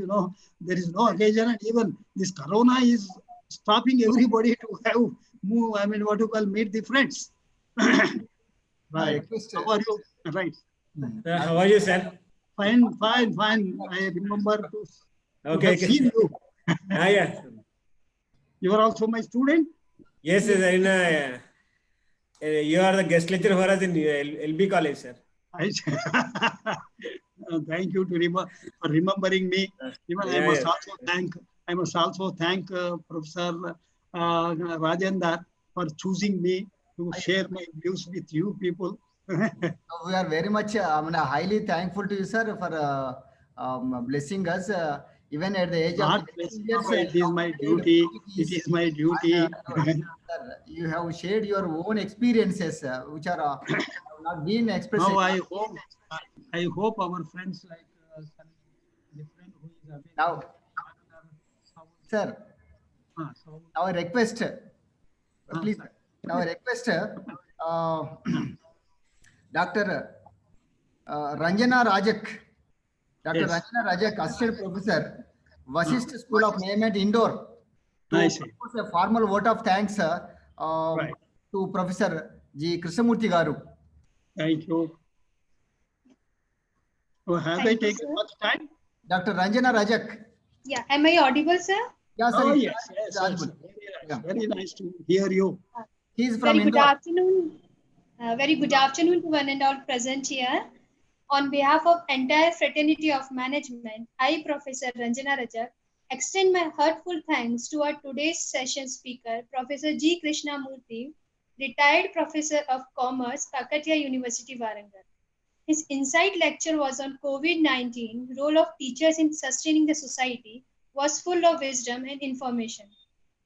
there is no occasion, and even this corona is stopping everybody to have move. What you call meet the friends. Right. How are you? Right. How are you, sir? Fine, fine, fine. I remember to have seen you. Yeah. You are also my student? Yes, sir. You are the guest lecturer for us in LB College, sir. Thank you for remembering me. Even I must also thank Professor Rajendra for choosing me to share my views with you people. We are very much highly thankful to you, sir, for blessing us. Even at the age of 15 years, it is my duty. It is my duty. You have shared your own experiences, which are not being expressed. Now I hope our friends like the friend who is available. Now, sir, our request. Please. Now I request Dr. Ranjana Rajak. Dr. Yes. Ranjana Rajak, Assistant Professor, Vasisht School of Management, Indore, to propose a formal vote of thanks to Professor G. Krishnamurthy Garu. Thank you. So have they taken much time? Dr. Ranjana Rajak. Yeah, am I audible, sir? Yes, sir. Oh, It's- yes, it's yes, audible. yes. Very nice to hear you. He is from Very good Indore. afternoon. Very good afternoon to one and all present here. On behalf of entire fraternity of management, I, Professor Ranjana Rajak, extend my heartfelt thanks to our today's session speaker, Professor G. Krishnamurthy, retired Professor of Commerce, Kakatiya University, Warangal. His insight lecture was on COVID-19, role of teachers in sustaining the society, was full of wisdom and information.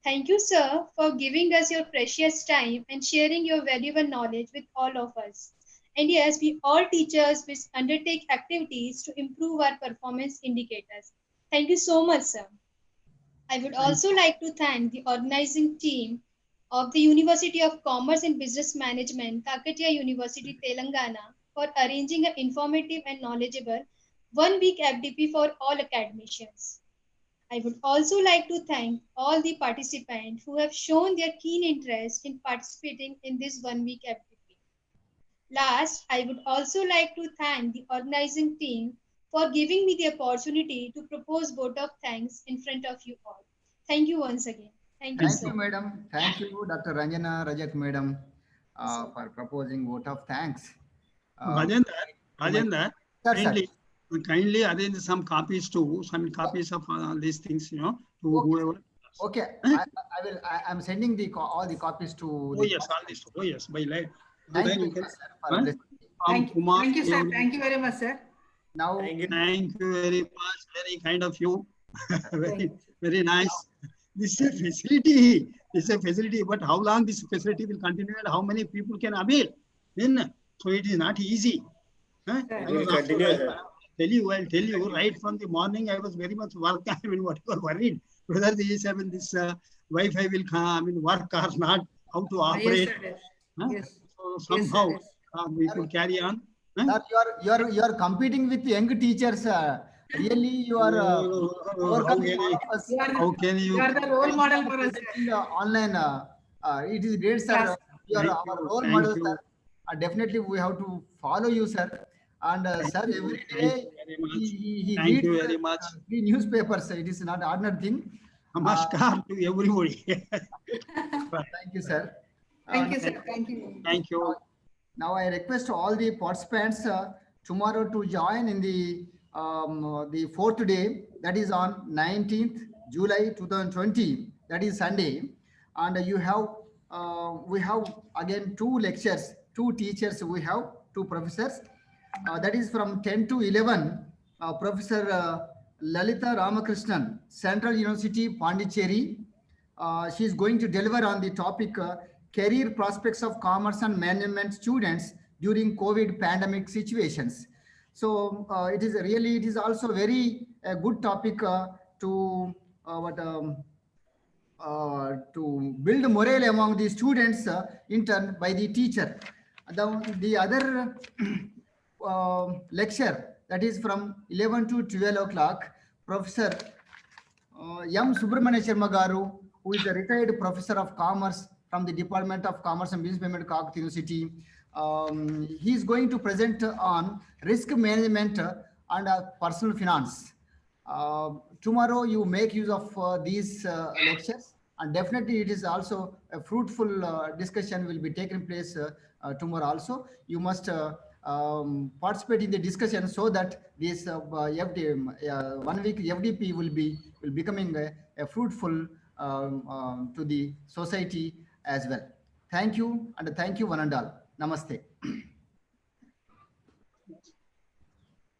Thank you, sir, for giving us your precious time and sharing your valuable knowledge with all of us. And yes, we all teachers will undertake activities to improve our performance indicators. Thank you so much, sir. I would also like to thank the organizing team of the University of Commerce and Business Management, Kakatiya University, Telangana, for arranging an informative and knowledgeable one-week FDP for all academicians. I would also like to thank all the participants who have shown their keen interest in participating in this one-week FDP. Last, I would also like to thank the organizing team for giving me the opportunity to propose vote of thanks in front of you all. Thank you once again. Thank you, Thank sir. you, madam. Thank you, Dr. Ranjana Rajak, madam, for proposing vote of thanks. Rajendra, Sir, kindly arrange some copies of these things, to whoever. Okay, I'm sending all the copies to. Oh yes, all this. Oh yes, by late. Thank Then you, you can. sir, for blessing. Thank you, sir. Thank you very much, sir. Now, Thank you very much. Very kind of you. very nice. This is a facility. This is a facility, but how long this facility will continue and how many people can avail? Then, so it is not easy. Huh? will continue, sir. I'll tell you, right from the morning, I was very much worried. I mean, what you are worried, whether this Wi-Fi will come, work or not, how to operate. Yes, sir. Huh? Yes. So somehow we could carry on. Sir, you are competing with young teachers. Really, you are overcoming all of us. How can you? You are the role model for us. Online, it is great, sir. Yes. You are Thank our you. role Thank model, you. sir. Definitely, we have to follow you, sir. And sir, every day he Thank you reads very much. 3 newspapers. It is not ordinary thing. Namaskar to everybody. Thank you, sir. Thank you, sir. Thank you. Thank you. Now I request all the participants tomorrow to join in the 4th day, that is on 19th July 2020, that is Sunday. And we have again 2 lectures, 2 teachers, we have 2 professors. That is from 10 to 11, Professor Lalita Ramakrishnan, Central University, Pondicherry. She is going to deliver on the topic career prospects of commerce and management students during COVID pandemic situations. So it is also very good topic to build morale among the students in turn by the teacher. The other lecture, that is from 11 to 12 o'clock, Professor M. Subramania Sharma Garu, who is a retired professor of commerce from the Department of Commerce and Business Management, Kakatiya University. He is going to present on risk management and personal finance. Tomorrow you make use of these lectures, and definitely it is also a fruitful discussion will be taking place tomorrow also. You must participate in the discussion so that this 1 week FDP will becoming a fruitful to the society as well. Thank you, and thank you one and all. Namaste.